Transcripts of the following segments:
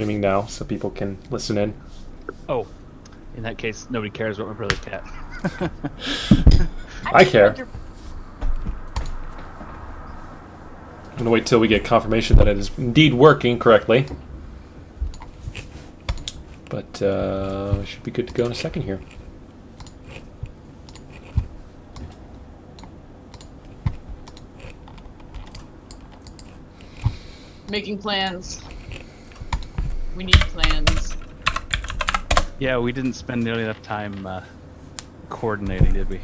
Streaming now so people can listen in. Oh, in that case, nobody cares about my brother's cat. I care. I'm gonna wait till we get confirmation that it is indeed working correctly. But should be good to go in a second here. Making plans. We need plans. Yeah, we didn't spend nearly enough time coordinating, did we?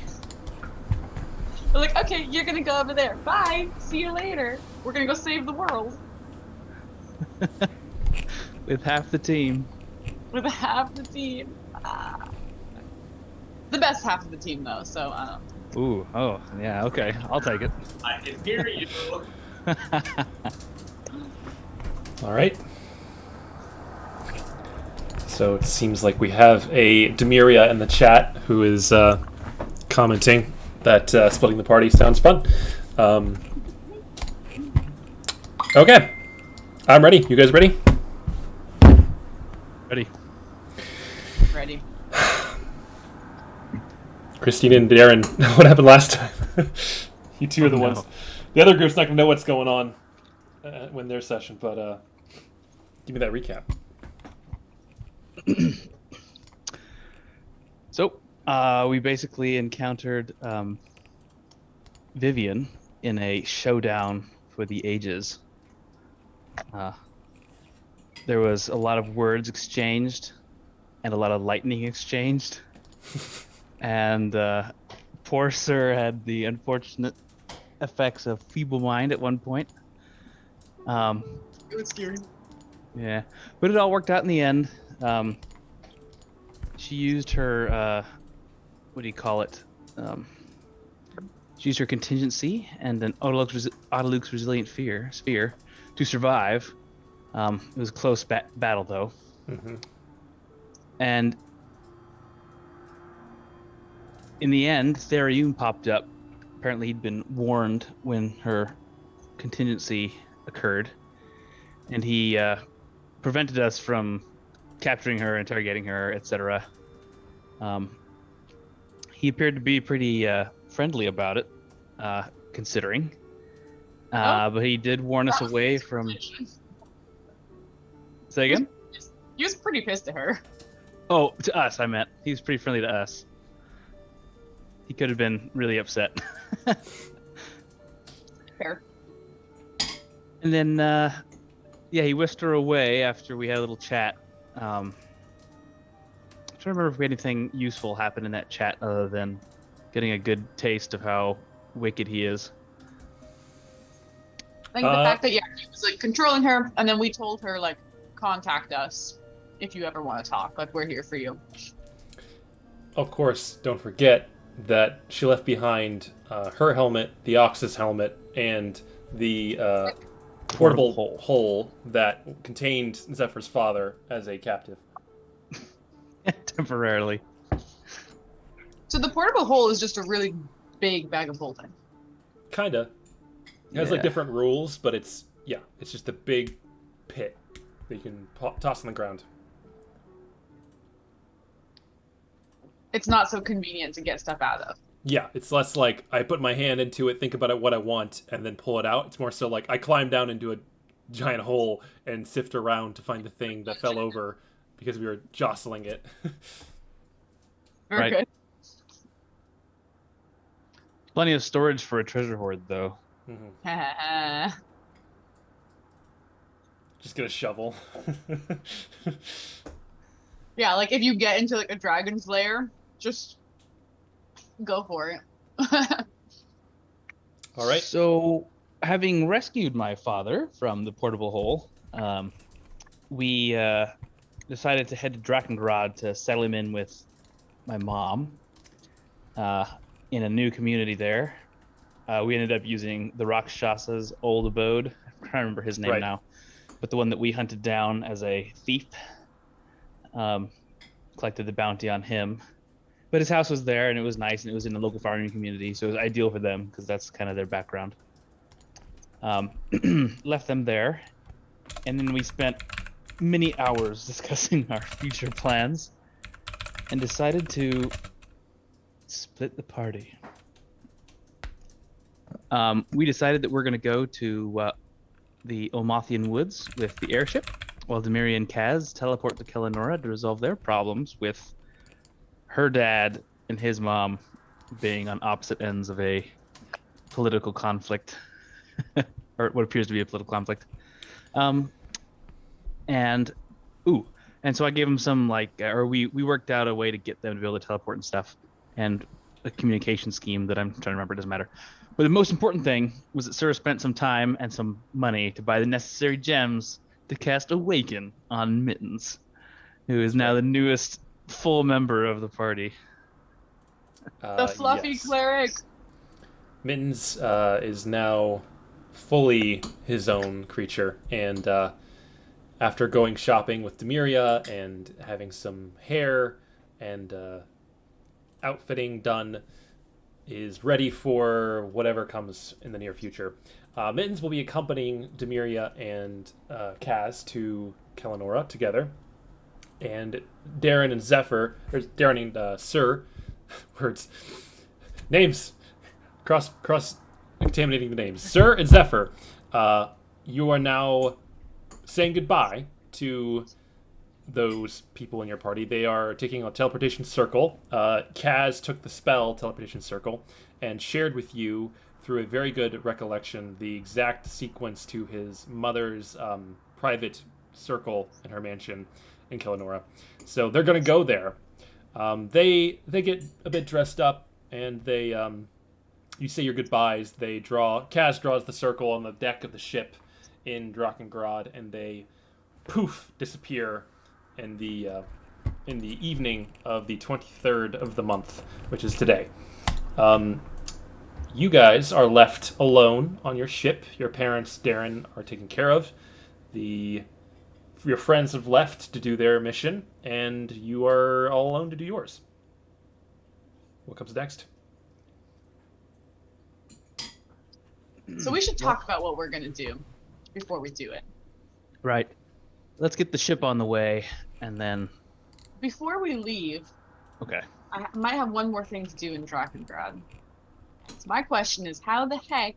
We're like, okay, you're gonna go over there. Bye. See you later. We're gonna go save the world. With half the team. With half the team. The best half of the team, though, so, Ooh, oh, yeah, okay. I'll take it. I can hear you. All right. So it seems like we have a Demiria in the chat who is commenting that splitting the party sounds fun. Okay. I'm ready. You guys ready? Ready. ready. Christina and Darren, what happened last time? You two are the ones. No. The other group's not going to know what's going on when their session, but give me that recap. So, we basically encountered Vivian in a showdown for the ages. There was a lot of words exchanged and a lot of lightning exchanged. And poor Sir had the unfortunate effects of feeble mind at one point. It was scary. Yeah, but it all worked out in the end. She used her, what do you call it? She used her contingency and an Autoluke's resilient sphere to survive. It was a close battle, though. Mm-hmm. And in the end, Therium popped up. Apparently, he'd been warned when her contingency occurred, and he prevented us from capturing her, interrogating her, etc. He appeared to be pretty friendly about it, considering. But he did warn us away from... Say again? He was pretty pissed at her. Oh, to us, I meant. He was pretty friendly to us. He could have been really upset. Fair. And then, yeah, he whisked her away after we had a little chat. I'm trying to remember if we had anything useful happen in that chat other than getting a good taste of how wicked he is. I think the fact that, yeah, he was, like, controlling her, and then we told her, like, contact us if you ever want to talk. Like, we're here for you. Of course, don't forget that she left behind her helmet, the Oxus helmet, and the portable hole that contained Zephyr's father as a captive. Temporarily. So the portable hole is just a really big bag of holding. Kinda. It has like different rules, but it's just a big pit that you can toss on the ground. It's not so convenient to get stuff out of. Yeah, it's less like I put my hand into it, think about it, what I want, and then pull it out. It's more so like I climb down into a giant hole and sift around to find the thing that fell over because we were jostling it. Very good. Plenty of storage for a treasure hoard, though. Mm-hmm. Just get a shovel. Yeah, like if you get into like a dragon's lair, just go for it. All right. So, having rescued my father from the portable hole, we decided to head to Drakengard to settle him in with my mom in a new community there. We ended up using the Rakshasa's old abode. I'm trying to remember his name now, but the one that we hunted down as a thief. Collected the bounty on him. But his house was there, and it was nice, and it was in a local farming community, so it was ideal for them, because that's kind of their background. Left them there, and then we spent many hours discussing our future plans and decided to split the party. We decided that we're going to go to the Olmothian Woods with the airship, while Demiri and Kaz teleport to Kellanora to resolve their problems with her dad and his mom being on opposite ends of a political conflict, or what appears to be a political conflict. And so I gave them some we worked out a way to get them to be able to teleport and stuff, and a communication scheme that I'm trying to remember. It doesn't matter. But the most important thing was that Sir spent some time and some money to buy the necessary gems to cast Awaken on Mittens, who is now the newest full member of the party. The fluffy cleric. Mittens is now fully his own creature, and after going shopping with Demiria and having some hair and outfitting done, is ready for whatever comes in the near future. Mittens will be accompanying Demiria and Kaz to Kellanora together, and Darren and Zephyr, or Darren and Sir, words, names, cross contaminating the names. Sir and Zephyr, you are now saying goodbye to those people in your party. They are taking a teleportation circle. Kaz took the spell teleportation circle and shared with you through a very good recollection the exact sequence to his mother's private circle in her mansion in Kellanora. So they're going to go there. They get a bit dressed up, and they you say your goodbyes. Kaz draws the circle on the deck of the ship in Drakengard, and they poof disappear in the evening of the 23rd of the month, which is today. You guys are left alone on your ship. Your parents, Darren, are taken care of. Your friends have left to do their mission, and you are all alone to do yours. What comes next? So we should talk about what we're going to do before we do it. Right. Let's get the ship on the way, and then... Before we leave... Okay. I might have one more thing to do in Drakengard. So my question is, how the heck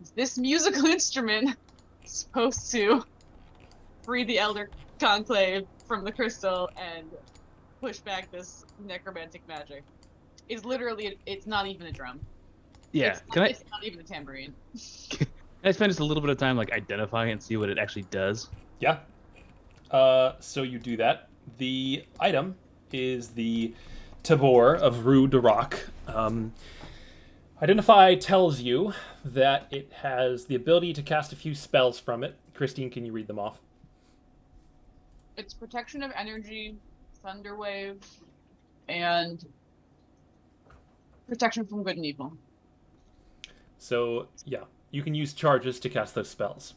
is this musical instrument supposed to free the Elder Conclave from the crystal and push back this necromantic magic? It's literally, it's not even a drum. Yeah. It's not even a tambourine. Can I spend just a little bit of time identifying it and see what it actually does? Yeah. So you do that. The item is the Tabor of Rue de Roc. Identify tells you that it has the ability to cast a few spells from it. Christine, can you read them off? It's protection of energy, thunder wave, and protection from good and evil. So, yeah, you can use charges to cast those spells.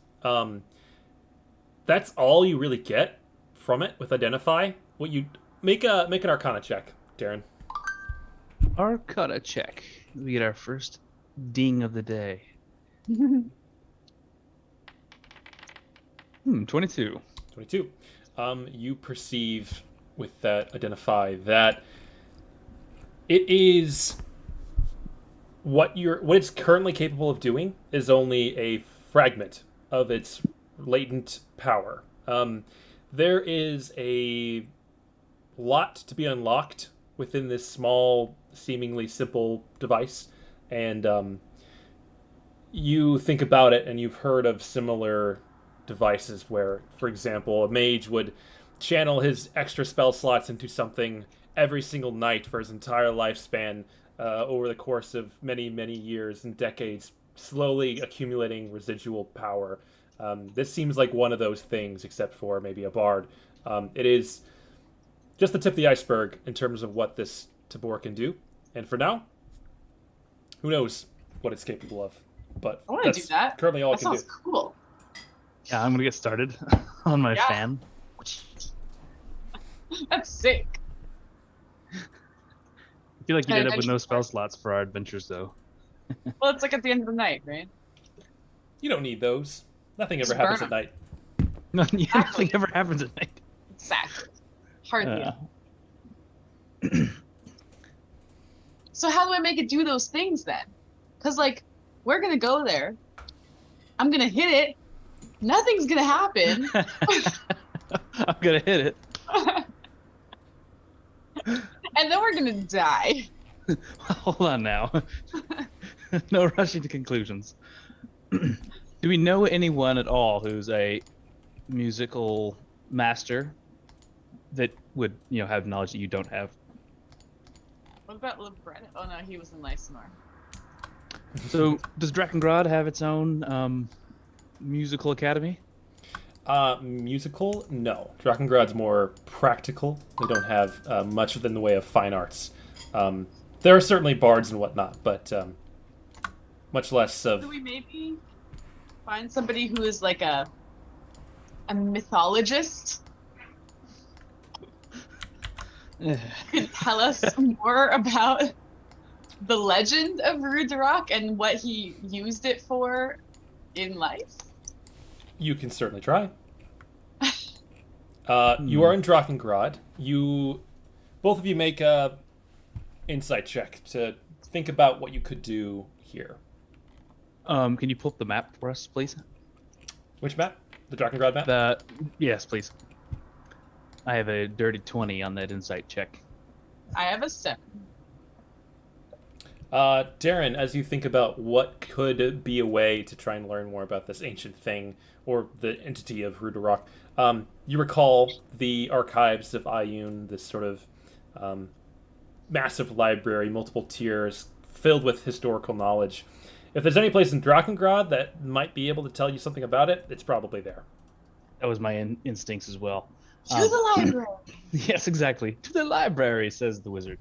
That's all you really get from it with Identify. What you make an Arcana check, Darren. Arcana check. We get our first ding of the day. 22. 22. You perceive with that Identify that it is what it's currently capable of doing is only a fragment of its latent power. There is a lot to be unlocked within this small, seemingly simple device, and you think about it, and you've heard of similar devices where, for example, a mage would channel his extra spell slots into something every single night for his entire lifespan over the course of many, many years and decades, slowly accumulating residual power. This seems like one of those things, except for maybe a bard. It is just the tip of the iceberg in terms of what this Tabor can do. And for now, who knows what it's capable of. But I want to do that. Currently all that it can do. sounds cool. Yeah, I'm going to get started on my fan. That's sick. I feel like you ended up with no spell slots for our adventures, though. Well, it's at the end of the night, right? You don't need those. Nothing ever happens at night. No, yeah, nothing ever happens at night. Exactly. Hardly. Uh, So how do I make it do those things then? Because like we're gonna go there. I'm gonna hit it. Nothing's gonna happen. I'm gonna hit it. And then we're gonna die. Hold on now. No rushing to conclusions. Do we know anyone at all who's a musical master that would, have knowledge that you don't have? What about Libret? Oh no, he was in Lysanar. So, does Drakengard have its own musical academy? Musical? No. Drakengrad's more practical. They don't have much in the way of fine arts. There are certainly bards and whatnot, but much less of. Could we maybe find somebody who is like a mythologist? Could tell us more about the legend of Ruderok and what he used it for in life? You can certainly try. You are in Drakengard. Both of you make a insight check to think about what you could do here. Can you pull up the map for us, please? Which map? The Drakengard map? Yes, please. I have a dirty 20 on that insight check. I have a 7. Darren, as you think about what could be a way to try and learn more about this ancient thing, or the entity of Ruderok, you recall the archives of Ayun, this sort of massive library, multiple tiers, filled with historical knowledge. If there's any place in Drakengard that might be able to tell you something about it, it's probably there. That was my instincts as well. To the library! Yes, exactly. To the library, says the wizard.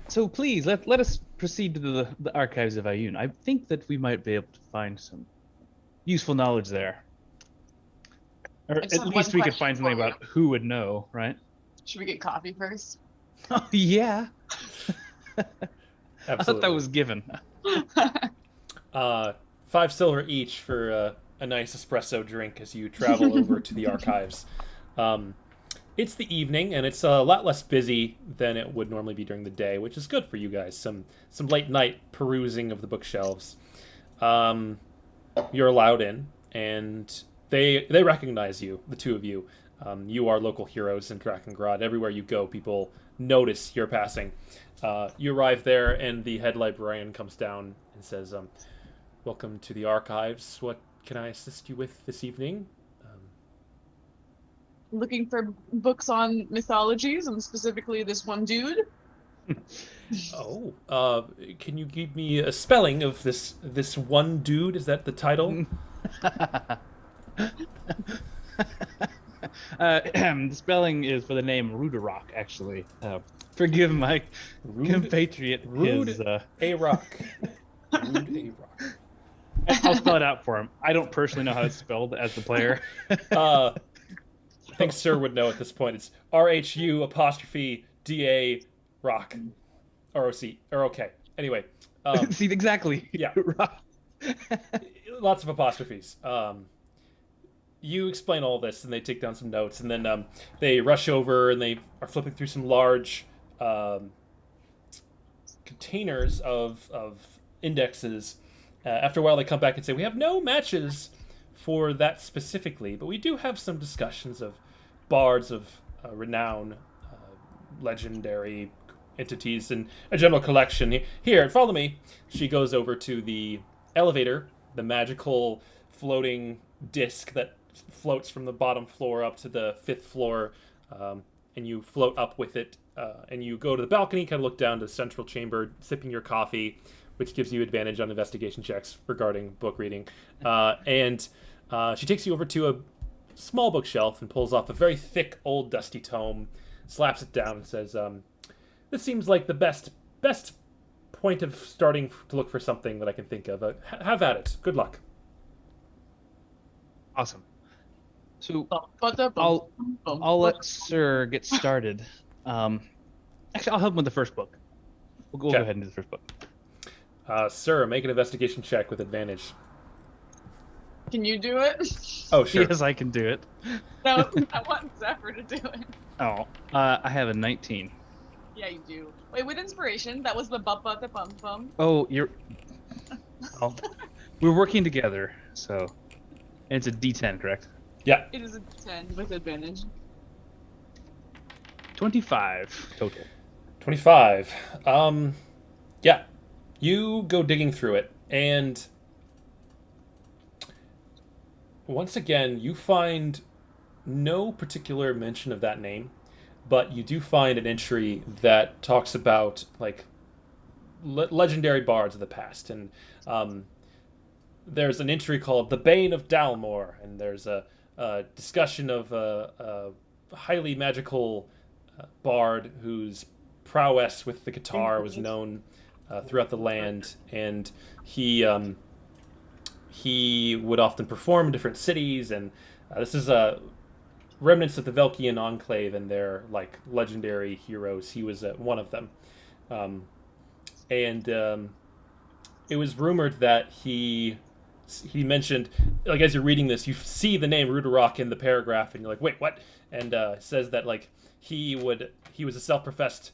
So please, let us proceed to the archives of Ayun. I think that we might be able to find some useful knowledge there. Or just at have least one we could find something question for about who would know, right? Should we get coffee first? Oh, yeah. Absolutely. I thought that was given. 5 silver each for a nice espresso drink as you travel over to the archives. It's the evening, and it's a lot less busy than it would normally be during the day, which is good for you guys. Some late night perusing of the bookshelves. You're allowed in, and they recognize you, the two of you. You are local heroes in Drakengard. Everywhere you go, people notice you're passing. You arrive there, and the head librarian comes down and says, "Welcome to the archives. What can I assist you with this evening?" Looking for books on mythologies, and specifically this one dude. Can you give me a spelling of this one dude? Is that the title? The spelling is for the name Ruderok, actually. Forgive my compatriot. Rude his, A Rock. Rude A Rock. I'll spell it out for him. I don't personally know how it's spelled as the player. I think Sir would know at this point. It's RHU''DA Rock. ROC. Or okay. Anyway. See, exactly. Yeah. Lots of apostrophes. You explain all this, and they take down some notes, and then they rush over, and they are flipping through some large containers of indexes. After a while, they come back and say, "We have no matches for that specifically, but we do have some discussions of bards of renown, legendary entities, and a general collection. Here, follow me." She goes over to the elevator, the magical floating disc that floats from the bottom floor up to the 5th floor, and you float up with it, and you go to the balcony, kind of look down to the central chamber, sipping your coffee, which gives you advantage on investigation checks regarding book reading. And she takes you over to a small bookshelf and pulls off a very thick, old, dusty tome, slaps it down, and says, "This seems like the best point of starting to look for something that I can think of. Have at it. Good luck." Awesome. So I'll I'll let Sir get started. Actually, I'll help him with the first book. We'll go ahead and do the first book. Sir, make an investigation check with advantage. Can you do it? Oh, sure. Yes, I can do it. No, I want Zephyr to do it. Oh, I have a 19. Yeah, you do. Wait, with inspiration, that was the the bum bum. Oh, you're. Oh, we're working together, so and it's a D10, correct? Yeah. It is a 10 with advantage. 25 total. 25. Yeah. You go digging through it, and once again, you find no particular mention of that name, but you do find an entry that talks about like legendary bards of the past, and um, there's an entry called "The Bane of Dalmor," and there's a discussion of a highly magical bard whose prowess with the guitar was known throughout the land, and he would often perform in different cities, and this is remnants of the Velkian Enclave and their like legendary heroes. He was one of them, and it was rumored that he mentioned, like, as you're reading this, you see the name Rudarok in the paragraph, and you're like, wait, what? And says that like he was a self-professed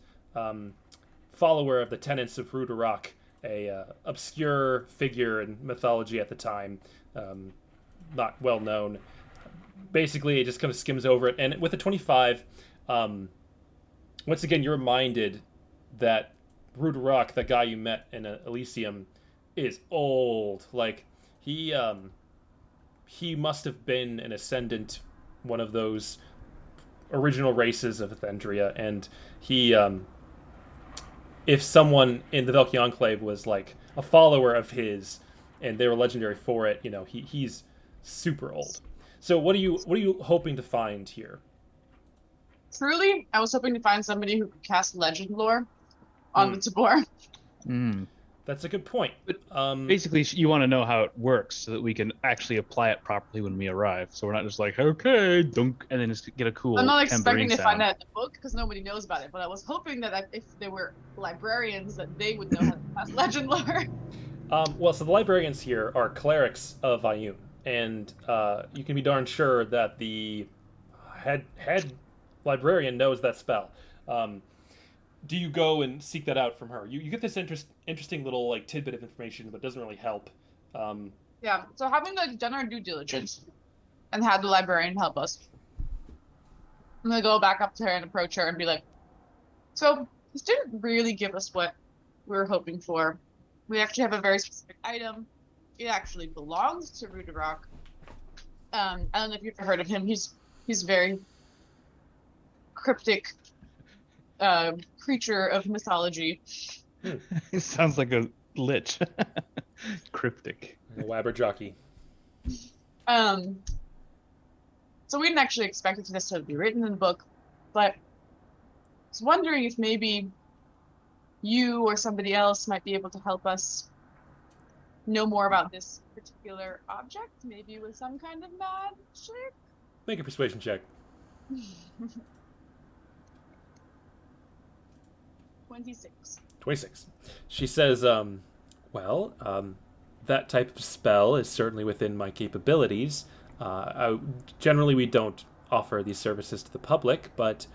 follower of the tenets of Rudarok, a obscure figure in mythology at the time, not well known. Basically, it just kind of skims over it, and with a 25, once again, you're reminded that Rudarok, the guy you met in Elysium, is old. Like he must have been an ascendant, one of those original races of Athendria, and he if someone in the Velki Enclave was like a follower of his and they were legendary for it, he's super old. So what are you hoping to find here? Truly, I was hoping to find somebody who could cast legend lore on the Tabor. That's a good point. But basically, you want to know how it works so that we can actually apply it properly when we arrive. So we're not just like, okay, dunk, and then just get a cool. I'm not expecting to sound. find that in the book because nobody knows about it. But I was hoping that if there were librarians, that they would know how to cast legend lore. Well, so the librarians here are clerics of Ayun, and you can be darn sure that the head librarian knows that spell. Do you go and seek that out from her? You get this interesting little like tidbit of information, but it doesn't really help. Yeah, so having like done our due diligence and had the librarian help us, I'm gonna go back up to her and approach her and be like, so this didn't really give us what we were hoping for. We actually have a very specific item. It actually belongs to Rudarok. I don't know if you've ever heard of him. He's very cryptic creature of mythology. It sounds like a lich. Cryptic. A Wabber jockey. So we didn't actually expect it to necessarily be written in the book, but I was wondering if maybe you or somebody else might be able to help us know more about this particular object, maybe with some kind of magic? Make a persuasion check. 26. 26. She says, that type of spell is certainly within my capabilities. Generally, we don't offer these services to the public, but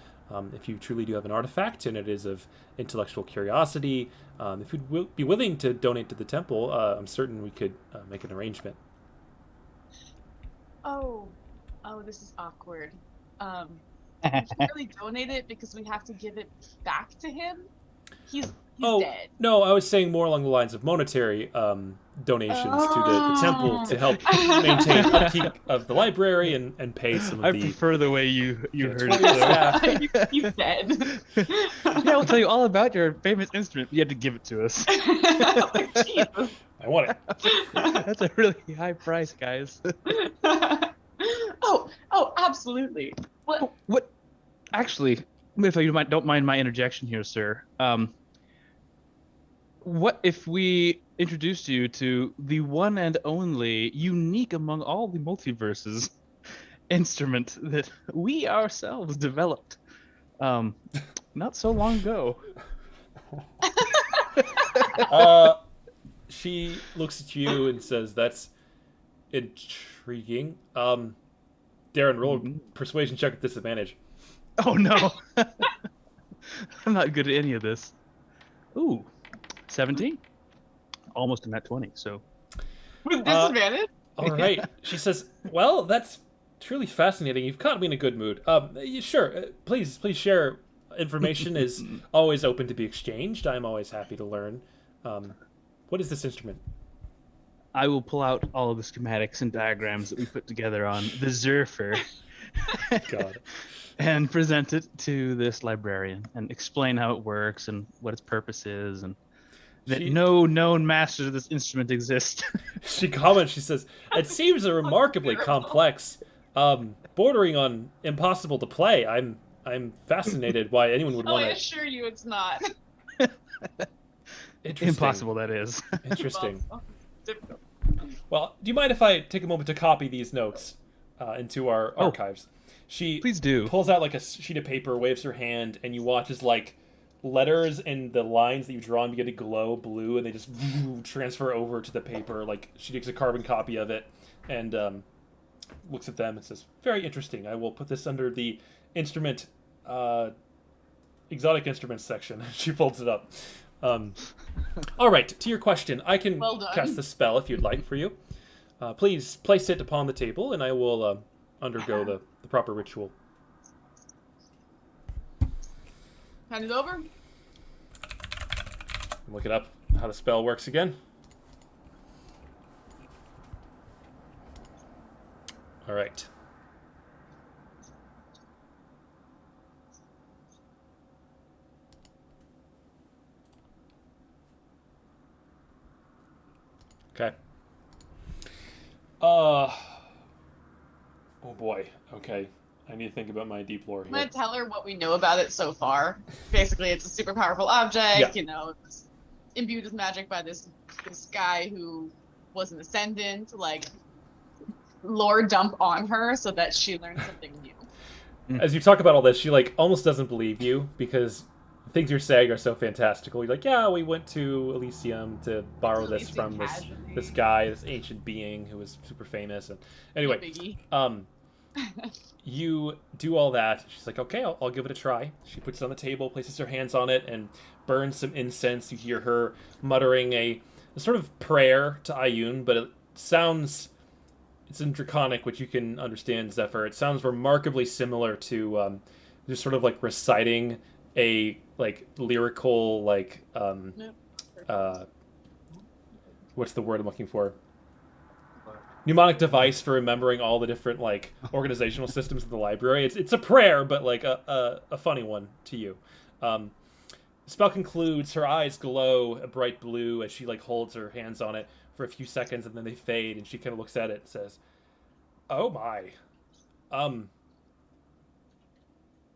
if you truly do have an artifact and it is of intellectual curiosity, if you'd be willing to donate to the temple, I'm certain we could make an arrangement. Oh, this is awkward. We can't really donate it because we have to give it back to him. He's dead. No, I was saying more along the lines of monetary donations to the temple to help maintain upkeep of the library and pay some of I the... prefer the way you heard it. He's dead. Yeah, we'll tell you all about your famous instrument. You had to give it to us. Like, Jesus. I want it. That's a really high price, guys. Oh, absolutely. What? Actually, if you don't mind my interjection here, sir. What if we introduced you to the one and only, unique among all the multiverses, instrument that we ourselves developed, not so long ago? She looks at you and says, "That's intriguing. Darren, roll persuasion check with disadvantage. Oh no. I'm not good at any of this. Ooh, 17. Almost a net 20. So With disadvantage? All right. She says, "Well, that's truly fascinating. You've caught me in a good mood. Sure. Please share. Information is always open to be exchanged. I'm always happy to learn. What is this instrument?" I will pull out all of the schematics and diagrams that we put together on the Zerfer God. and present it to this librarian and explain how it works and what its purpose is and that no known masters of this instrument exist. She comments, she says, "It seems a remarkably complex, bordering on impossible to play. I'm fascinated why anyone would want I to." assure you it's not. Interesting. Impossible, that is. Interesting. Difficult. Well, do you mind if I take a moment to copy these notes into our archives? She Please do. pulls out like a sheet of paper, waves her hand, and you watch as like letters and the lines that you've drawn begin to glow blue, and they just transfer over to the paper. Like she takes a carbon copy of it and looks at them and says, "Very interesting. I will put this under the instrument, exotic instruments section." She folds it up. All right, to your question, I can cast the spell if you'd like for you. Please place it upon the table, and I will undergo the proper ritual. Hand it over. Look it up how the spell works again. All right. Okay. Oh boy. Okay. I need to think about my deep lore I'm here. gonna tell her what we know about it so far. Basically, it's a super powerful object. Yeah. You know, it's imbued with magic by this guy who was an ascendant. Like, lore dump on her so that she learns something new. As you talk about all this, she like almost doesn't believe you because things you're saying are so fantastical. You're like, yeah, we went to Elysium to borrow this from this guy, this ancient being who was super famous. And anyway, you do all that. She's like, okay, I'll give it a try. She puts it on the table, places her hands on it, and burns some incense. You hear her muttering a sort of prayer to Ayun, but it sounds, it's in Draconic, which you can understand, Zephyr. It sounds remarkably similar to just sort of like reciting a like lyrical like what's the word I'm looking for? Mnemonic device for remembering all the different like organizational systems of the library. It's a prayer, but like a funny one to you. The spell concludes. Her eyes glow a bright blue as she like holds her hands on it for a few seconds, and then they fade. And she kind of looks at it and says, "Oh my,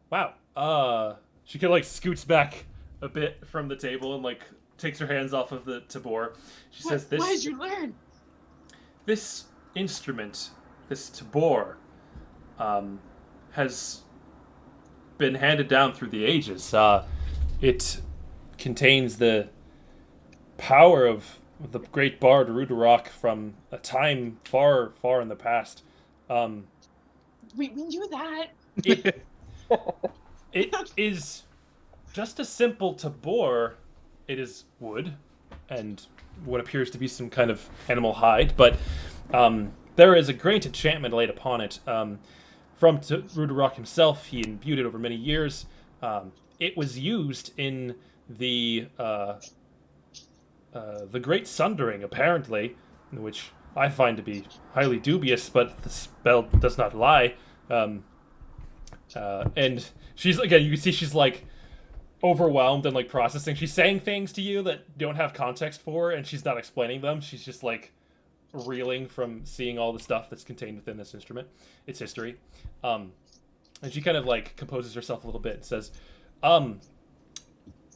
wow." She kind of like scoots back a bit from the table and like takes her hands off of the tabor. She says, "This. What did you learn? This instrument, this tabor, has been handed down through the ages. It contains the power of the great bard Ruderok from a time far, far in the past. We knew that. It is just a simple tabor. It is wood and what appears to be some kind of animal hide, but there is a great enchantment laid upon it. From Ruderok himself, he imbued it over many years. It was used in the Great Sundering, apparently, which I find to be highly dubious, but the spell does not lie. And she's, again, you can see she's like overwhelmed and like processing. She's saying things to you that don't have context for, and she's not explaining them. She's just like reeling from seeing all the stuff that's contained within this instrument, its history. And she kind of like composes herself a little bit and says,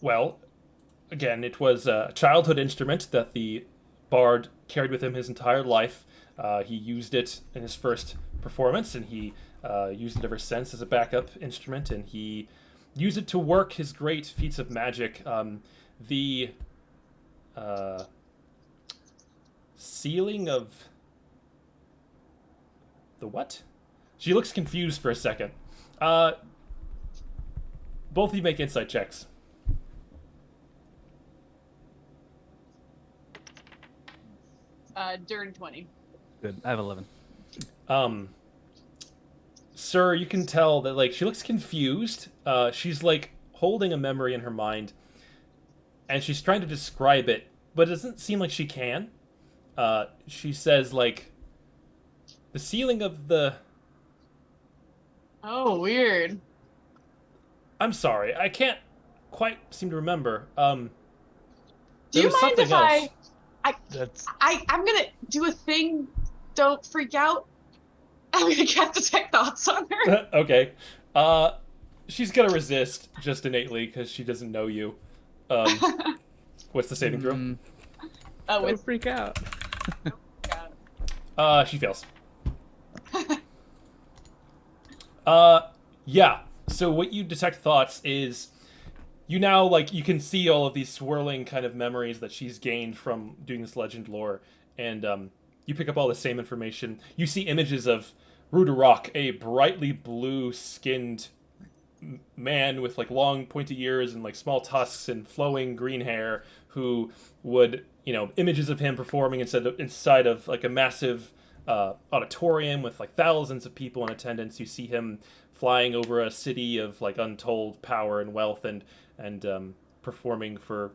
well, again, it was a childhood instrument that the bard carried with him his entire life. He used it in his first performance, and he used it ever since as a backup instrument, and he used it to work his great feats of magic. The sealing of The what? She looks confused for a second. Both of you make insight checks. During 20. Good. I have 11. Sir, you can tell that like she looks confused. She's like holding a memory in her mind, and she's trying to describe it, but it doesn't seem like she can. She says like the ceiling of the. Oh, weird. I'm sorry, I can't quite seem to remember. Do There you was mind something if else. I'm gonna do a thing. Don't freak out. I'm gonna cast detect thoughts on her. Okay. She's gonna resist just innately because she doesn't know you. What's the saving throw? Oh, Don't it's freak out. She fails. Yeah. So what you detect thoughts is you now like you can see all of these swirling kind of memories that she's gained from doing this legend lore, and you pick up all the same information. You see images of Rudarok, a brightly blue-skinned man with like long pointy ears and like small tusks and flowing green hair, who would images of him performing inside of like a massive auditorium with like thousands of people in attendance. You see him flying over a city of like untold power and wealth and performing for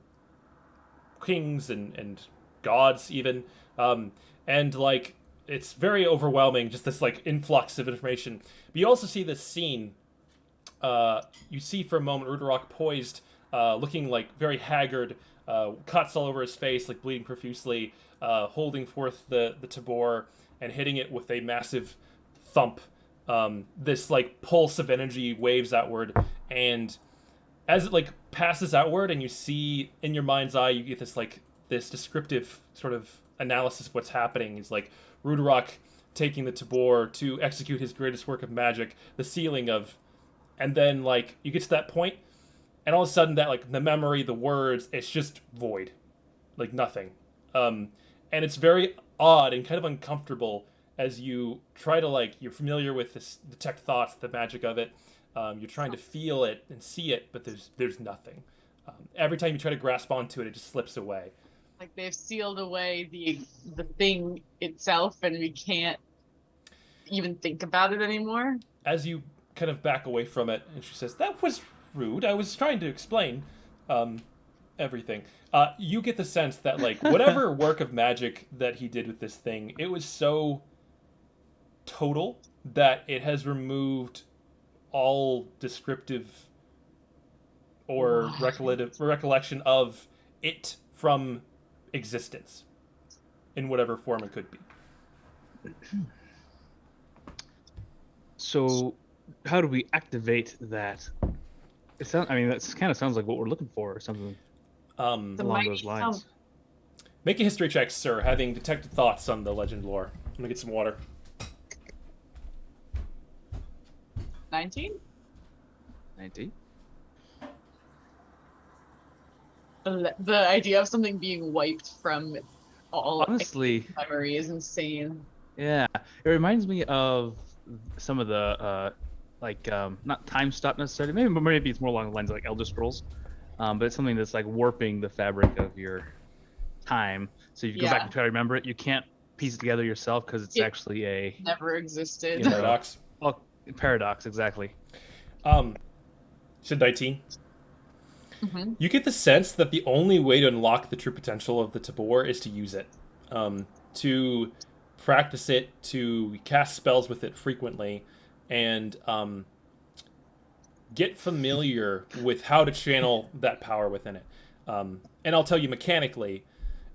kings and gods even, and like it's very overwhelming, just this like influx of information. But you also see this scene. You see for a moment Rudarok poised, looking like very haggard, cuts all over his face, like bleeding profusely, holding forth the tabor and hitting it with a massive thump. This like pulse of energy waves outward, and as it like passes outward, and you see in your mind's eye, you get this descriptive sort of analysis of what's happening. It's like Rudarok taking the tabor to execute his greatest work of magic, the sealing of, and then like you get to that point, and all of a sudden that like the memory, the words, it's just void, like nothing, and it's very odd and kind of uncomfortable as you try to like you're familiar with this detect thoughts, the magic of it. You're trying to feel it and see it, but there's nothing. Every time you try to grasp onto it, it just slips away. like they've sealed away the thing itself, and we can't even think about it anymore. As you kind of back away from it, and she says, "That was rude. I was trying to explain everything." You get the sense that like whatever work of magic that he did with this thing, it was so total that it has removed all descriptive or recollection of it from existence in whatever form it could be. So, how do we activate that? I mean, that kind of sounds like what we're looking for, or something along those lines. Make a history check, sir, having detected thoughts on the legend lore. I'm gonna get some water. 19? 19. The idea of something being wiped from all Honestly, memory is insane. yeah, it reminds me of some of the not time stop necessarily. Maybe it's more along the lines of like Elder Scrolls, but it's something that's like warping the fabric of your time. So you go back and try to remember it. You can't piece it together yourself because it's actually a never existed. Paradox. Well, paradox, exactly. Should 19. Mm-hmm. You get the sense that the only way to unlock the true potential of the tabor is to use it, to practice it, to cast spells with it frequently, and get familiar with how to channel that power within it. And I'll tell you mechanically,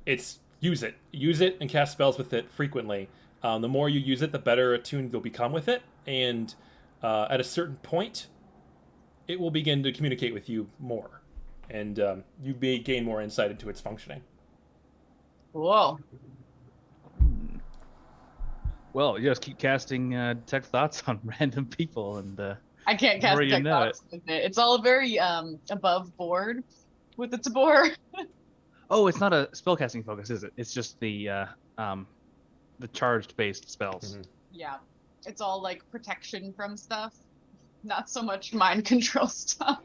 it's use it and cast spells with it frequently. The more you use it, the better attuned you'll become with it, and at a certain point, it will begin to communicate with you more, and you may gain more insight into its functioning. Whoa. Well, you just keep casting detect thoughts on random people, and I can't cast detect thoughts with it. It's all very above board with the tabor. Oh, it's not a spellcasting focus, is it? It's just the charged based spells. Mm-hmm. Yeah. it's all like protection from stuff, not so much mind control stuff.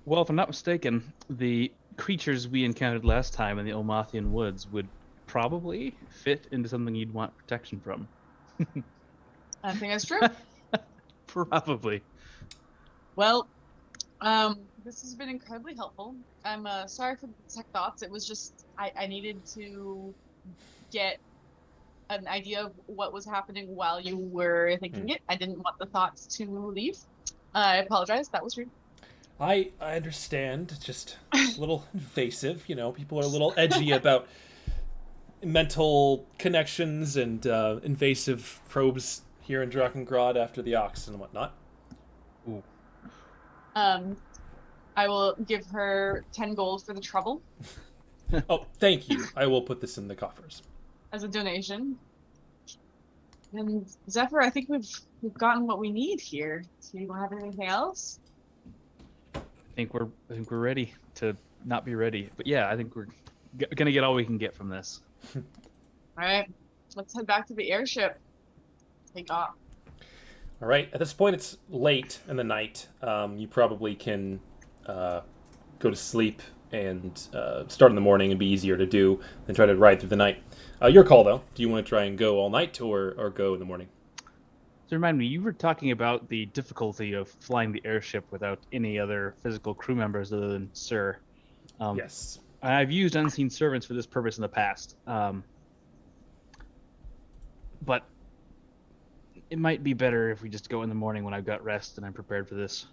Well, if I'm not mistaken, the creatures we encountered last time in the Olmathian woods would probably fit into something you'd want protection from. I think that's true. Probably. Well, this has been incredibly helpful. I'm sorry for the tech thoughts. It was just I needed to get an idea of what was happening while you were thinking it. I didn't want the thoughts to leave. I apologize. That was rude. I understand. It's just a little invasive. You know, people are a little edgy about mental connections and invasive probes here in Drakengard after the Ox and whatnot. Ooh. I will give her 10 gold for the trouble Oh, thank you. I will put this in the coffers. as a donation. And Zephyr, I think we've gotten what we need here. Do you have anything else? I think we're ready to not be ready. But yeah, I think we're gonna get all we can get from this. All right, let's head back to the airship. Take off. All right. At this point, it's late in the night. You probably can go to sleep and start in the morning and be easier to do than try to ride through the night. Your call, though. Do you want to try and go all night or go in the morning? So remind me, you were talking about the difficulty of flying the airship without any other physical crew members other than Sir. Yes. I've used unseen servants for this purpose in the past, but it might be better if we just go in the morning when I've got rest and I'm prepared for this.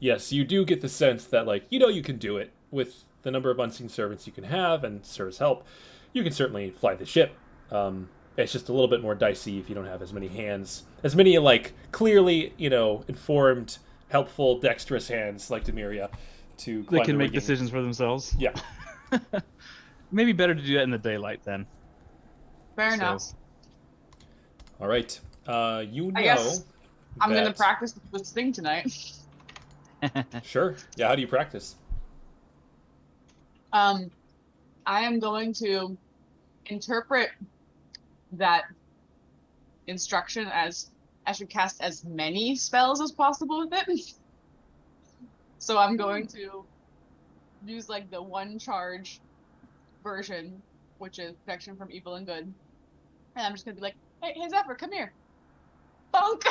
Yes, you do get the sense that, like, you can do it with the number of unseen servants you can have and Sir's help. You can certainly fly the ship. It's just a little bit more dicey if you don't have as many hands, as many like clearly, informed, helpful, dexterous hands like Demiria to climb They can the make rigging. decisions for themselves. Yeah. Maybe better to do that in the daylight then. Fair So- enough. All right. I guess I'm gonna that- practice this thing tonight. Sure. Yeah. How do you practice? I am going to interpret that instruction as I should cast as many spells as possible with it. So I'm going to use like the one charge version, which is protection from evil and good. And I'm just gonna be like, hey Zephyr, come here. Bonk!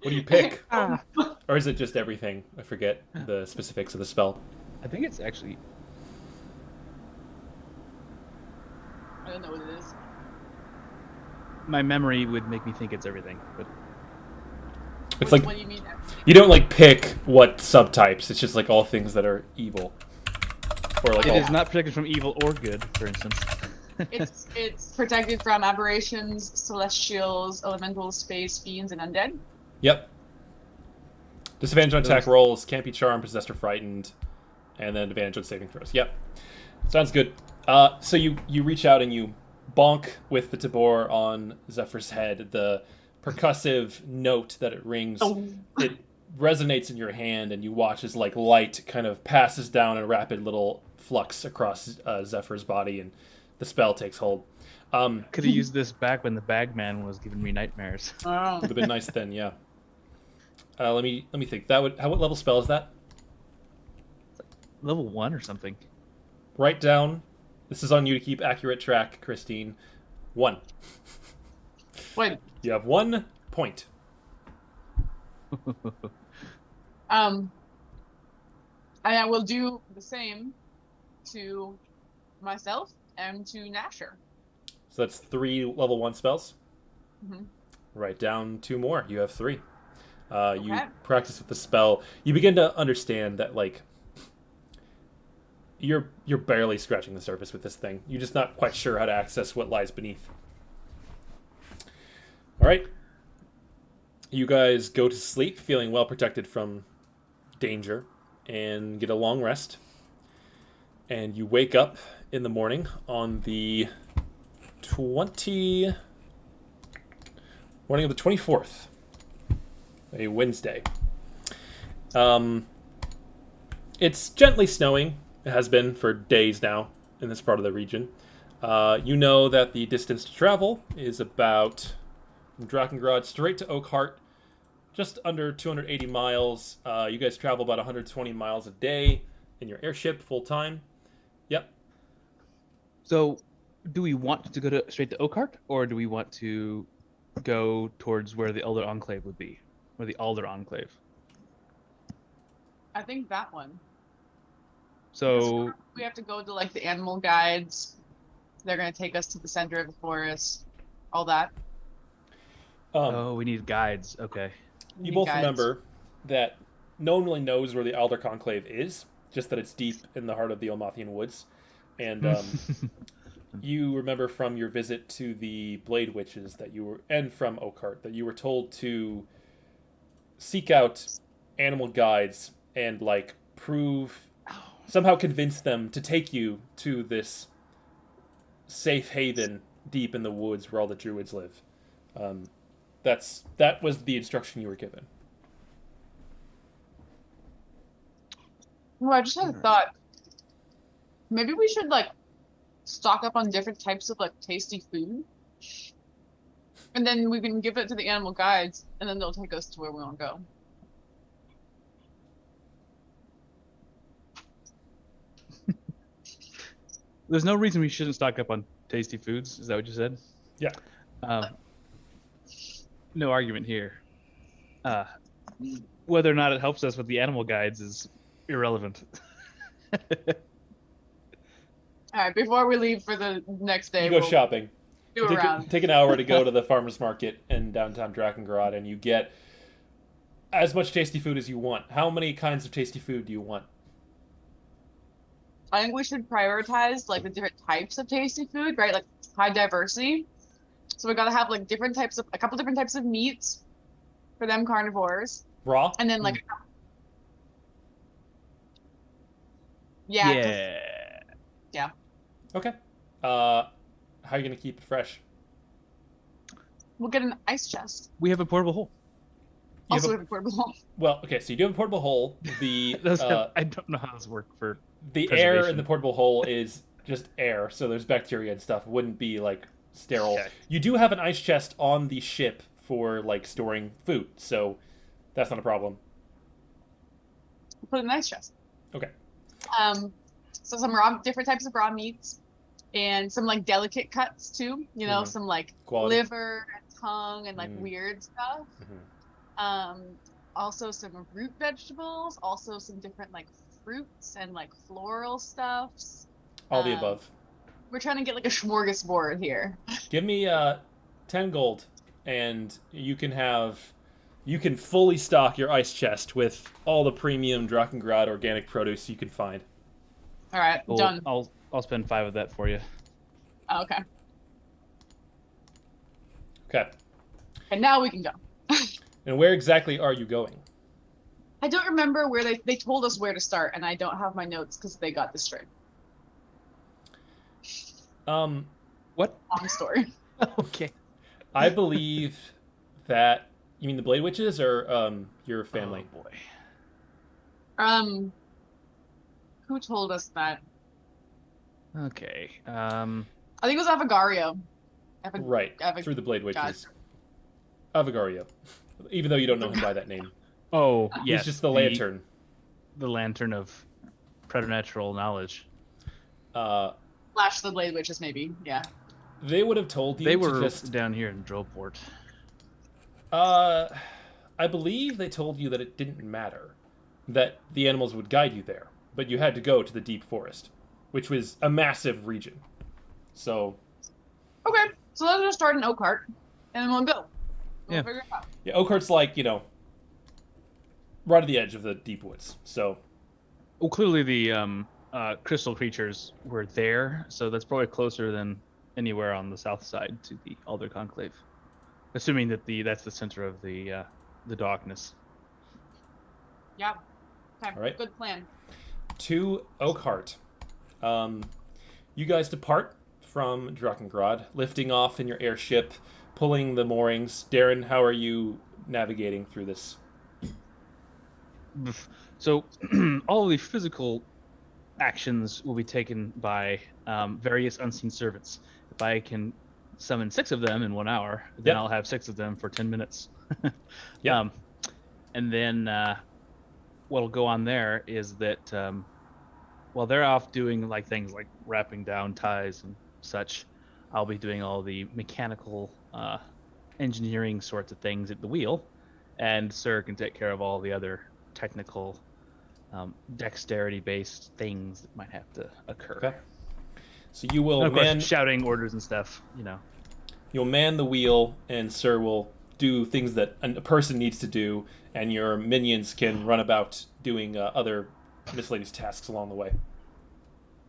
What do you pick? Ah. Or is it just everything? I forget the specifics of the spell. I think it's actually... I don't know what it is. My memory would make me think it's everything, but It's like What do you mean? you don't like pick what subtypes. It's just like all things that are evil. Or like it all... is not protected from evil or good, for instance. It's protected from aberrations, celestials, elementals, space, fiends, and undead. Yep. Disadvantage on attack rolls, can't be charmed, possessed, or frightened, and then advantage on saving throws. Yep. Sounds good. So you reach out and you bonk with the tabor on Zephyr's head. The percussive note that it rings, it resonates in your hand, and you watch as like light kind of passes down in a rapid little flux across Zephyr's body, and the spell takes hold. Could have used this back when the bagman was giving me nightmares. Oh. Would have been nice then, yeah. Let me think. What level spell is that? Level 1 or something. Write down. This is on you to keep accurate track, Christine. 1. Wait. You have 1 point. I will do the same to myself and to Nasher. So that's 3 level 1 spells. Mm-hmm. Write down 2 more. You have 3. You Okay. practice with the spell. You begin to understand that, like, you're barely scratching the surface with this thing. You're just not quite sure how to access what lies beneath. All right. You guys go to sleep feeling well protected from danger and get a long rest. And you wake up in the morning on the morning of the 24th, a Wednesday. It's gently snowing. It has been for days now in this part of the region. You know that the distance to travel is about from Drakengard straight to Oakhart, just under 280 miles. You guys travel about 120 miles a day in your airship full time. Yep. So, do we want to go straight to Oakhart, or do we want to go towards where the Elder Enclave would be, where the Alder Enclave? I think that one. So We have to go to like the animal guides. They're gonna take us to the center of the forest. All that. we need guides. Okay. You both remember that no one really knows where the Alder Conclave is, just that it's deep in the heart of the Olmathian woods. And you remember from your visit to the Blade Witches that you were, and from Oakhart, that you were told to seek out animal guides and like somehow convince them to take you to this safe haven deep in the woods where all the druids live. That was the instruction you were given. Well, I just had a thought. Maybe we should like stock up on different types of like tasty food. And then we can give it to the animal guides, and then they'll take us to where we want to go. There's no reason we shouldn't stock up on tasty foods. Is that what you said? Yeah. No argument here. Whether or not it helps us with the animal guides is irrelevant. All right, before we leave for the next day, You go shopping. do a round. Take an hour to go to the farmer's market in downtown Drakengard, and you get as much tasty food as you want. How many kinds of tasty food do you want? I think we should prioritize like the different types of tasty food, right? Like high diversity. So we gotta have like a couple different types of meats for them carnivores, Raw? and then like, yeah, yeah. Okay. How are you going to keep it fresh? We'll get an ice chest. We have a portable hole. You Also, have we have a portable hole. Well, okay, so you do have a portable hole. The I don't know how this works for the air in the portable hole is just air, so there's bacteria and stuff. It wouldn't be like sterile. Okay. You do have an ice chest on the ship for like storing food, so that's not a problem. We'll put it in an ice chest. Okay. So some different types of raw meats, and some like delicate cuts too. You know, some like Quality. liver and tongue and like weird stuff. Also some root vegetables. Also some different like fruits and like floral stuffs. All the above. We're trying to get like a smorgasbord here. Give me 10 gold, and you can fully stock your ice chest with all the premium Drakengard organic produce you can find. All right, done. I'll spend 5 of that for you. Oh, okay. Okay. And now we can go. And where exactly are you going? I don't remember where they told us where to start, and I don't have my notes because they got this straight. What? Long story. Okay. I believe that you mean the Blade Witches or your family? Oh boy. Who told us that? Okay. I think it was Avagario. Right, through the Blade Witches. Avagario. Even though you don't know him by that name. Oh, yes. He's just the lantern. The lantern of preternatural knowledge. Flash the Blade Witches, maybe. Yeah. They would have told you They were just down here in Drillport. I believe they told you that it didn't matter, that the animals would guide you there, but you had to go to the deep forest, which was a massive region. So. Okay, so let's just start in Oakhart, and then we'll go. We'll figure it out. Yeah, Oakhart's like, right at the edge of the deep woods. So. Well, clearly the crystal creatures were there, so that's probably closer than anywhere on the south side to the Alder Conclave. Assuming that that's the center of the darkness. Yeah. Okay. All right. Good plan. To Oakhart. You guys depart from Drakengard, lifting off in your airship, pulling the moorings. Darren, how are you navigating through this? So all of the physical actions will be taken by various unseen servants. If I can summon 6 of them in 1 hour, then Yep. I'll have 6 of them for 10 minutes. Yep. And then what'll go on there is that while they're off doing like things like wrapping down ties and such, I'll be doing all the mechanical engineering sorts of things at the wheel, and Sir can take care of all the other technical dexterity-based things that might have to occur. Okay. So you will And of course, man. shouting orders and stuff, You'll man the wheel, and Sir will do things that a person needs to do, and your minions can run about doing other miscellaneous tasks along the way.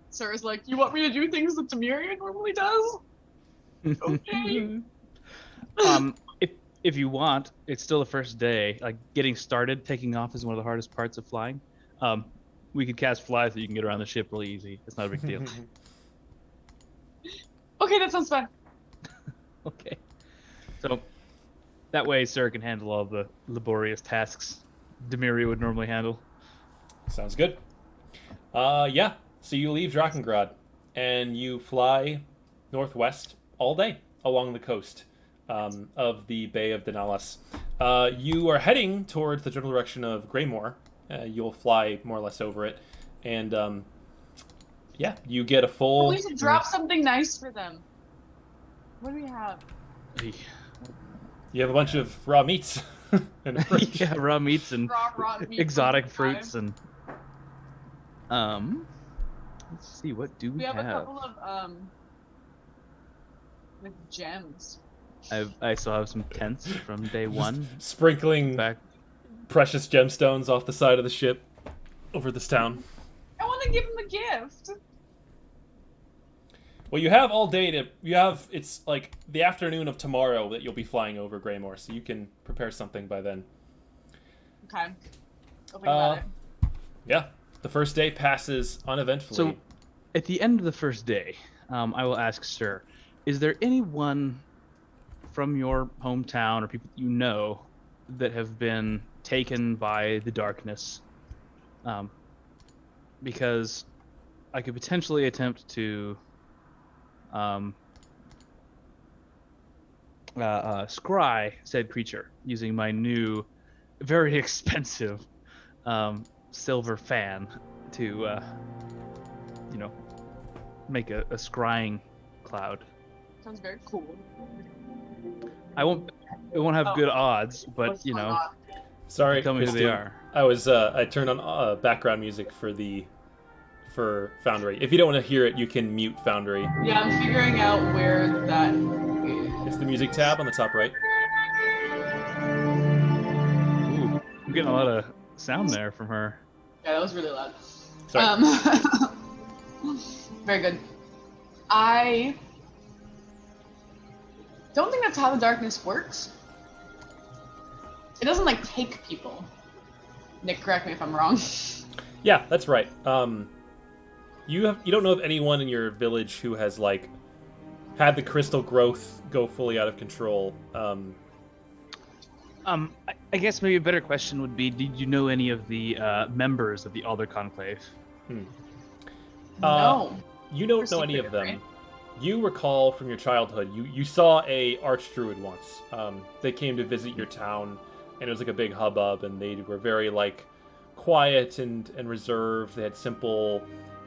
Sir is like, you want me to do things that Demiria normally does? Okay. If you want, it's still the first day. Like getting started, taking off is one of the hardest parts of flying. We could cast fly so you can get around the ship really easy. It's not a big deal. Okay, that sounds fun. Okay. So that way, Sir can handle all the laborious tasks Demiria would normally handle. Sounds good. Yeah. So you leave Drakengard, and you fly northwest all day along the coast of the Bay of Denalis. You are heading towards the general direction of Greymore. You'll fly more or less over it, and yeah, you get a full. We should drop something nice for them. What do we have? You have a bunch of raw meats in a fridge. Yeah, raw meats and Raw meat exotic from the fruits tribe. and let's see, what do we We have a have? couple of with gems. I still have some tents from day one. Sprinkling Back. precious gemstones off the side of the ship over this town. I want to give him a gift. Well, you have all day to. It's like the afternoon of tomorrow that you'll be flying over Greymore, so you can prepare something by then. Okay. I'll think about it. Yeah, the first day passes uneventfully. So, at the end of the first day, I will ask Sir, is there anyone from your hometown or people you know that have been taken by the darkness? Because I could potentially attempt to scry said creature using my new, very expensive silver fan to, make a scrying cloud. Sounds very cool. It won't have good odds, but What's going on? Sorry, tell me who they Christine. are. I turned on background music for Foundry. If you don't want to hear it, you can mute Foundry. Yeah, I'm figuring out where that is. It's the music tab on the top right. Ooh, I'm getting a lot of sound there from her. Yeah, that was really loud. Sorry. Very good. I don't think that's how the darkness works. It doesn't like take people. Nick, correct me if I'm wrong. Yeah, that's right. You don't know of anyone in your village who has like had the crystal growth go fully out of control. I guess maybe a better question would be, did you know any of the members of the Alder Conclave? No. You don't For know any of secret, them. right? You recall from your childhood, you saw a archdruid once. They came to visit your town, and it was like a big hubbub, and they were very like quiet and reserved. They had simple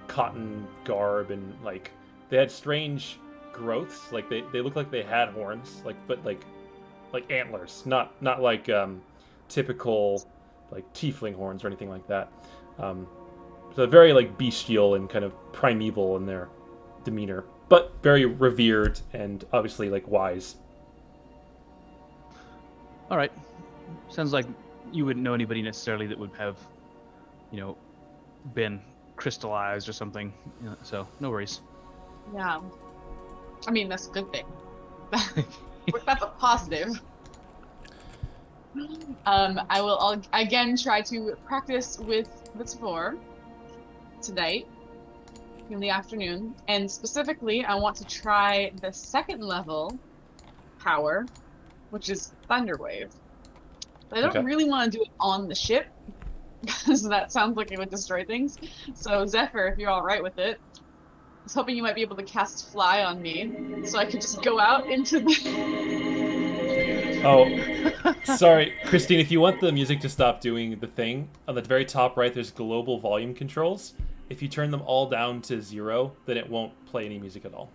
cotton garb, and like they had strange growths. Like they looked like they had horns, but like antlers, not like typical like tiefling horns or anything like that. So very like bestial and kind of primeval in their demeanor, but very revered and obviously like wise. All right. Sounds like you wouldn't know anybody necessarily that would have, been crystallized or something. So no worries. Yeah. I mean, that's a good thing. That's a positive. I will again try to practice with the Tvor tonight in the afternoon, and specifically I want to try the second level power, which is Thunderwave. But I don't Okay. really want to do it on the ship because that sounds like it would destroy things. So Zephyr, if you're all right with it, I was hoping you might be able to cast Fly on me, so I could just go out into the. Oh, sorry, Christine. If you want the music to stop doing the thing, on the very top right, there's global volume controls. If you turn them all down to 0, then it won't play any music at all.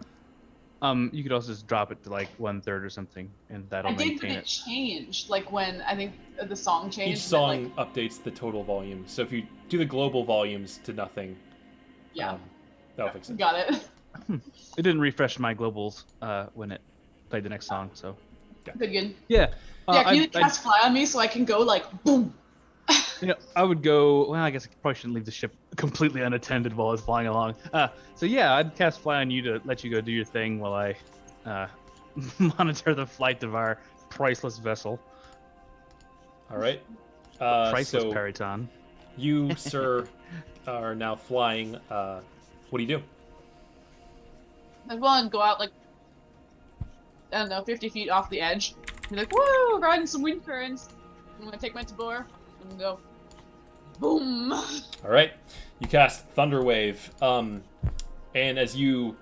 You could also just drop it to like 1/3 or something, and that'll I did, but maintain it it. changed. Like when I think the song changed. Each and song updates the total volume. So if you do the global volumes to nothing, yeah, that'll fix it. got it. It didn't refresh my globals when it played the next song, so. Good. Yeah. Yeah, can you cast Fly on me so I can go like boom? I would go. Well, I guess I probably shouldn't leave the ship completely unattended while it's flying along. So yeah, I'd cast Fly on you to let you go do your thing while I monitor the flight of our priceless vessel. All right. Priceless so Periton. you, sir, are now flying. What do you do? I want to go out like, I don't know, 50 feet off the edge. Be like, woo, riding some wind currents. I'm gonna take my tabor and go, boom. All right. You cast Thunder Wave, and as you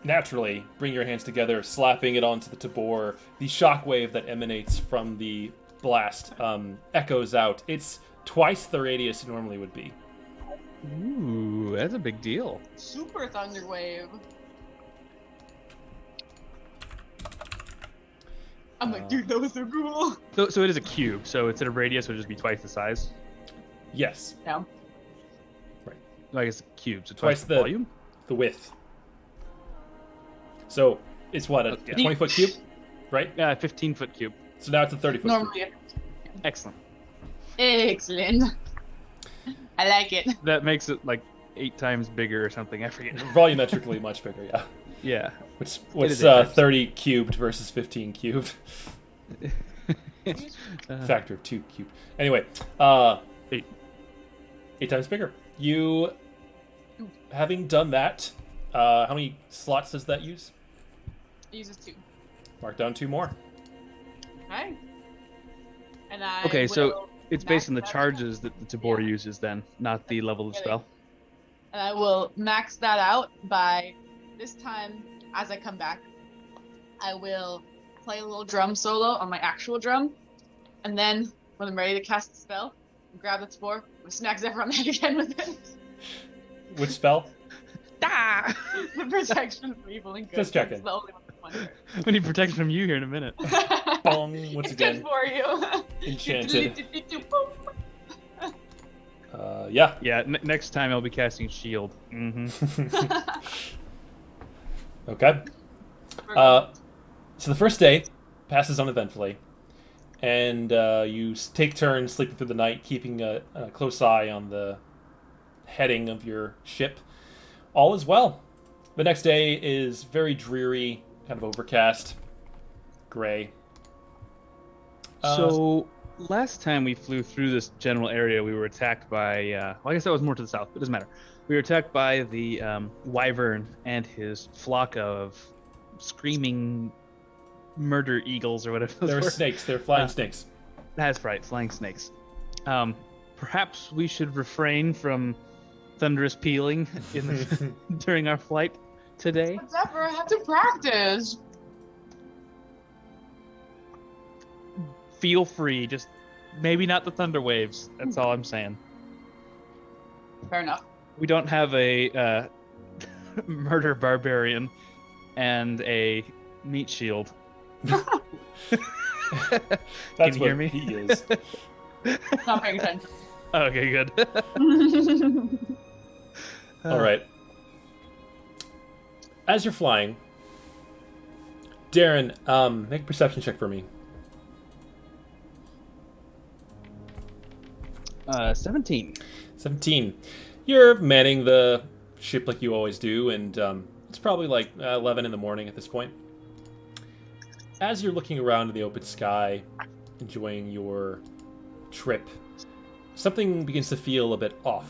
naturally bring your hands together, slapping it onto the tabor, the shockwave that emanates from the blast echoes out. It's twice the radius it normally would be. Ooh, that's a big deal. Super thunder wave. I'm like, dude, that was so cool. So it is a cube. So instead of radius, it would just be twice the size. Yes. Yeah. I guess cube. So Twice the volume. The width. So it's what, a 20-foot cube, right? Yeah, 15-foot cube. So now it's a 30-foot cube. Normally. Excellent. Excellent. I like it. That makes it like 8 times bigger or something. I forget. Volumetrically much bigger, yeah. Yeah. What's is 8 times. 30 cubed versus 15 cubed? Factor of 2 cubed. Anyway, 8 times bigger. You, having done that, how many slots does that use? It uses 2. Mark down 2 more. Okay. And I Okay, so will it's based on the max that charges that the tabor uses then, not the level of the Get it. spell. And I will max that out by this time as I come back. I will play a little drum solo on my actual drum. And then when I'm ready to cast the spell, grab the tabor, smack Zephyr on the head again with it. Which spell? Ah! The protection from evil and good. Just checking. That's the only one that's wondering. We need protection from you here in a minute. Bong, once It's again. good for you. Enchanted. Yeah. Yeah, next time I'll be casting shield. Mm-hmm. Okay. So the first day passes uneventfully, and you take turns sleeping through the night, keeping a close eye on the heading of your ship. All is well. The next day is very dreary, kind of overcast, gray. So last time we flew through this general area, we were attacked by. Well, I guess that was more to the south, but it doesn't matter. We were attacked by the wyvern and his flock of screaming murder eagles or whatever. There are snakes. They're flying snakes. That's right, flying snakes. Perhaps we should refrain from thunderous pealing during our flight today. But Zephyr, I have to practice. Feel free, just maybe not the thunder waves. That's all I'm saying. Fair enough. We don't have a murder barbarian and a meat shield. That's Can you hear what me? he is. Not paying attention. Okay, good. All right. As you're flying, Darren, make a perception check for me. 17. 17. You're manning the ship like you always do, and it's probably like 11 in the morning at this point. As you're looking around in the open sky, enjoying your trip, something begins to feel a bit off.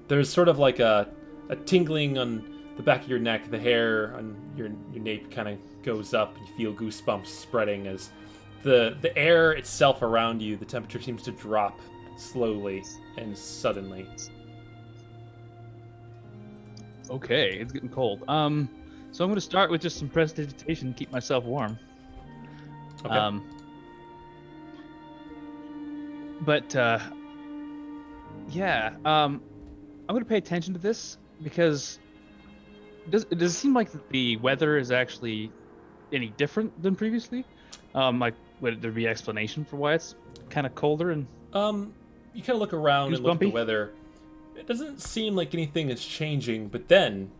There's sort of like a tingling on the back of your neck. The hair on your nape kind of goes up, and you feel goosebumps spreading as the air itself around you, the temperature seems to drop slowly and suddenly. Okay, it's getting cold. So I'm going to start with just some prestidigitation to keep myself warm. Okay. But yeah, I'm going to pay attention to this because does it seem like the weather is actually any different than previously? Like, would there be explanation for why it's kind of colder and You kind of look around and look at the goosebumpy? weather. It doesn't seem like anything is changing, but then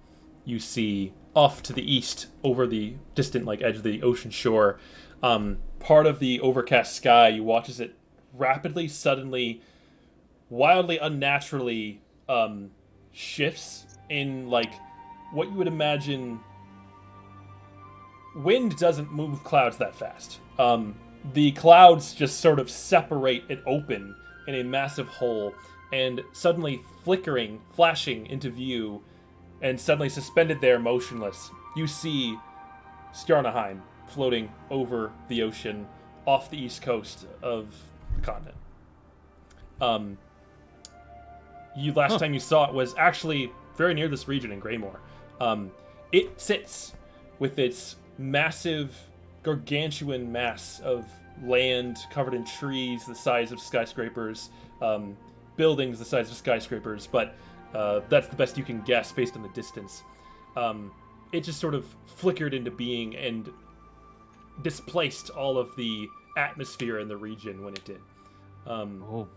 you see off to the east, over the distant like edge of the ocean shore, part of the overcast sky. You watch as it rapidly, suddenly, wildly, unnaturally shifts in like what you would imagine. Wind doesn't move clouds that fast. The clouds just sort of separate and open in a massive hole, and suddenly flickering, flashing into view, and suddenly suspended there, motionless, you see Stjarnaheim floating over the ocean off the east coast of the continent. Last time you saw it was actually very near this region in Greymore. It sits with its massive, gargantuan mass of land covered in trees the size of skyscrapers, buildings the size of skyscrapers, but that's the best you can guess based on the distance. It just sort of flickered into being and displaced all of the atmosphere in the region when it did. Oh,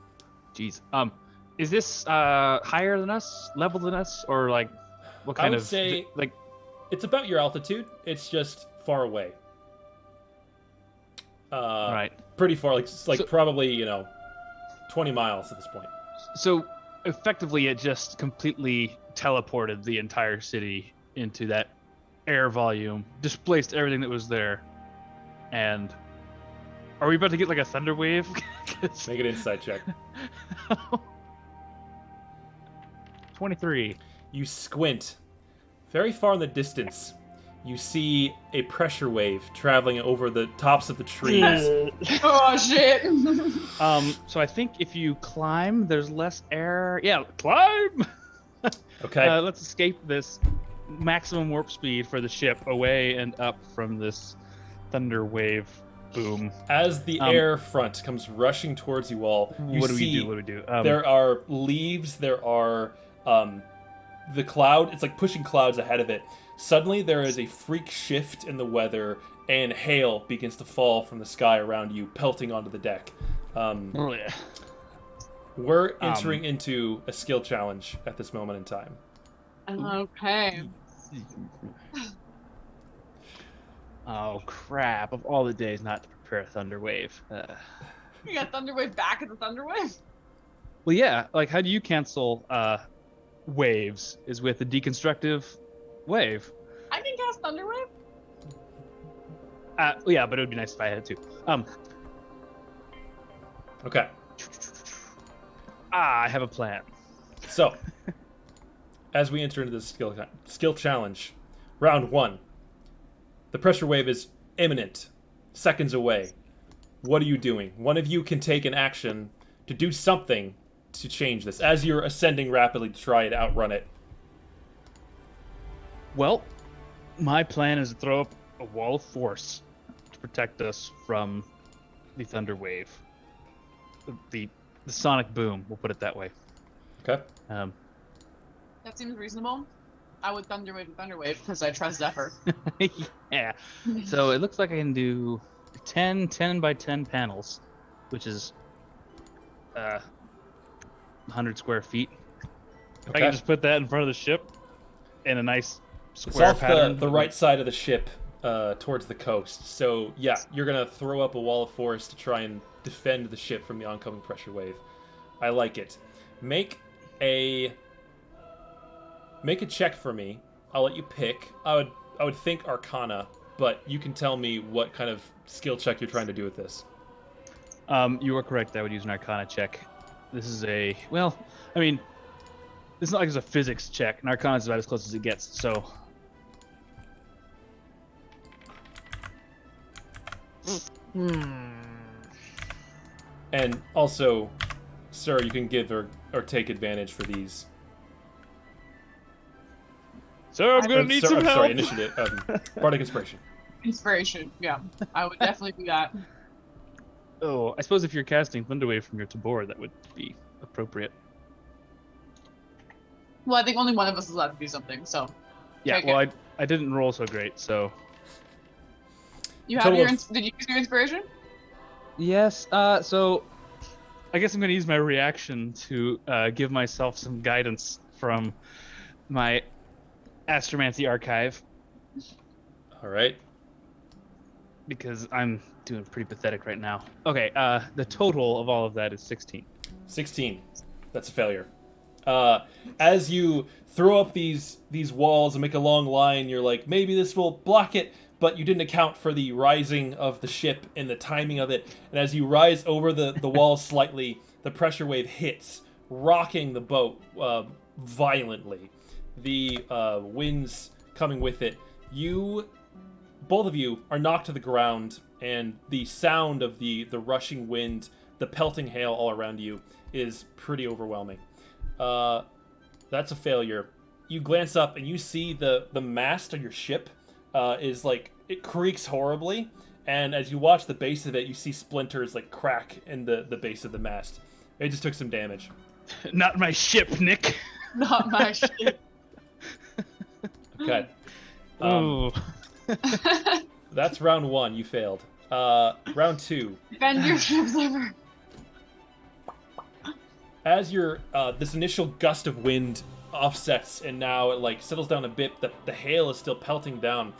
jeez. Is this higher than us, level than us, or like what kind I would of say like? it's about your altitude. It's just far away. Right. Pretty far, like So- probably 20 miles at this point. So effectively, it just completely teleported the entire city into that air volume, displaced everything that was there, and are we about to get like a thunder wave? Make an insight check. 23. You squint. Very far in the distance, you see a pressure wave traveling over the tops of the trees. Oh shit! So I think if you climb, there's less air. Yeah, climb. Okay. Let's escape this maximum warp speed for the ship away and up from this thunder wave boom. As the air front comes rushing towards you all, you What do see we do? there are leaves, there are the cloud, it's like pushing clouds ahead of it. Suddenly there is a freak shift in the weather, and hail begins to fall from the sky around you, pelting onto the deck. Oh yeah. We're entering into a skill challenge at this moment in time. Okay. Oh crap! Of all the days not to prepare a thunder wave. You got Thunderwave back at the Thunderwave? Well, yeah. Like, how do you cancel waves? Is with a deconstructive wave. I can cast Thunderwave? Yeah, but it would be nice if I had to. Okay. I have a plan. So, as we enter into this skill challenge, round 1, the pressure wave is imminent, seconds away. What are you doing? One of you can take an action to do something to change this, as you're ascending rapidly to try and outrun it. Well, my plan is to throw up a wall of force to protect us from the thunder wave. The sonic boom, we'll put it that way. Okay. That seems reasonable. I would Thunderwave and Thunderwave because I trust Zephyr. Yeah. So it looks like I can do 10 by 10 panels, which is 100 square feet. I Okay. can just put that in front of the ship in a nice It's square off pattern. the right side of the ship towards the coast. So, yeah, you're going to throw up a wall of force to try and defend the ship from the oncoming pressure wave. I like it. Make a check for me. I'll let you pick. I would think Arcana, but you can tell me what kind of skill check you're trying to do with this. You are correct. I would use an Arcana check. This is a it's not like it's a physics check. An Arcana is about as close as it gets. So, And also, sir, you can give or take advantage for these. Sir, I'm gonna need some help. Sorry, initiative. Bardic Inspiration. Inspiration, yeah. I would definitely do that. Oh, I suppose if you're casting Thunderwave from your tabor, that would be appropriate. Well, I think only one of us is allowed to do something, so. Yeah, well, I didn't roll so great, so. You have your. Did you use your inspiration? Yes. So, I guess I'm gonna use my reaction to give myself some guidance from my Astromancy archive. All right. Because I'm doing pretty pathetic right now. Okay. The total of all of that is 16. 16. That's a failure. As you throw up these walls and make a long line, you're like, maybe this will block it, but you didn't account for the rising of the ship and the timing of it. And as you rise over the walls slightly, the pressure wave hits, rocking the boat violently. The winds coming with it. Both of you are knocked to the ground, and the sound of the rushing wind, the pelting hail all around you is pretty overwhelming. That's a failure. You glance up and you see the mast of your ship is like, it creaks horribly, and as you watch the base of it, you see splinters like crack in the base of the mast. It just took some damage. Not my ship, Nick. Not my ship. Okay. Oh. That's round 1. You failed. Round 2. Defend your ships ever. As your this initial gust of wind offsets and now it like settles down a bit, the hail is still pelting down.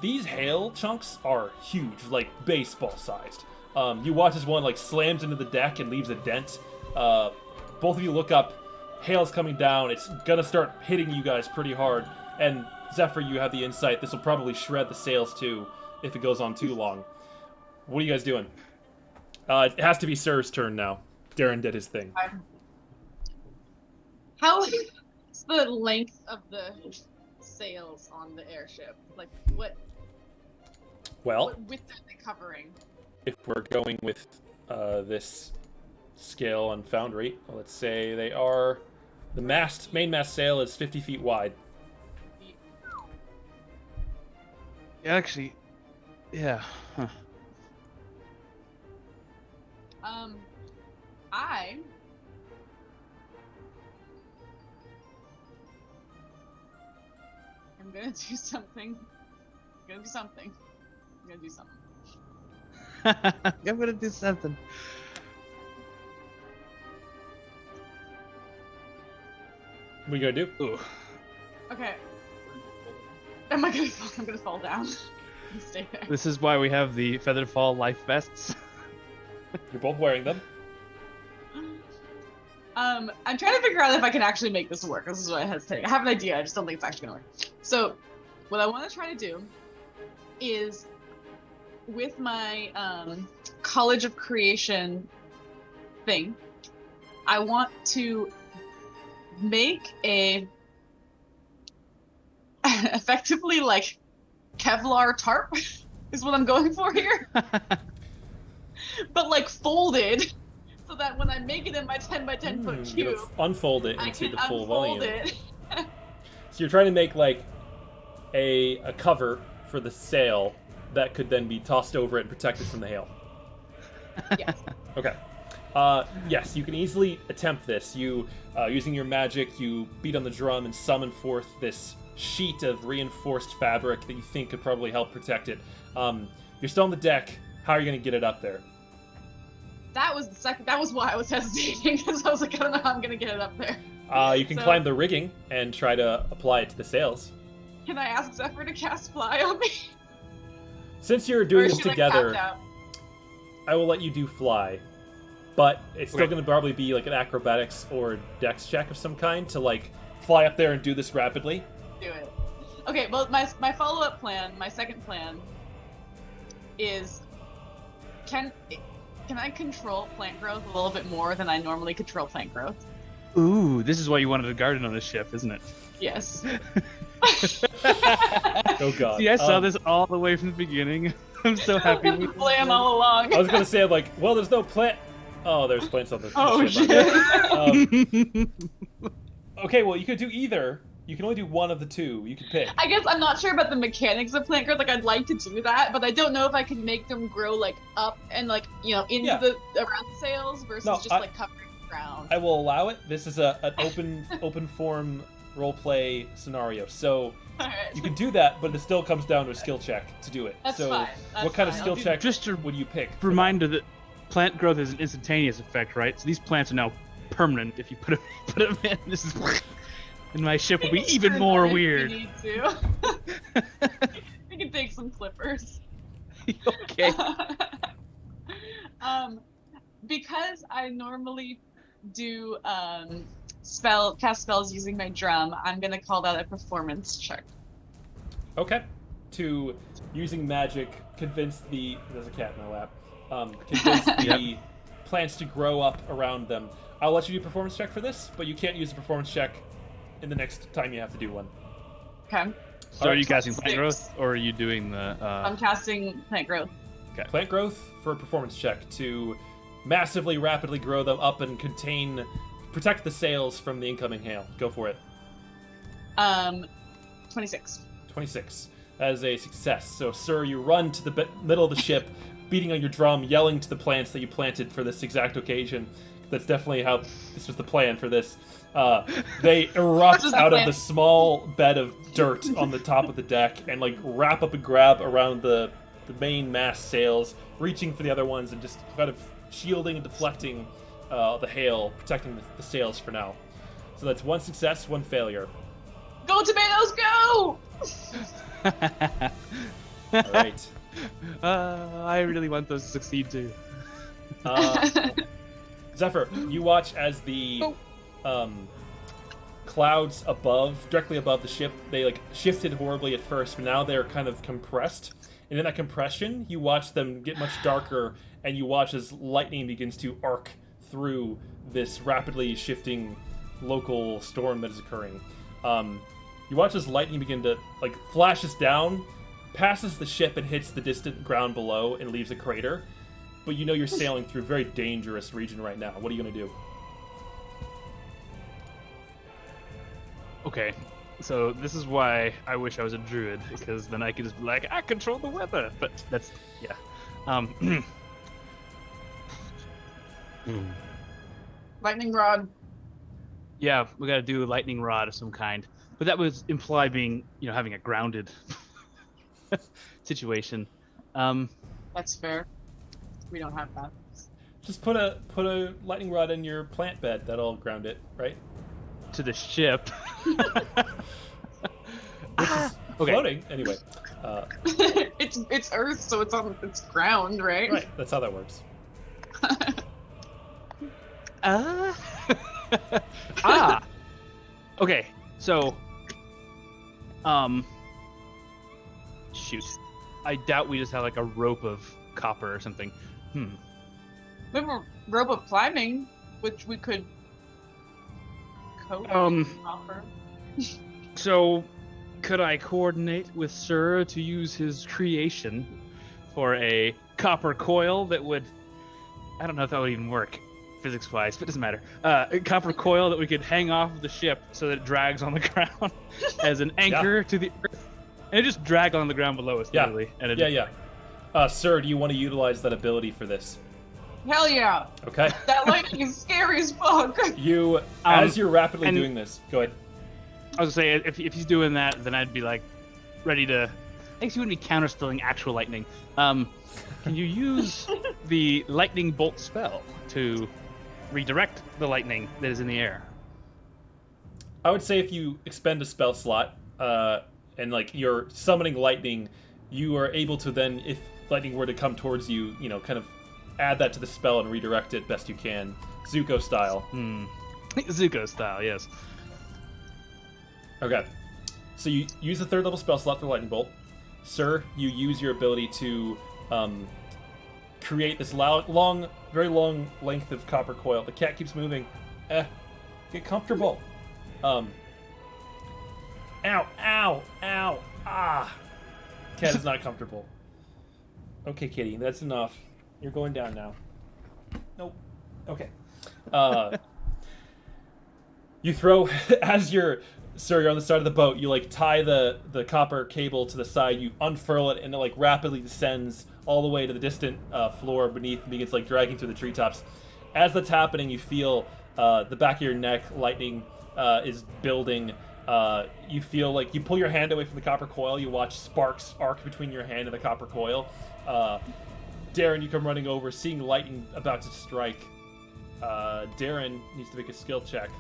These hail chunks are huge, like baseball sized. You watch as one like slams into the deck and leaves a dent. Both of you look up. Hail's coming down. It's gonna start hitting you guys pretty hard. And Zephyr, you have the insight. This will probably shred the sails too if it goes on too long. What are you guys doing? It has to be Sir's turn now. Darren did his thing. How is the length of the sails on the airship? Like, what width are they covering? If we're going with this scale on Foundry, let's say they are... The main mast sail is 50 feet wide. Actually, yeah. Huh. I'm gonna do something. I'm gonna do something. What are you gonna do? Ooh. Okay. I'm gonna fall down. And stay there. This is why we have the Feathered Fall life vests. You're both wearing them. I'm trying to figure out if I can actually make this work. This is what I hesitate. I have an idea, I just don't think it's actually gonna work. So, what I want to try to do is, with my College of Creation thing, I want to make a effectively like Kevlar tarp is what I'm going for here. But like folded, so that when I make it in my 10 by 10 foot cube, unfold it into the full volume. It. So you're trying to make like a cover for the sail that could then be tossed over it and protected from the hail. Yes. Okay. Yes, you can easily attempt this. You, using your magic, you beat on the drum and summon forth this sheet of reinforced fabric that you think could probably help protect it. You're still on the deck. How are you going to get it up there? That was the second. That was why I was hesitating, because I was like, I don't know how I'm going to get it up there. You can climb the rigging and try to apply it to the sails. Can I ask Zephyr to cast fly on me? Since you're doing this together, like, I will let you do fly. But it's still going to probably be like an acrobatics or dex check of some kind to like fly up there and do this rapidly. Do it. Okay, well, my follow-up plan, my second plan, is can I control plant growth a little bit more than I normally control plant growth? Ooh, this is why you wanted a garden on this ship, isn't it? Yes. Oh god. See, I saw this all the way from the beginning. I'm so happy. The plan all along. I was going to say, like, well, there's no plant Oh, there's plants on the Oh ship. shit! Okay, well, you could do either. You can only do one of the two. You could pick. I guess I'm not sure about the mechanics of plant growth. Like, I'd like to do that, but I don't know if I can make them grow like up and like into Yeah. the around the sails versus No, just like covering the ground. I will allow it. This is an open form role play scenario, so Alright. you can do that, but it still comes down to a skill check to do it. That's so fine. That's what kind of fine. skill I'll do- check Just to would you pick? for Reminder that plant growth is an instantaneous effect, right? So these plants are now permanent if you put them in. This is, and my ship will be even more If weird. We need to. We can take some clippers. Okay. Because I normally do cast spells using my drum, I'm gonna call that a performance check. that? Okay. To using magic, convince the there's a cat in my lap. Convince the plants to grow up around them. I'll let you do a performance check for this, but you can't use a performance check in the next time you have to do one. Okay. So are you casting plant 6. growth, or are you doing the? I'm casting plant growth. Plant growth for a performance check to massively, rapidly grow them up and protect the sails from the incoming hail. Go for it. 26. 26. That is a success. So, sir, you run to the middle of the ship, beating on your drum, yelling to the plants that you planted for this exact occasion. That's definitely how this was the plan for this. They erupt out of the small bed of dirt on the top of the deck and like wrap up and grab around the main mast sails, reaching for the other ones and just kind of shielding and deflecting the hail, protecting the sails for now. So that's one success, one failure. Go tomatoes, go! All right. I really want those to succeed too. Zephyr, you watch as the clouds directly above the ship, they like shifted horribly at first, but now they're kind of compressed. And in that compression, you watch them get much darker, and you watch as lightning begins to arc through this rapidly shifting local storm that is occurring. You watch as lightning begin to like flashes down, passes the ship and hits the distant ground below and leaves a crater. But you know you're sailing through a very dangerous region right now. What are you going to do? Okay, so this is why I wish I was a druid, because then I could just be like, I control the weather. But that's Lightning rod. yeah, we got to do a lightning rod of some kind. But that would imply being, having a grounded situation. That's fair. We don't have that. Just put a lightning rod in your plant bed. That'll ground it, right? To the ship. Which is Okay. floating anyway. It's Earth, so it's ground, right? Right, that's how that works. Okay, so shoot. I doubt we just have like a rope of copper or something. We have a rope of climbing, which we could coat in copper. So could I coordinate with Sir to use his creation for a copper coil that would, I don't know if that would even work physics-wise, but it doesn't matter. A copper coil that we could hang off of the ship so that it drags on the ground as an anchor to the earth. And it just drag on the ground below us, literally. And it Sir, do you want to utilize that ability for this? Hell yeah! Okay. That lightning is scary as fuck. You, as you're rapidly and- doing this, go ahead. I was gonna say, if he's doing that, then I'd be like, ready to. I guess you wouldn't be counterspelling actual lightning. Can you use the lightning bolt spell to redirect the lightning that is in the air? I would say if you expend a spell slot, and like you're summoning lightning, you are able to then, if lightning were to come towards you, kind of add that to the spell and redirect it best you can, Zuko style. Zuko style, yes. Okay. So you use the third level spell slot for lightning bolt. Sir, you use your ability to create this very long length of copper coil. The cat keeps moving. Get comfortable. Ow, ow, ow, ah. Cat is not comfortable. Okay, kitty, that's enough. You're going down now. Nope. Okay. You throw as you're on the side of the boat. You like tie the copper cable to the side. You unfurl it, and it like rapidly descends all the way to the distant floor beneath, and begins like dragging through the treetops. As that's happening, you feel the back of your neck. Lightning is building. You feel like you pull your hand away from the copper coil. You watch sparks arc between your hand and the copper coil. Darren, you come running over, seeing lightning about to strike. Darren needs to make a skill check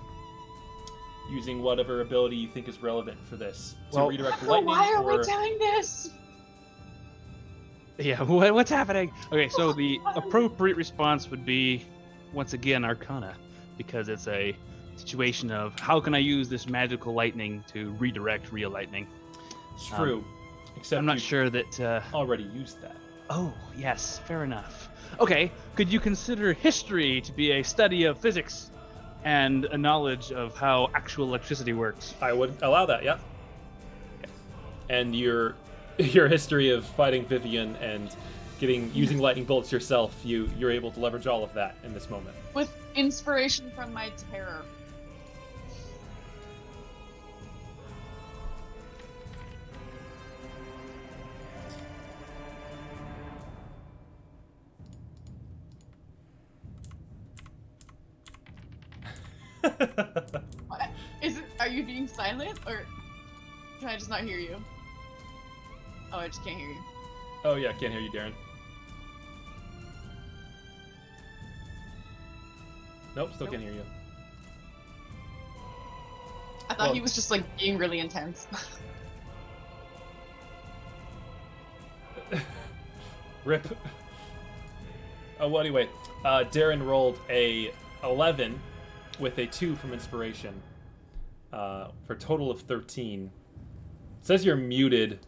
using whatever ability you think is relevant for this. To redirect lightning. Why are we doing this? Yeah, what's happening? Okay, so the appropriate response would be, once again, Arcana, because it's a situation of how can I use this magical lightning to redirect real lightning? It's true. Except I'm not sure that... already used that. Oh, yes, fair enough. Okay, could you consider history to be a study of physics and a knowledge of how actual electricity works? I would allow that, yeah. And your history of fighting Vivian and using lightning bolts yourself, you're able to leverage all of that in this moment. With inspiration from my terror. What? Are you being silent, or can I just not hear you? Oh, I just can't hear you. Oh yeah, can't hear you, Darren. Nope, still can't hear you. I thought he was just like being really intense. Rip. Oh, well, anyway, Darren rolled a 11 with a 2 from inspiration for a total of 13. It says you're muted.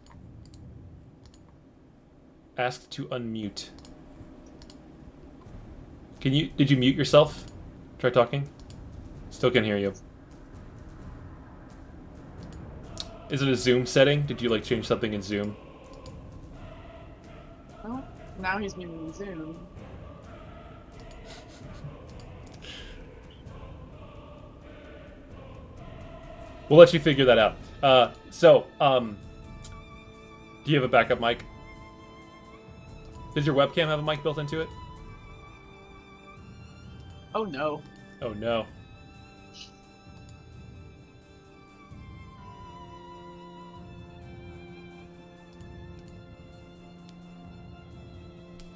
Asked to unmute. Did you mute yourself? Try talking. Still can't hear you. Is it a Zoom setting? Did you like change something in Zoom? Oh, now he's muting Zoom. We'll let you figure that out. Do you have a backup mic? Does your webcam have a mic built into it? Oh no. Oh no.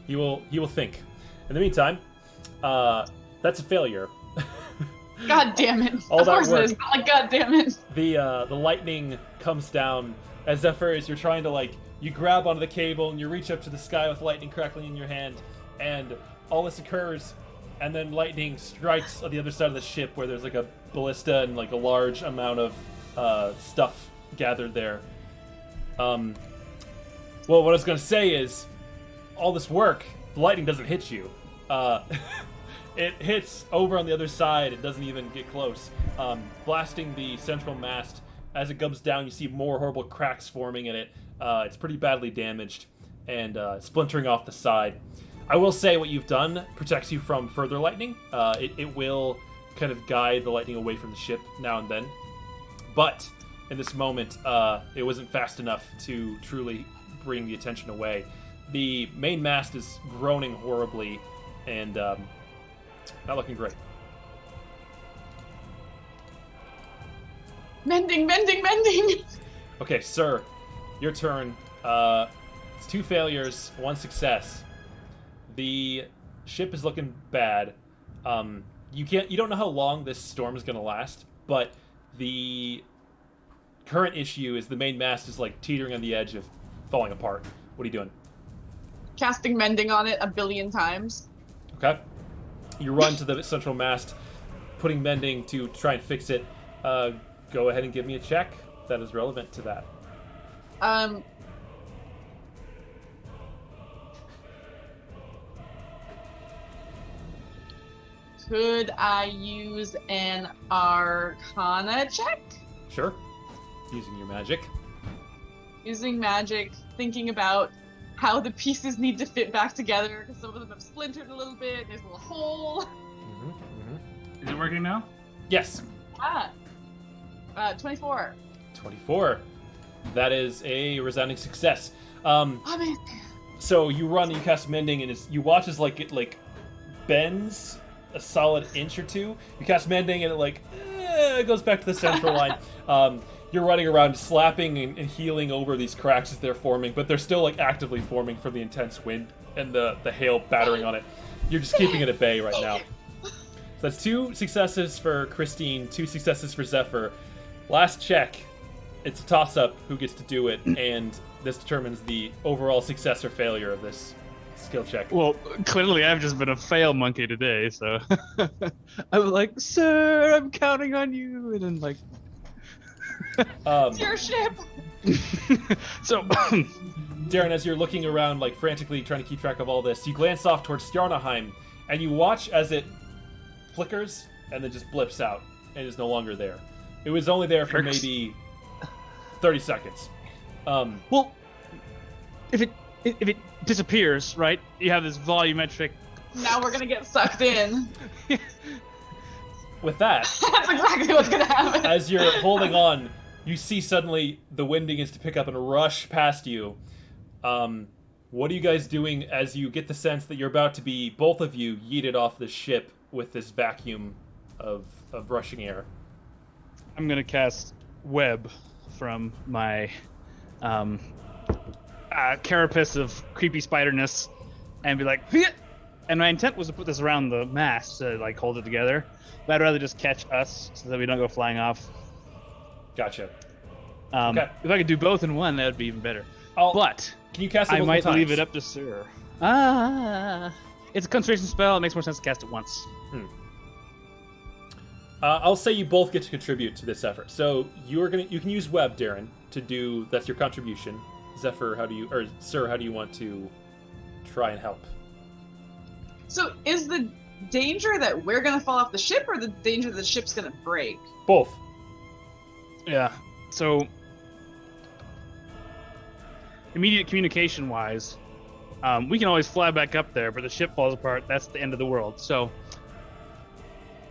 He will think. In the meantime, that's a failure. God damn it. All of that course work. it is. Like, God damn it. The lightning comes down as Zephyr, as you're trying to you grab onto the cable and you reach up to the sky with lightning crackling in your hand, and all this occurs, and then lightning strikes on the other side of the ship where there's a ballista and a large amount of stuff gathered there. Well, what I was gonna say is, all this work, the lightning doesn't hit you. It hits over on the other side and doesn't even get close, blasting the central mast. As it comes down, you see more horrible cracks forming in it. It's pretty badly damaged and splintering off the side. I will say what you've done protects you from further lightning. It will kind of guide the lightning away from the ship now and then. But in this moment, it wasn't fast enough to truly bring the attention away. The main mast is groaning horribly and not looking great. Mending. Okay, sir, your turn. It's 2 failures, 1 success. The ship is looking bad. You don't know how long this storm is going to last, but the current issue is the main mast is teetering on the edge of falling apart. What are you doing? Casting mending on it 1 billion times. Okay. You run to the central mast, putting mending to try and fix it. Go ahead and give me a check that is relevant to that. Could I use an Arcana check? Sure. Using your magic. Using magic, thinking about how the pieces need to fit back together, because some of them have splintered a little bit, there's a little hole. Mm-hmm. Is it working now? Yes. 24. 24. That is a resounding success. Amazing. So you run and you cast Mending, and you watch as it bends a solid inch or two. You cast Mending, and it goes back to the central line. You're running around slapping and healing over these cracks as they're forming, but they're still actively forming from the intense wind and the hail battering on it. You're just keeping it at bay right now. So that's 2 successes for Christine, 2 successes for Zephyr. Last check. It's a toss-up who gets to do it, and this determines the overall success or failure of this skill check. Well, clearly I've just been a fail monkey today, so I'm like, sir, I'm counting on you, and then It's your ship. so Darren, as you're looking around, frantically trying to keep track of all this, you glance off towards Stjarnaheim, and you watch as it flickers and then just blips out and is no longer there. It was only there for maybe 30 seconds. Well, if it disappears, right? You have this volumetric. Now we're gonna get sucked in. With that, That's exactly what's gonna happen. as you're holding on, you see suddenly the wind begins to pick up and rush past you. What are you guys doing as you get the sense that you're about to be, both of you, yeeted off the ship with this vacuum of rushing air? I'm gonna cast Web from my carapace of creepy spiderness and be like, "Hit!" And my intent was to put this around the mast to hold it together, but I'd rather just catch us so that we don't go flying off. Gotcha. Okay. If I could do both in one, that would be even better. But can you cast it I multiple might times? leave it up to Sir. It's a concentration spell. It makes more sense to cast it once. I'll say you both get to contribute to this effort. So you can use Web, Darren, to do. That's your contribution. Zephyr, Sir, how do you want to try and help? So is the danger that we're gonna fall off the ship, or the danger that the ship's gonna break? Both. Yeah. So immediate communication wise, we can always fly back up there, but the ship falls apart. That's the end of the world. So.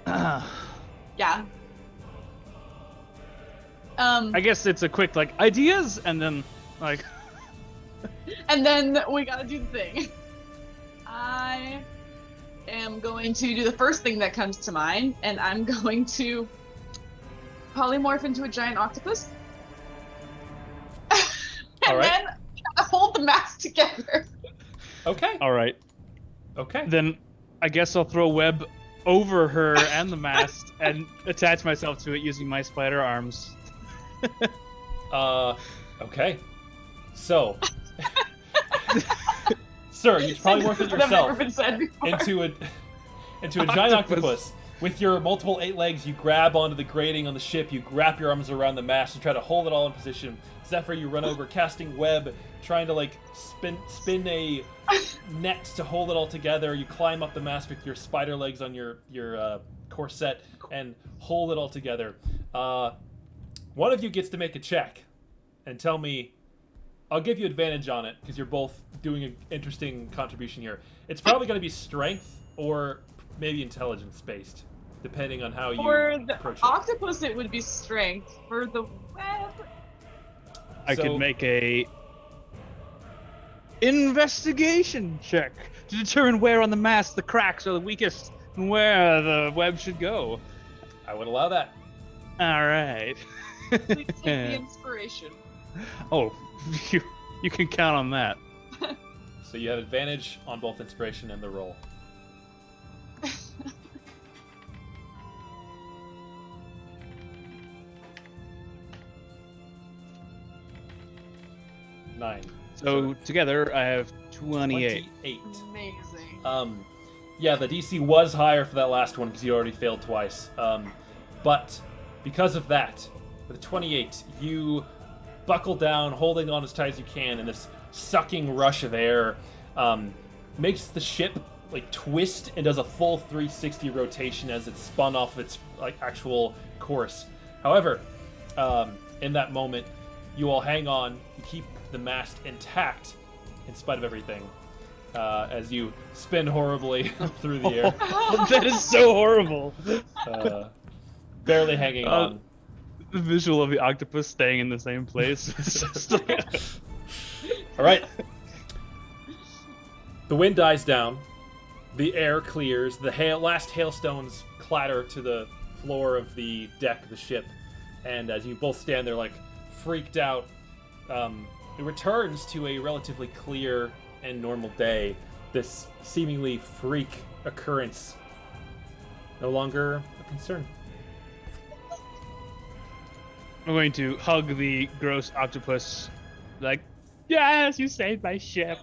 Yeah. I guess it's a quick ideas, and then And then we gotta do the thing. I am going to do the first thing that comes to mind, and I'm going to polymorph into a giant octopus. And right. then hold the mask together. Okay. all right. Okay. Then I guess I'll throw Web over her and the mast and attach myself to it using my spider arms. Okay. So, Sir, you probably morph it That's never yourself been said before. into a giant octopus. With your multiple 8 legs, you grab onto the grating on the ship, you wrap your arms around the mast and try to hold it all in position. Zephyr, you run over, casting Web, trying to spin a net to hold it all together. You climb up the mast with your spider legs on your corset and hold it all together. One of you gets to make a check and tell me. I'll give you advantage on it because you're both doing an interesting contribution here. It's probably going to be strength or maybe intelligence based, depending on how you For the approach it. octopus, it would be strength. For the web, I could make a investigation check to determine where on the mast the cracks are the weakest and where the web should go. I would allow that. All right. please take the inspiration. Oh, you can count on that. So you have advantage on both inspiration and the roll. Nine. So together I have 28. 28. Amazing. Yeah, the DC was higher for that last one because you already failed twice. But because of that, with a 28, you buckle down, holding on as tight as you can, and this sucking rush of air makes the ship twist and does a full 360 rotation as it's spun off of its actual course. However, in that moment, you all hang on, you keep the mast intact in spite of everything. as you spin horribly through the air, That is so horrible. barely hanging on. The visual of the octopus staying in the same place. It's just like... All right. The wind dies down. The air clears. The last hailstones clatter to the floor of the deck of the ship. And as you both stand there, like, freaked out, it returns to a relatively clear and normal day. This seemingly freak occurrence no longer a concern. I'm going to hug the gross octopus, like, yes, you saved my ship.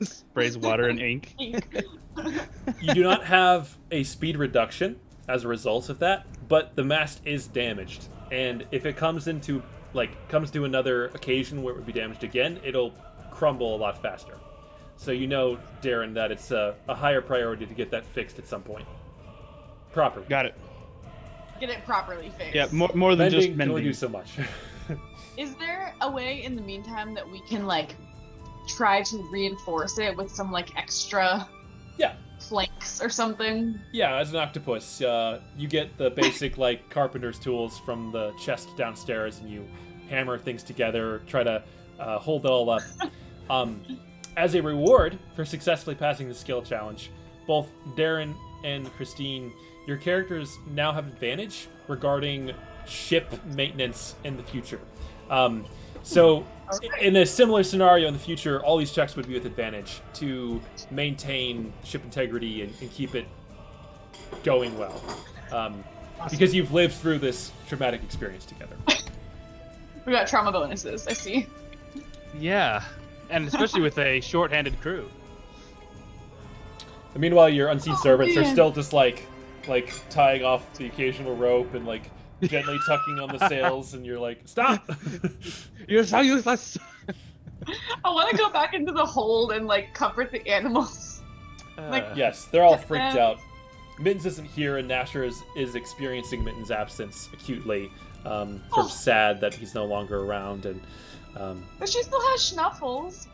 Sprays water and ink. You do not have a speed reduction as a result of that, but the mast is damaged. And if it comes to another occasion where it would be damaged again, it'll crumble a lot faster. So you know, Darren, that it's a higher priority to get that fixed at some point. Properly. Got it. Get it properly fixed. Yeah, more than just Mending can mending. only do so much. Is there a way in the meantime that we can like try to reinforce it with some like extra Yeah. planks or something? Yeah, as an octopus, you get the basic like carpenter's tools from the chest downstairs, and you hammer things together, try to hold it all up. As a reward for successfully passing the skill challenge, both Darren and Christine, your characters now have advantage regarding ship maintenance in the future. So, in a similar scenario in the future, all these checks would be with advantage to maintain ship integrity and keep it going well. Because you've lived through this traumatic experience together. We got trauma bonuses, I see. Yeah, and especially with a short-handed crew. And meanwhile, your unseen servants are man. still just like tying off the occasional rope and like gently tucking on the sails, and you're like, stop! You're so useless. I want to go back into the hold and like comfort the animals. Like, Yes, they're all freaked out. Mittens isn't here, and Nasher is experiencing Mittens' absence acutely. Sort of sad that he's no longer around, and but she still has Schnuffles.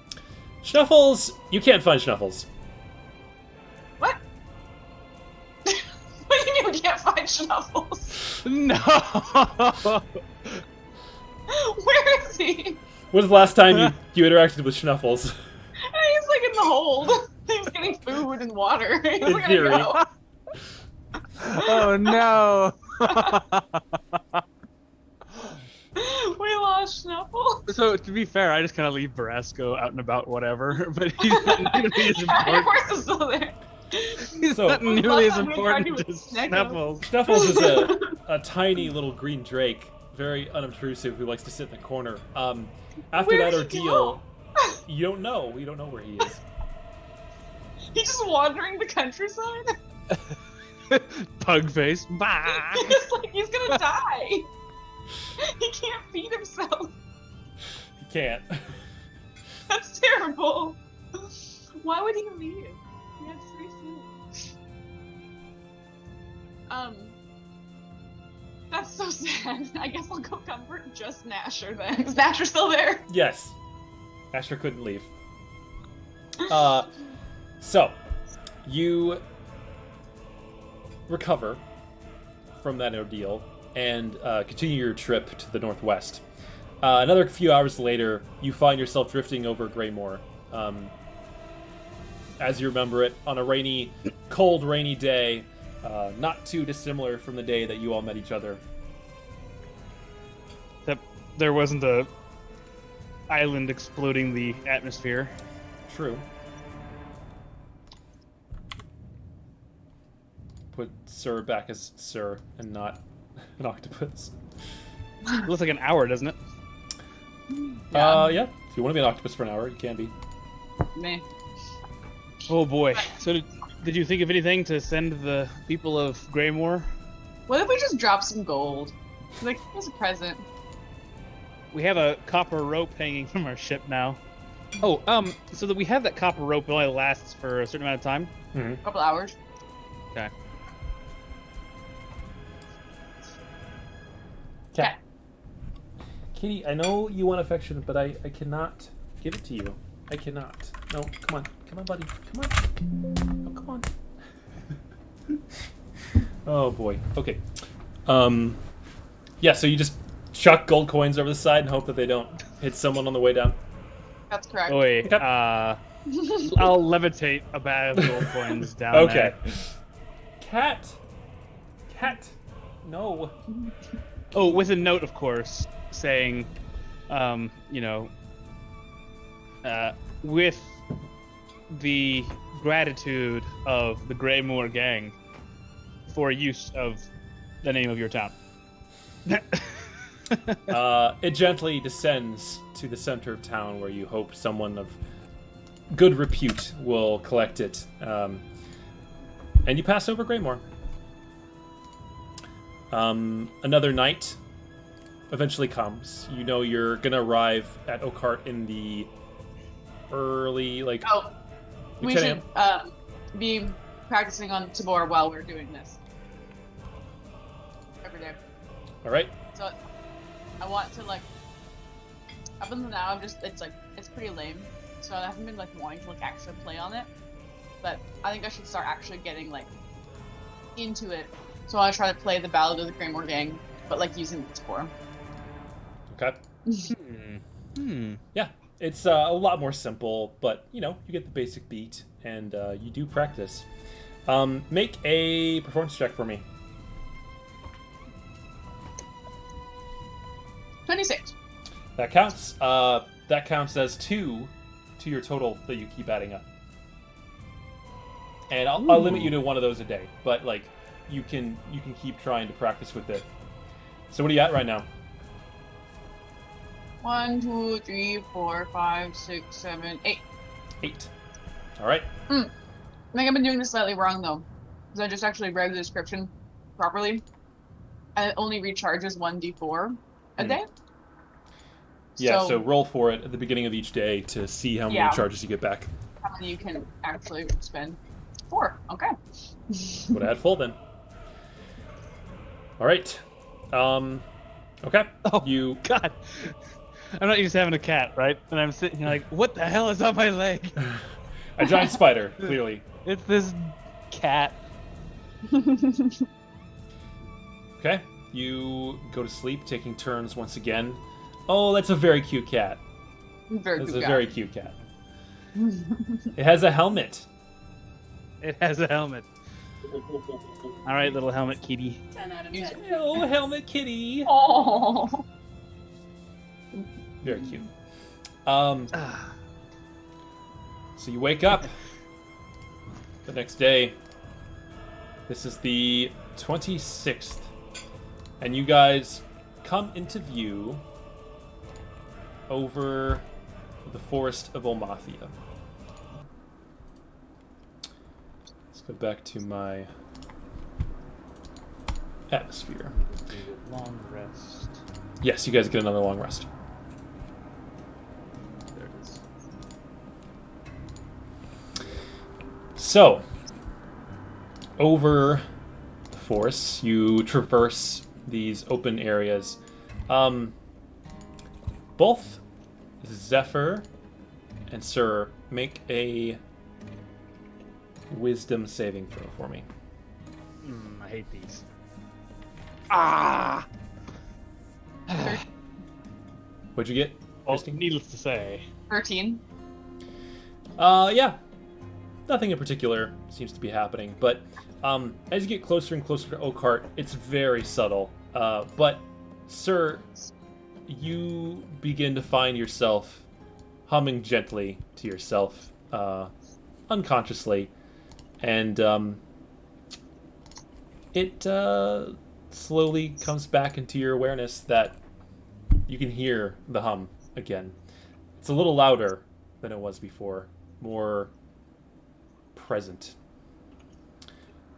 Schnuffles, you can't find Schnuffles. What? What do you mean we can't find Schnuffles? No. Where is he? When was the last time you interacted with Schnuffles? He's like in the hold. He's getting food and water. He's In gonna theory. go. Oh no. We lost Snuffle. So to be fair, I just kind of leave Barasco out and about, whatever. But he's not nearly as Your important. horse is still there. He's So- not nearly as Last time we tried important to as snack him. Snuffles. Snuffles is a tiny little green drake, very unobtrusive, who likes to sit in the corner. After Where that did he ordeal, go? you don't know. We don't know where he is. He's just wandering the countryside. Pug face. Bah. It's like he's gonna die. He can't feed himself. He can't. That's terrible. Why would he leave? He had 3 food. That's so sad. I guess I'll go comfort just Nasher then. Is Nasher still there? Yes. Asher couldn't leave. So, you recover from that ordeal and continue your trip to the northwest. Another few hours later, you find yourself drifting over Greymoor. As you remember it, on a rainy, cold, rainy day, not too dissimilar from the day that you all met each other. Except there wasn't a island exploding the atmosphere. True. Put Sir back as Sir and not an octopus. It looks like an hour, doesn't it? Yeah. If you want to be an octopus for an hour, you can be. Meh. Oh boy. So did you think of anything to send the people of Greymoor? What if we just drop some gold? Like, here's a present. We have a copper rope hanging from our ship now. Oh, so that we have that copper rope, it only lasts for a certain amount of time. Mm-hmm. A couple hours. Okay. Okay. Kitty, I know you want affection, but I cannot give it to you. I cannot. No, come on, buddy, come on. Oh, come on. Oh boy. Okay. Yeah. So you just chuck gold coins over the side and hope that they don't hit someone on the way down. That's correct. Oi, Okay. I'll levitate a bag of gold coins down Okay. there. Cat. No. Oh, with a note, of course, saying, with the gratitude of the Greymoor gang for use of the name of your town. It gently descends to the center of town where you hope someone of good repute will collect it. And you pass over Greymoor. Another night eventually comes. You know you're going to arrive at Oakheart in the early, like... Oh, we should be practicing on Tabor while we're doing this. Every day. All right. So, I want to, like... Up until now, it's pretty lame. So I haven't been, wanting to, actually play on it. But I think I should start actually getting, into it. So I want to try to play the Ballad of the Greymoor Gang, but, using the Tabor. Okay. Yeah. It's a lot more simple, but, you get the basic beat, and you do practice. Make a performance check for me. 26. That counts. That counts as 2 to your total that you keep adding up. And I'll limit you to one of those a day, but, you can keep trying to practice with it. So what are you at right now? 1, 2, 3, 4, 5, 6, 7, 8. 8. All right. I think I've been doing this slightly wrong, though. Because I just actually read the description properly. And it only recharges 1d4 a day. Yeah, so roll for it at the beginning of each day to see how many charges you get back. How many you can actually spend. 4. Okay. Would add full then. All right. Okay. Oh, you... God. I'm not used to having a cat, right? And I'm sitting here like, what the hell is on my leg? A giant spider, clearly. It's this cat. Okay. You go to sleep, taking turns once again. Oh, that's a very cute cat. That's a very cute cat. It has a helmet. It has a helmet. All right, little helmet kitty. 10 out of 10. Oh, helmet kitty. Oh. Very cute. So you wake up the next day. This is the 26th. And you guys come into view over the forest of Olmathia. Let's go back to my atmosphere. Long rest. Yes, you guys get another long rest. There it is. So, over the forests, you traverse these open areas. Both Zephyr and Sir, make a wisdom saving throw for me. I hate these. What'd you get? Well, Christine? needless to say. 13. Yeah. Nothing in particular seems to be happening, but as you get closer and closer to Oakheart, it's very subtle. But, Sir, you begin to find yourself humming gently to yourself, unconsciously, and it slowly comes back into your awareness that you can hear the hum again. It's a little louder than it was before, more present.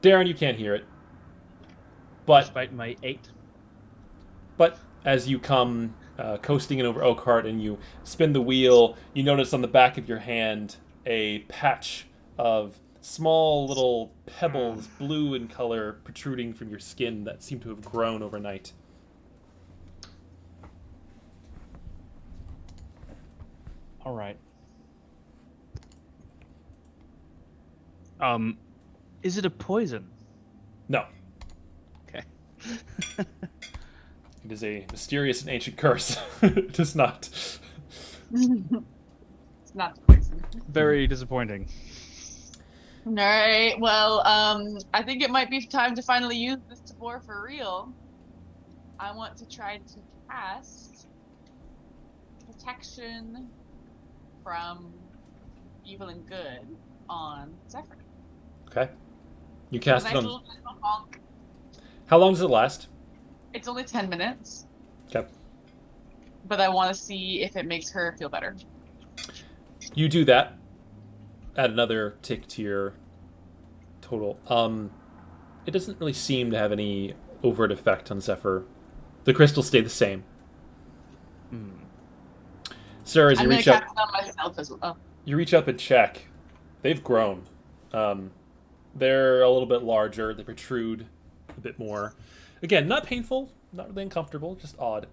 Darren, you can't hear it, but Despite my 8. But as you come coasting in over Oakheart and you spin the wheel, you notice on the back of your hand a patch of small little pebbles, blue in color, protruding from your skin that seem to have grown overnight. All right. Is it a poison? No. Okay. It is a mysterious and ancient curse. It does not. It's not poison. Very disappointing. All right. Well, I think it might be time to finally use this tabor for real. I want to try to cast protection from evil and good on Zephyr. Okay. You cast Nice it on. little honk. How long does it last? It's only 10 minutes, Okay. but I want to see if it makes her feel better. You do that. Add another tick to your total. It doesn't really seem to have any overt effect on Zephyr. The crystals stay the same. Sir, as I'm you going reach to up, cast it on myself as well. you reach up and check. They've grown. They're a little bit larger. They protrude a bit more. Again, not painful, not really uncomfortable, just odd.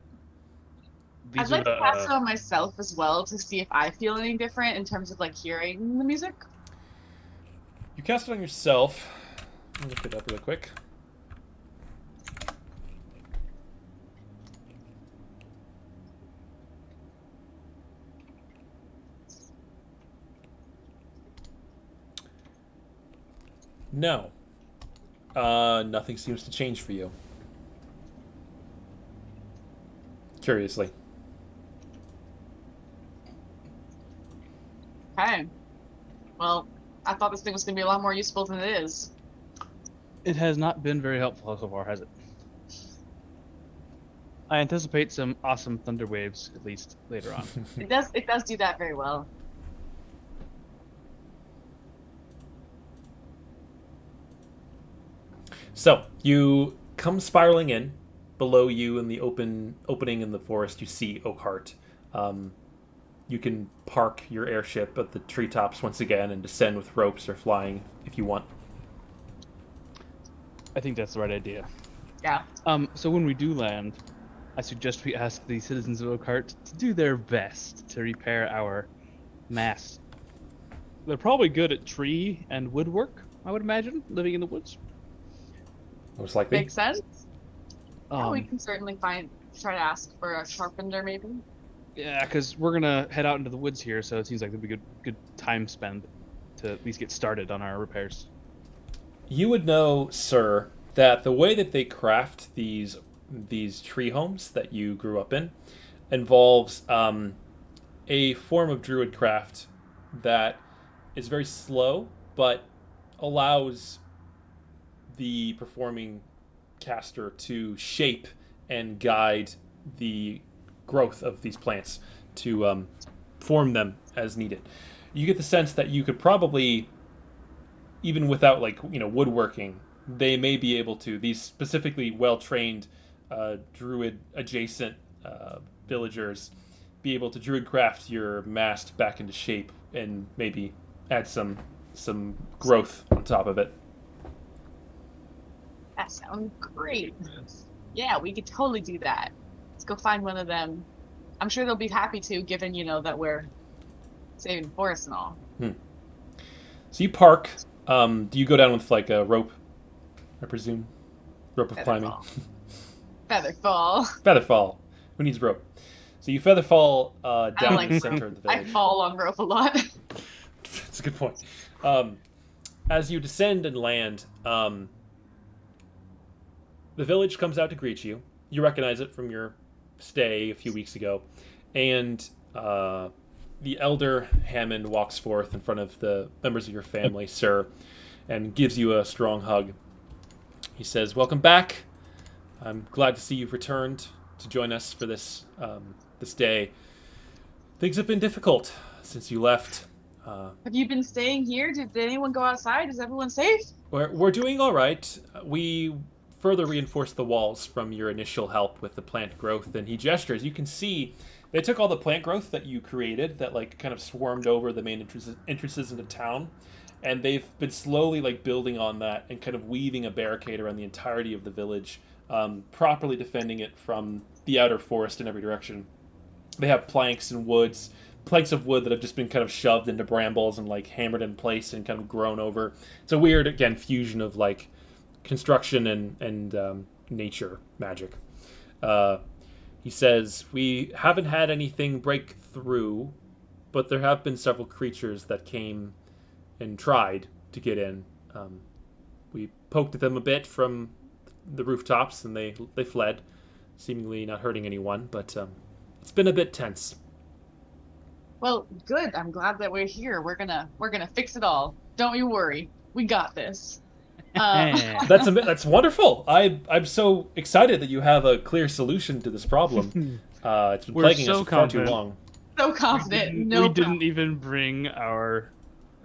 I'd like to cast it on myself as well to see if I feel any different in terms of like hearing the music. You cast it on yourself. Let me look it up real quick. No. Nothing seems to change for you. Curiously. Okay. Well, I thought this thing was going to be a lot more useful than it is. It has not been very helpful so far, has it? I anticipate some awesome thunder waves, at least later on. It does do that very well. So, you come spiraling in. Below you in the opening in the forest, you see Oakhart. You can park your airship at the treetops once again and descend with ropes or flying if you want. I think that's the right idea. Yeah. So when we do land, I suggest we ask the citizens of Oakhart to do their best to repair our mast. They're probably good at tree and woodwork, I would imagine, living in the woods. Most likely. Makes sense. Yeah, we Um, can certainly try to ask for a carpenter, maybe. yeah, because we're gonna head out into the woods here, so it seems like it'd be good time spent to at least get started on our repairs. You would know, sir, that the way that they craft these tree homes that you grew up in involves a form of druid craft that is very slow, but allows the performing caster to shape and guide the growth of these plants to form them as needed. You get the sense that you could probably, even without woodworking, they may be able to. These specifically well-trained druid adjacent villagers be able to druid craft your mast back into shape and maybe add some growth on top of it. That sounds great. Yeah, we could totally do that. Let's go find one of them. I'm sure they'll be happy to, given, that we're saving the forest and all. So you park. Do you go down with like a rope, I presume? Rope of climbing. Featherfall. Featherfall. Who needs rope? So you featherfall down like the center of the I village. fall on rope a lot. That's a good point. As you descend and land, the village comes out to greet you. You recognize it from your stay a few weeks ago. And the elder Hammond walks forth in front of the members of your family, sir, and gives you a strong hug. He says, "Welcome back. I'm glad to see you've returned to join us for this day. Things have been difficult since you left. Have you been staying here? Did anyone go outside? Is everyone safe? We're doing all right. We further reinforced the walls from your initial help with the plant growth." And he gestures. You can see they took all the plant growth that you created that kind of swarmed over the main entrances into town, and they've been slowly building on that and kind of weaving a barricade around the entirety of the village, properly defending it from the outer forest in every direction. They have planks and woods planks of wood that have just been kind of shoved into brambles and like hammered in place and kind of grown over. It's a weird, again, fusion of like construction and nature magic. He says, "We haven't had anything break through, but there have been several creatures that came and tried to get in. We poked at them a bit from the rooftops, and they fled, seemingly not hurting anyone. But it's been a bit tense." Well, good. I'm glad that we're here. We're gonna fix it all. Don't you worry. We got this. That's wonderful. I'm so excited that you have a clear solution to this problem. It's been plaguing us for far too long. So confident. We didn't even bring our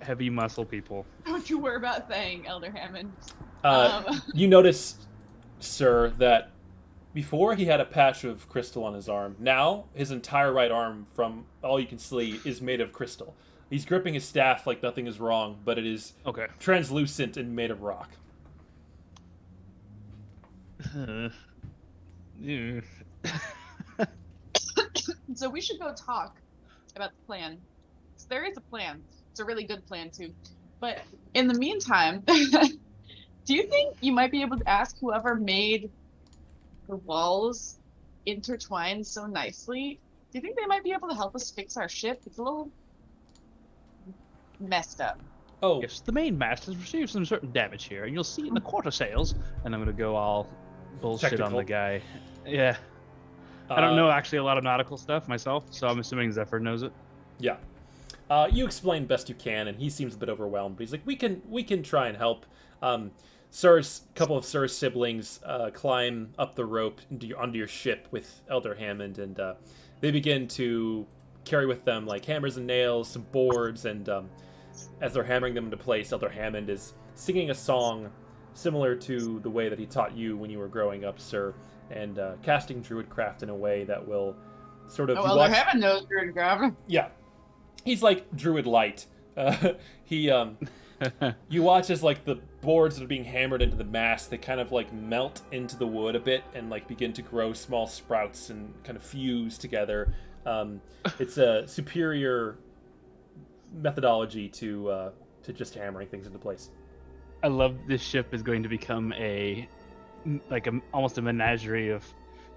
heavy muscle people. Don't you worry about saying, Elder Hammond. You notice, sir, that before he had a patch of crystal on his arm. Now his entire right arm, from all you can see, is made of crystal. He's gripping his staff like nothing is wrong, but it is translucent and made of rock. So we should go talk about the plan. So there is a plan. It's a really good plan too. But in the meantime, do you think you might be able to ask whoever made the walls intertwine so nicely? Do you think they might be able to help us fix our ship? It's a little messed up. Oh, yes. The main mast has received some certain damage here, and you'll see in the quarter sails. And I'm gonna go all bullshit Technical. on the guy. Yeah. I don't know actually a lot of nautical stuff myself, so I'm assuming Zephyr knows it. Yeah. You explain best you can, and he seems a bit overwhelmed. But he's like, "We can try and help." Sir's couple of Sir's siblings climb up the rope onto your ship with Elder Hammond, and they begin to carry with them like hammers and nails, some boards, and as they're hammering them into place, Elder Hammond is singing a song similar to the way that he taught you when you were growing up, sir, and casting Druidcraft in a way that will sort of... Elder Hammond knows Druidcraft. Yeah. He's like Druid Light. You watch as like the boards that are being hammered into the mast, they kind of like melt into the wood a bit and like begin to grow small sprouts and kind of fuse together. It's a superior methodology to just hammering things into place. I love this ship is going to become almost a menagerie of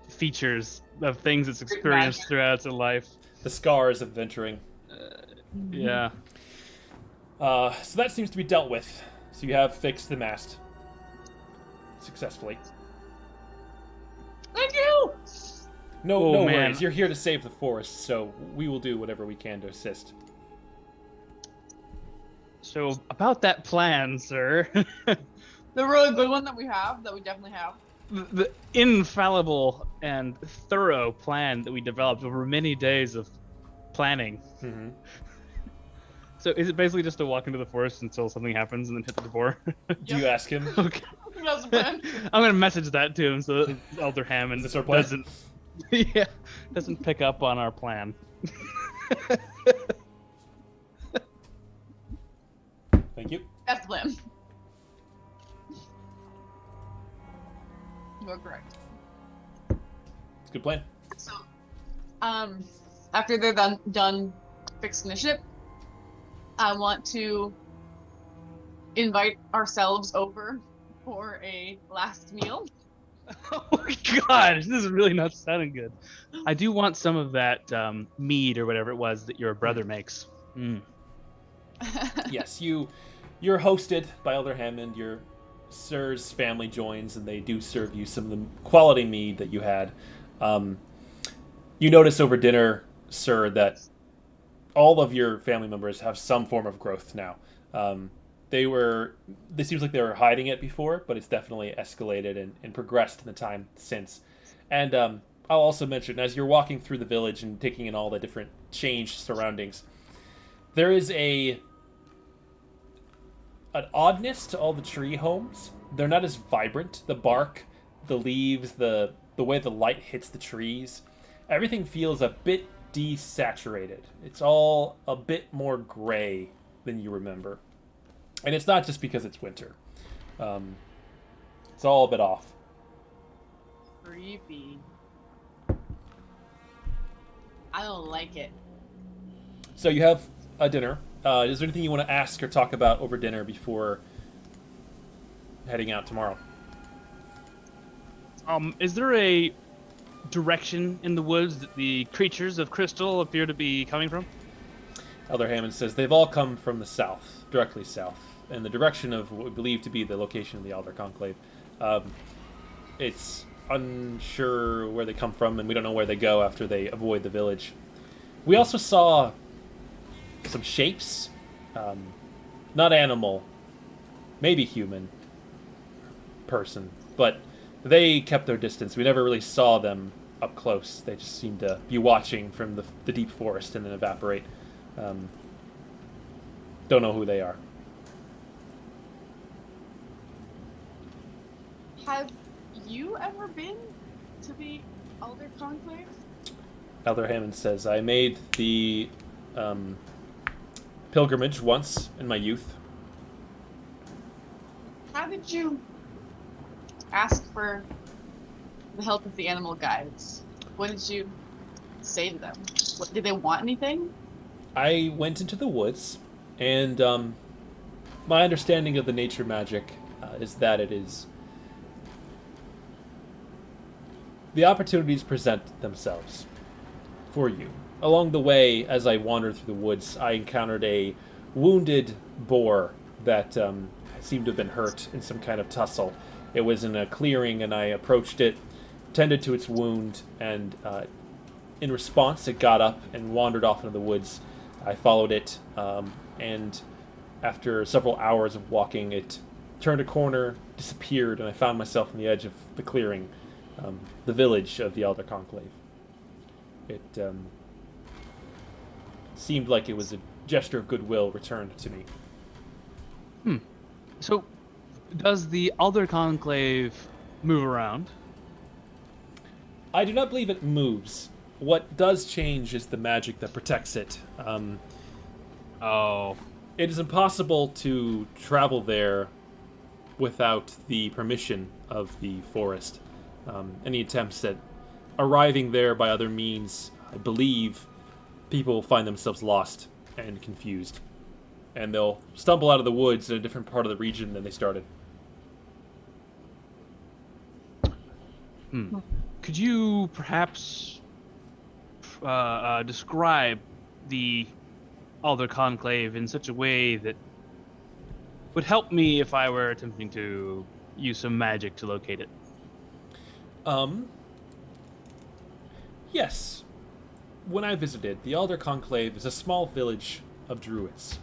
features of things it's experienced throughout its life. The scars of venturing. Yeah. So that seems to be dealt with. So you have fixed the mast successfully. Thank you! No man. worries. You're here to save the forest, so we will do whatever we can to assist. So about that plan, sir. The really good one that we definitely have. The infallible and thorough plan that we developed over many days of planning. Mm-hmm. So is it basically just to walk into the forest until something happens and then hit the door? Do you ask him? Okay. That's the plan. I'm gonna message that to him so that Elder Hammond doesn't pick up on our plan. Thank you. That's the plan. You are correct. It's a good plan. So, after they're done fixing the ship, I want to invite ourselves over for a last meal. Oh my gosh, this is really not sounding good. I do want some of that mead or whatever it was that your brother makes. Mm. Yes, you're hosted by Elder Hammond. Your Sir's family joins, and they do serve you some of the quality mead that you had. You notice over dinner, Sir, that all of your family members have some form of growth now. This seems like they were hiding it before, but it's definitely escalated and progressed in the time since. And I'll also mention, as you're walking through the village and taking in all the different changed surroundings, there is an oddness to all the tree homes. They're not as vibrant. The bark, the leaves, the way the light hits the trees, everything feels a bit desaturated. It's all a bit more gray than you remember. And it's not just because it's winter. It's all a bit off. Creepy. I don't like it. So you have a dinner. Is there anything you want to ask or talk about over dinner before heading out tomorrow? Is there a direction in the woods that the creatures of crystal appear to be coming from? Elder Hammond says they've all come from the south, directly south, in the direction of what we believe to be the location of the Elder Conclave. It's unsure where they come from, and we don't know where they go after they avoid the village. We also saw some shapes, not animal, maybe human, person, but they kept their distance. We never really saw them up close. They just seemed to be watching from the deep forest and then evaporate. Don't know who they are. Have you ever been to the Elder Conclave? Elder Hammond says, I made the pilgrimage once in my youth. How did you ask for the help of the animal guides? What did you say to them? Did they want anything? I went into the woods, and my understanding of the nature magic is that it is... The opportunities present themselves for you. Along the way, as I wandered through the woods, I encountered a wounded boar that seemed to have been hurt in some kind of tussle. It was in a clearing, and I approached it, tended to its wound, and in response, it got up and wandered off into the woods. I followed it, and after several hours of walking, it turned a corner, disappeared, and I found myself on the edge of the clearing, the village of the Elder Conclave. It seemed like it was a gesture of goodwill returned to me. So, does the Elder Conclave move around? I do not believe it moves. What does change is the magic that protects it. Oh. It is impossible to travel there without the permission of the forest. Any attempts at arriving there by other means, I believe, people find themselves lost and confused. And they'll stumble out of the woods in a different part of the region than they started. Could you perhaps describe the Elder Conclave in such a way that would help me if I were attempting to use some magic to locate it? Yes. When I visited, the Elder Conclave is a small village of druids,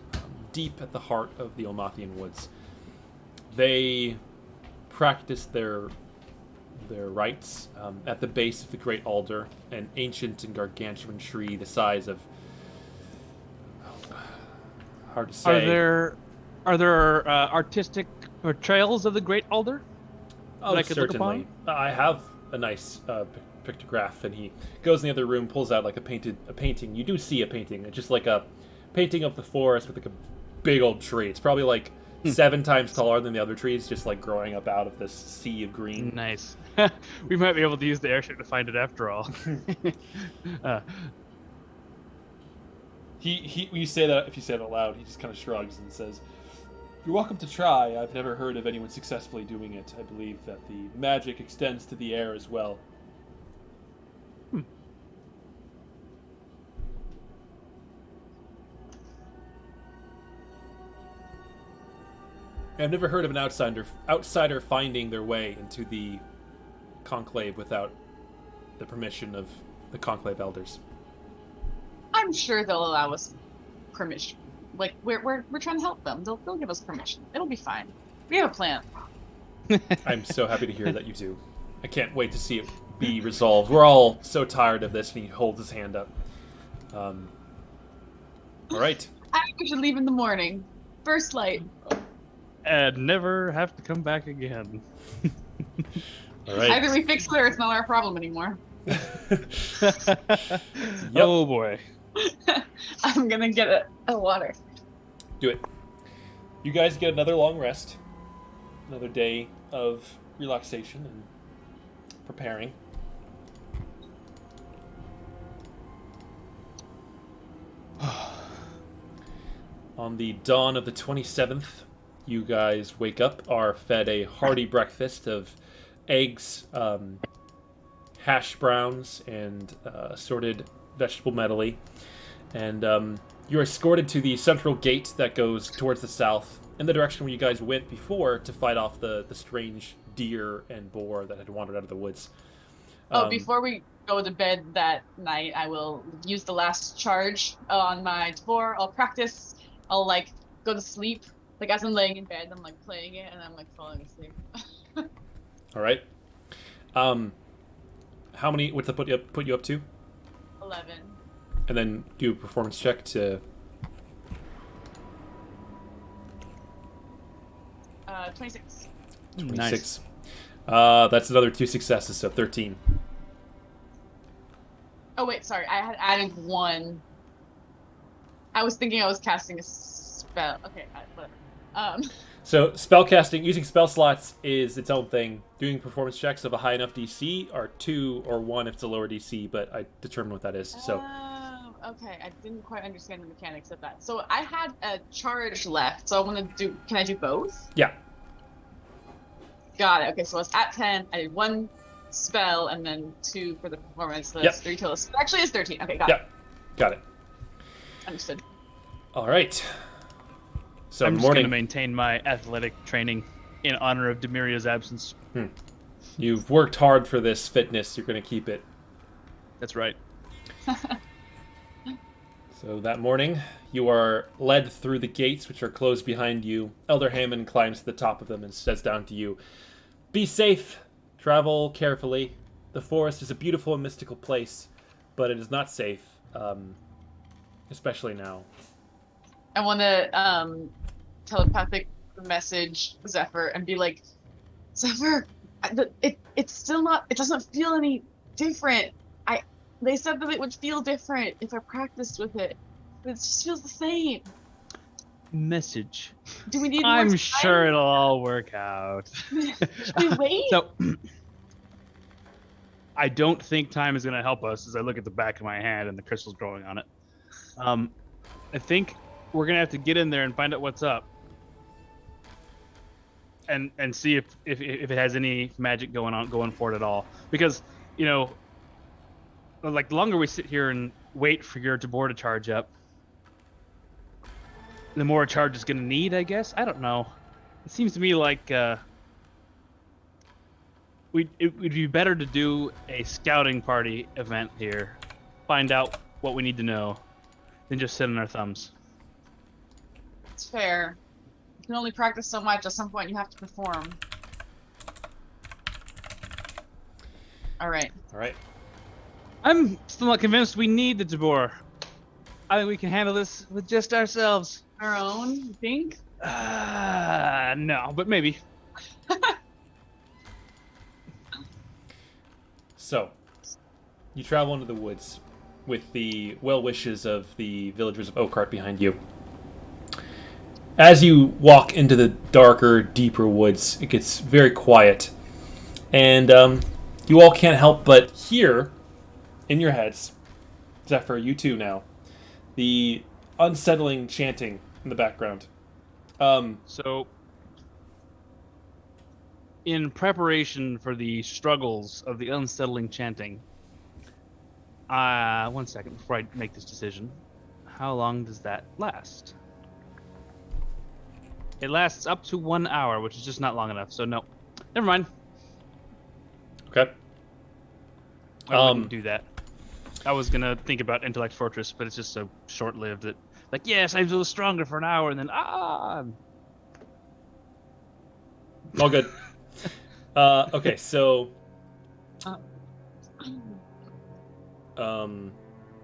deep at the heart of the Olmathian woods. They practice their rites at the base of the Great Alder, an ancient and gargantuan tree the size of... hard to say. Are there artistic portrayals of the Great Alder? Oh, I could look certainly. upon? I have a nice pictograph, and he goes in the other room, pulls out like a painting. You do see a painting. It's just like a painting of the forest with like a big old tree. It's probably like 7 times taller than the other trees, just like growing up out of this sea of green. Nice. We might be able to use the airship to find it after all. When you say that, if you say it out loud, he just kind of shrugs and says, "You're welcome to try. I've never heard of anyone successfully doing it. I believe that the magic extends to the air as well." I've never heard of an outsider finding their way into the conclave without the permission of the conclave elders. I'm sure they'll allow us permission. Like we're trying to help them. They'll give us permission. It'll be fine. We have a plan. I'm so happy to hear that you do. I can't wait to see it be resolved. We're all so tired of this, and he holds his hand up. All right. I think we should leave in the morning. First light. And never have to come back again. All right. Either we fix it or it's not our problem anymore. Yep. Oh boy. I'm gonna get a water. Do it. You guys get another long rest. Another day of relaxation and preparing. On the dawn of the 27th, you guys wake up, are fed a hearty breakfast of eggs, hash browns, and assorted vegetable medley. And you're escorted to the central gate that goes towards the south, in the direction where you guys went before to fight off the strange deer and boar that had wandered out of the woods. Before we go to bed that night, I will use the last charge on my Tabor. I'll practice. I'll like go to sleep. Like as I'm laying in bed, I'm like playing it and I'm like falling asleep. All right. How many? What's that put you up to? 11. And then do a performance check to. 26. 26. Nice. That's another 2 successes, so 13. Oh wait, sorry. I had added 1. I was thinking I was casting a spell. Okay, whatever. So spellcasting, using spell slots is its own thing. Doing performance checks of a high enough DC are 2 or 1 if it's a lower DC, but I determine what that is. So. Okay, I didn't quite understand the mechanics of that. So I had a charge left, so I want to do. Can I do both? Yeah. Got it. Okay, so I was at 10. I did 1 spell and then 2 for the performance. So that's 3 total. So actually, it's 13. Okay, got it. Got it. Understood. All right. So I'm just going to maintain my athletic training in honor of Demiria's absence. You've worked hard for this fitness. You're going to keep it. That's right. So that morning, you are led through the gates, which are closed behind you. Elder Hammond climbs to the top of them and says down to you, "Be safe. Travel carefully. The forest is a beautiful and mystical place, but it is not safe, especially now." I want to telepathic message Zephyr and be like, Zephyr, it's still not. It doesn't feel any different. They said that it would feel different if I practiced with it, but it just feels the same. Message. Do we need more I'm time? sure it'll all work out. Should we wait? So, I don't think time is going to help us as I look at the back of my hand and the crystals growing on it. I think we're going to have to get in there and find out what's up. And see if it has any magic going for it at all. Because, like the longer we sit here and wait for your Tabor to charge up, the more a charge is going to need, I guess. I don't know. It seems to me like it would be better to do a scouting party event here, find out what we need to know, than just sit on our thumbs. It's fair. You can only practice so much. At some point, you have to perform. All right. I'm still not convinced we need the Tabor. I think we can handle this with just ourselves. Our own, you think? No, but maybe. So, you travel into the woods with the well wishes of the villagers of Oakheart behind you. As you walk into the darker, deeper woods, it gets very quiet. And you all can't help but hear, in your heads, Zephyr, you too now, the unsettling chanting in the background. So, in preparation for the struggles of the unsettling chanting, 1 second before I make this decision, how long does that last? It lasts up to 1 hour, which is just not long enough, so no. Never mind. Okay. I wouldn't do that. I was gonna think about Intellect Fortress, but it's just so short-lived that, like, yes, I feel stronger for an hour, and then All good. Okay, so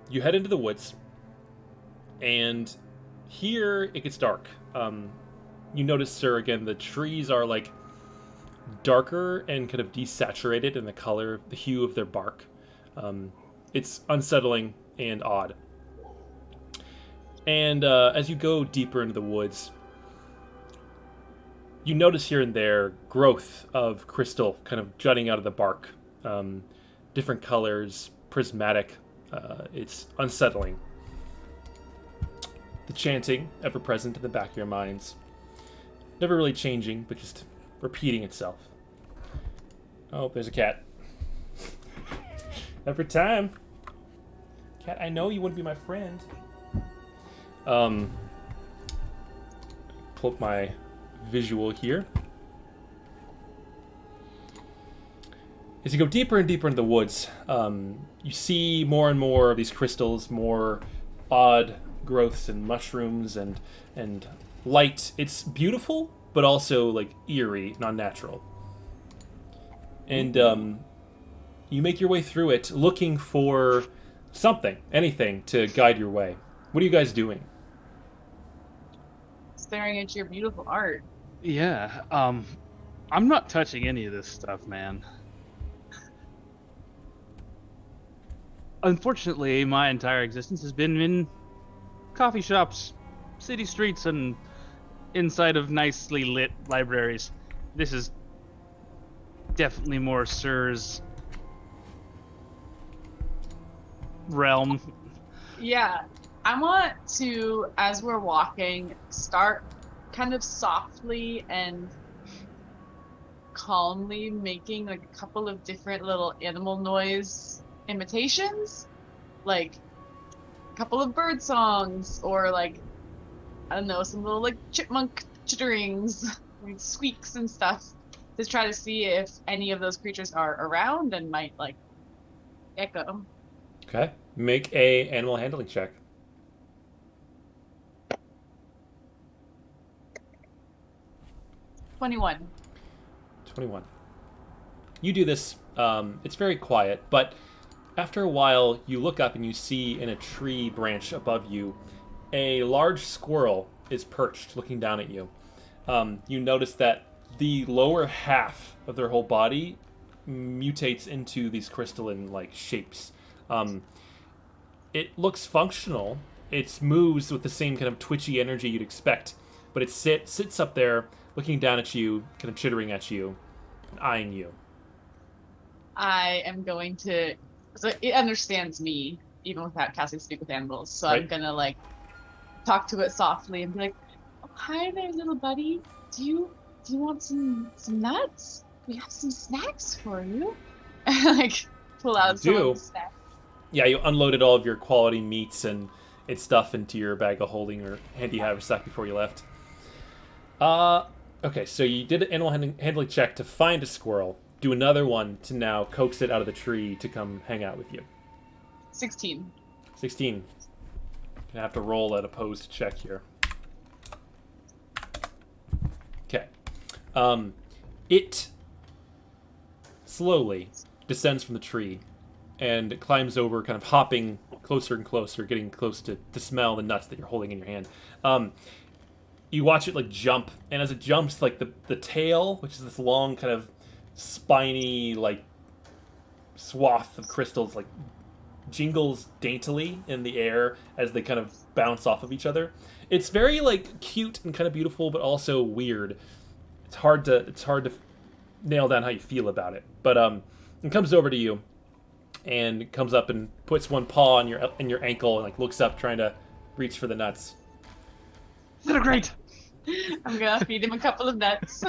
you head into the woods, and here it gets dark. You notice, sir, again, the trees are like darker and kind of desaturated in the color, the hue of their bark. It's unsettling and odd. And as you go deeper into the woods, you notice here and there growth of crystal kind of jutting out of the bark. Different colors, prismatic. It's unsettling. The chanting ever present in the back of your minds. Never really changing, but just repeating itself. Oh, there's a cat. Every time. Cat, I know you wouldn't be my friend. Pull up my visual here. As you go deeper and deeper into the woods, you see more and more of these crystals, more odd growths and mushrooms and light. It's beautiful, but also like eerie, non-natural. And you make your way through it, looking for something, anything to guide your way. What are you guys doing? Staring at your beautiful art. Yeah. I'm not touching any of this stuff, man. Unfortunately, my entire existence has been in coffee shops, city streets, and inside of nicely lit libraries. This is definitely more Sir's realm. Yeah, I want to, as we're walking, start kind of softly and calmly making like a couple of different little animal noise imitations, like a couple of bird songs, or like, I don't know, some little like chipmunk chitterings, like squeaks and stuff, to try to see if any of those creatures are around and might like echo. Okay. Make a animal handling check. 21. 21. You do this. It's very quiet, but after a while, you look up and you see in a tree branch above you a large squirrel is perched looking down at you. You notice that the lower half of their whole body mutates into these crystalline-like shapes. It looks functional. It moves with the same kind of twitchy energy you'd expect, but it sits up there looking down at you, kind of chittering at you, and eyeing you. I am going to, so it understands me even without casting Speak with Animals. So Right. I'm gonna like talk to it softly and be like, "Oh, hi there, little buddy. Do you want some nuts? We have some snacks for you." And like pull out some of the snacks. Yeah, you unloaded all of your quality meats and its stuff into your bag of holding or handy haversack before you left. Okay, so you did an animal handling check to find a squirrel. Do another one to now coax it out of the tree to come hang out with you. 16. 16. Gonna have to roll an opposed check here. Okay. It slowly descends from the tree and climbs over, kind of hopping closer and closer, getting close to smell the nuts that you're holding in your hand. You watch it like jump, and as it jumps, like the tail, which is this long kind of spiny like swath of crystals, like jingles daintily in the air as they kind of bounce off of each other. It's very like cute and kind of beautiful, but also weird. It's hard to nail down how you feel about it. But it comes over to you and comes up and puts one paw on your ankle and like looks up, trying to reach for the nuts. They're great. I'm gonna feed him a couple of nuts.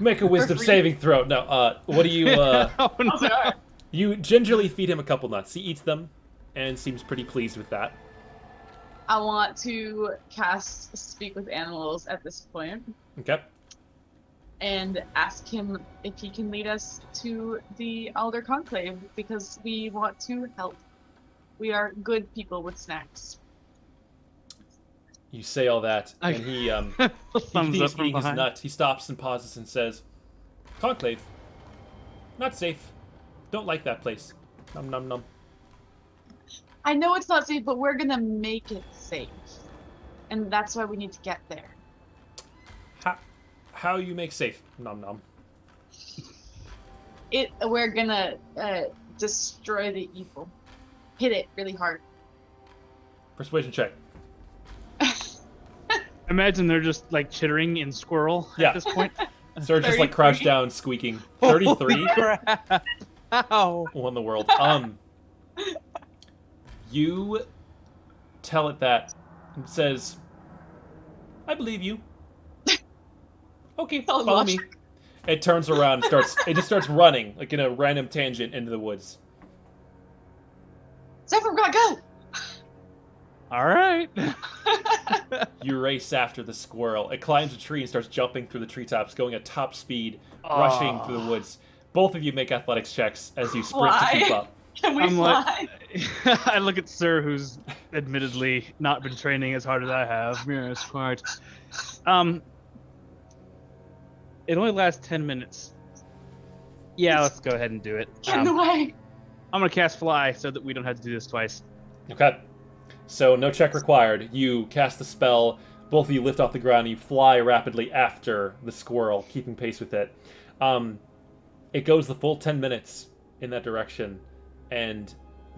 Make a wisdom saving throw. No, what do you? Oh, no. You gingerly feed him a couple nuts. He eats them, and seems pretty pleased with that. I want to cast Speak with Animals at this point Okay. and ask him if he can lead us to the Elder Conclave, because we want to help. We are good people with snacks. You say all that, and he Thumbs up he's from eating his behind. nut. He stops and pauses and says, "Conclave, not safe. Don't like that place. Num num num." I know it's not safe, but we're gonna make it safe. And that's why we need to get there. How you make safe? Num num. We're gonna destroy the evil. Hit it really hard. Persuasion check. Imagine they're just like chittering in squirrel Yeah. at this point. Sir just like 33. crouched down, squeaking. 33. Crap. Ow. Won the world. You tell it that and says, "I believe you. Okay, Oh, follow gosh. me." It turns around and starts. It just starts running like in a random tangent into the woods. Zephyr, we gotta go! All right. You race after the squirrel. It climbs a tree and starts jumping through the treetops, going at top speed, rushing through the woods. Both of you make athletics checks as you sprint to keep Fly. up. Can we I'm fly? like, I look at Sir, who's admittedly not been training as hard as I have. Yes, quite. It only lasts 10 minutes. Yeah, let's go ahead and do it. Get in the way. I'm gonna cast Fly so that we don't have to do this twice. Okay. So no check required. You cast the spell. Both of you lift off the ground and you fly rapidly after the squirrel, keeping pace with it. It goes the full 10 minutes in that direction, and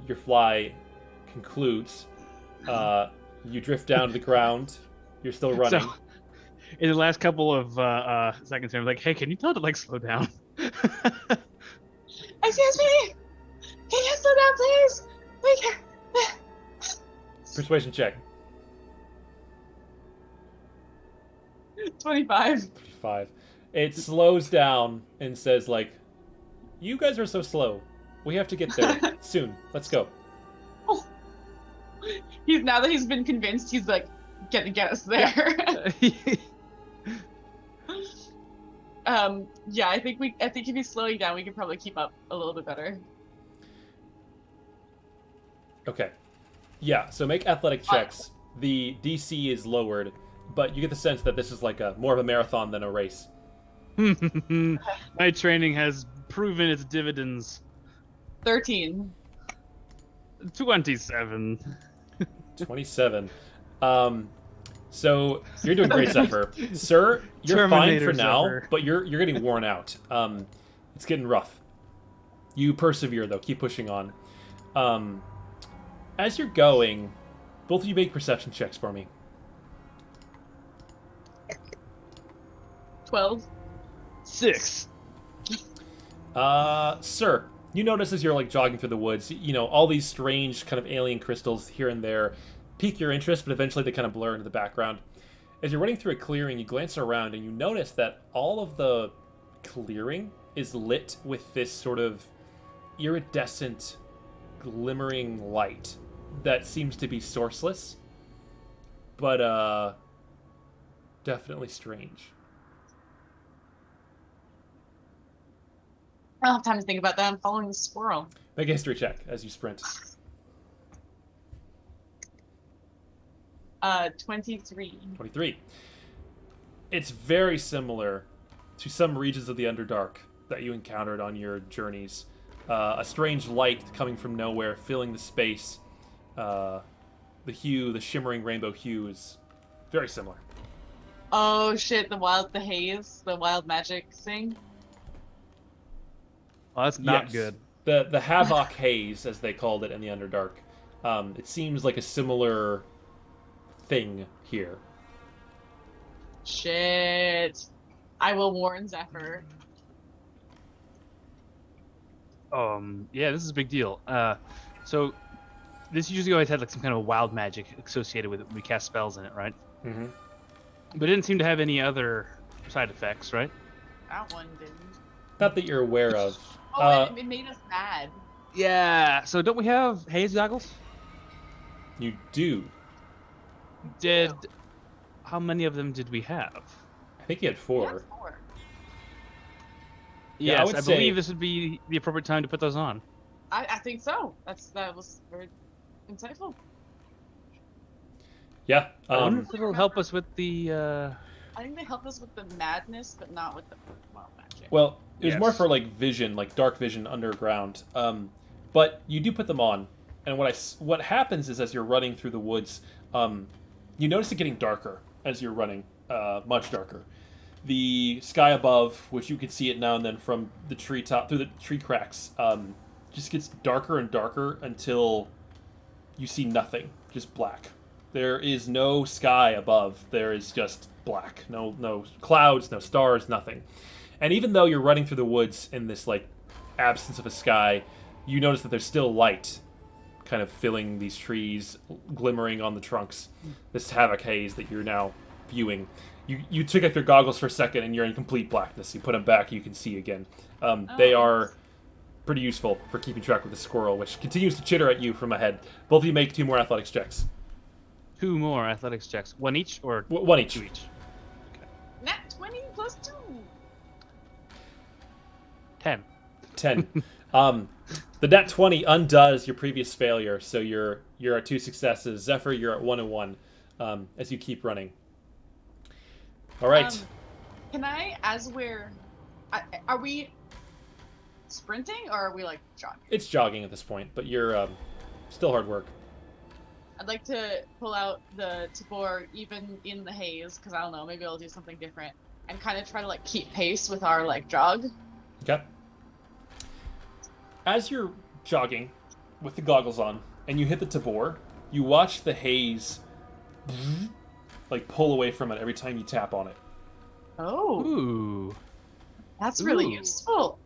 your fly concludes. You drift down to the ground. You're still running. So, in the last couple of seconds, I'm like, "Hey, can you tell it to like slow down?" Excuse me! Can you slow down, please? We can... Persuasion check. 25. 5. It slows down and says, like, "You guys are so slow. We have to get there soon. Let's go." Now that he's been convinced, he's like, get us there. Yeah, I think if he's slowing down, we can probably keep up a little bit better. Okay. Yeah, so make athletic checks. The DC is lowered, but you get the sense that this is like more of a marathon than a race. My training has proven its dividends. 13. 27. 27. So you're doing great, Zephyr. Sir, you're Terminator fine for now, Zephyr. but you're getting worn out. It's getting rough. You persevere though. Keep pushing on. As you're going, both of you make perception checks for me. 12. 6. Sir, you notice as you're like jogging through the woods, you know, all these strange kind of alien crystals here and there pique your interest, but eventually they kind of blur into the background. As you're running through a clearing, you glance around and you notice that all of the clearing is lit with this sort of iridescent, glimmering light that seems to be sourceless, but definitely strange. I don't have time to think about that. I'm following the squirrel. Make a history check as you sprint. 23. 23. It's very similar to some regions of the Underdark that you encountered on your journeys. A strange light coming from nowhere, filling the space. The shimmering rainbow hue is very similar. Oh shit, the haze, the wild magic thing. Oh, that's not Yes. good. The Havoc Haze, as they called it in the Underdark. It seems like a similar thing here. Shit. I will warn Zephyr. Yeah, this is a big deal. So this usually always had like some kind of wild magic associated with it when we cast spells in it, right? Mm-hmm. But it didn't seem to have any other side effects, right? That one didn't. Not that you're aware of. Oh, it made us mad. Yeah. So don't we have haze goggles? You do. How many of them did we have? I think you had 4. Yeah, 4. Yeah, I Yes, would I say- believe this would be the appropriate time to put those on. I think so. That was very insightful. Yeah. I wonder if it'll help us with the. I think they helped us with the madness, but not with the wild magic. Well, it was more Yes. for like vision, like dark vision underground. But you do put them on, and what happens is as you're running through the woods, you notice it getting darker as you're running, much darker. The sky above, which you can see it now and then from the treetop through the tree cracks, just gets darker and darker until you see nothing, just black. There is no sky above. There is just black. No clouds, no stars, nothing. And even though you're running through the woods in this like absence of a sky, you notice that there's still light kind of filling these trees, glimmering on the trunks. This havoc haze that you're now viewing. You took off your goggles for a second, and you're in complete blackness. You put them back, you can see again. They are pretty useful for keeping track of the squirrel, which continues to chitter at you from ahead. Both of you make 2 more athletics checks. 2 more athletics checks. 1 each or 1 each. 2 each? Nat 20 plus 2. 10. 10. The nat 20 undoes your previous failure, so you're at 2 successes. Zephyr, you're at 1 and 1 as you keep running. All right. Can I, are we sprinting or are we like jogging? It's jogging at this point, but you're still hard work. I'd like to pull out the tabor even in the haze, because I don't know, maybe I'll do something different, and kind of try to like keep pace with our like jog. Okay. As you're jogging with the goggles on and you hit the tabor, you watch the haze like pull away from it every time you tap on it. Oh, Ooh. that's really Ooh. useful.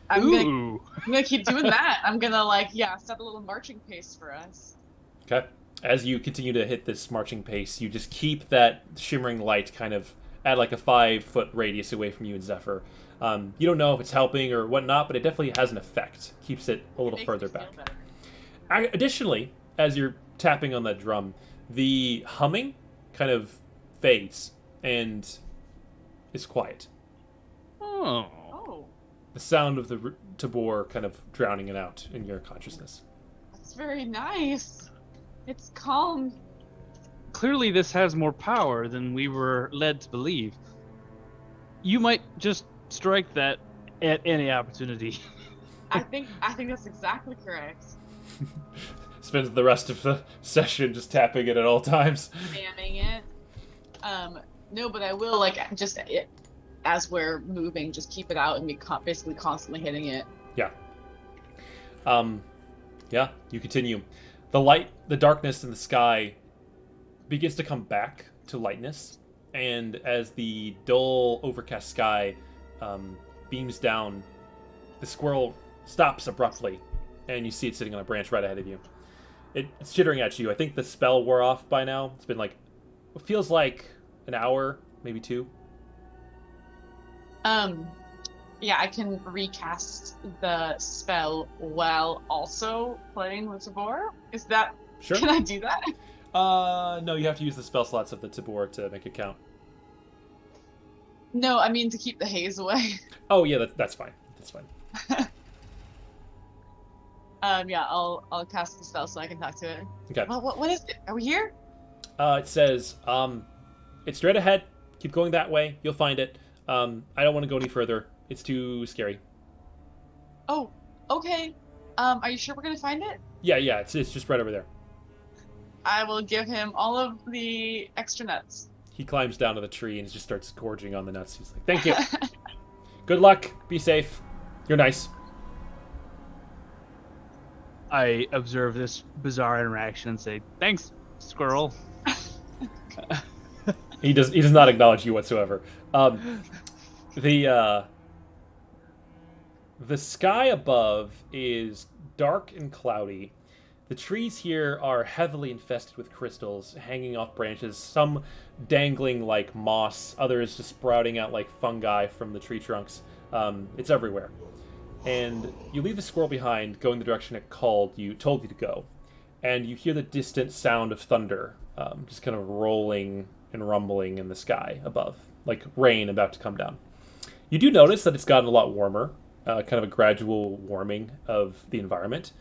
I'm gonna keep doing that. I'm gonna set a little marching pace for us. Okay. As you continue to hit this marching pace, you just keep that shimmering light kind of at like a 5-foot radius away from you and Zephyr. You don't know if it's helping or whatnot, but it definitely has an effect. Keeps it a little further back. Additionally, as you're tapping on that drum, the humming kind of fades and is quiet. Oh. Oh, The sound of the tabor kind of drowning it out in your consciousness. that's very nice. It's calm. Clearly this has more power than we were led to believe. You might just strike that at any opportunity. I think that's exactly correct. Spends the rest of the session just tapping it at all times. Spamming it. No, but I will as we're moving, just keep it out and be basically constantly hitting it. Yeah. Yeah, you continue. The light, the darkness in the sky begins to come back to lightness, and as the dull, overcast sky beams down, the squirrel stops abruptly, and you see it sitting on a branch right ahead of you. It's chittering at you. I think the spell wore off by now. It's been it feels like an hour, maybe 2. Yeah, I can recast the spell while also playing the tabor. Is that... Sure. Can I do that? No, you have to use the spell slots of the tabor to make it count. No, I mean to keep the haze away. Oh, yeah, that's fine. That's fine. Yeah, I'll cast the spell so I can talk to it. Okay. Well, what is it? Are we here? It says, it's straight ahead. Keep going that way. You'll find it. I don't want to go any further. It's too scary. Oh, okay. Are you sure we're gonna find it? Yeah, it's just right over there. I will give him all of the extra nuts. He climbs down to the tree and just starts gorging on the nuts. He's like, thank you. Good luck. Be safe. You're nice. I observe this bizarre interaction and say, "Thanks, squirrel." He does not acknowledge you whatsoever. The sky above is dark and cloudy. The trees here are heavily infested with crystals hanging off branches, some dangling like moss, others just sprouting out like fungi from the tree trunks. It's everywhere. And you leave the squirrel behind, going the direction it told you to go. And you hear the distant sound of thunder, just kind of rolling and rumbling in the sky above, like rain about to come down. You do notice that it's gotten a lot warmer, kind of a gradual warming of the environment.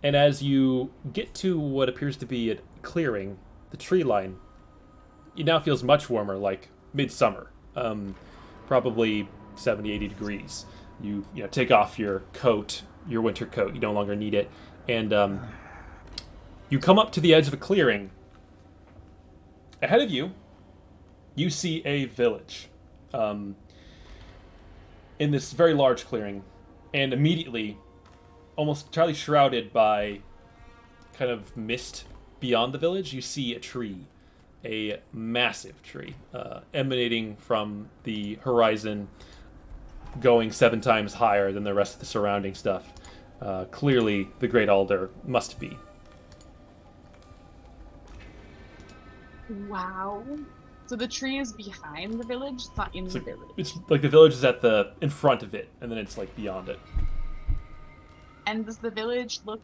And as you get to what appears to be a clearing, the tree line, it now feels much warmer, like midsummer, probably 70, 80 degrees. You take off your coat, your winter coat. You no longer need it. And you come up to the edge of a clearing. Ahead of you, you see a village in this very large clearing. And immediately, almost entirely shrouded by kind of mist beyond the village, you see a tree, a massive tree, emanating from the horizon, going 7 times higher than the rest of the surrounding stuff. clearly the Great Alder must be. Wow. So the tree is behind the village. It's not in It's the like, village. it's like the village is in front of it, and then it's like beyond it. And does the village look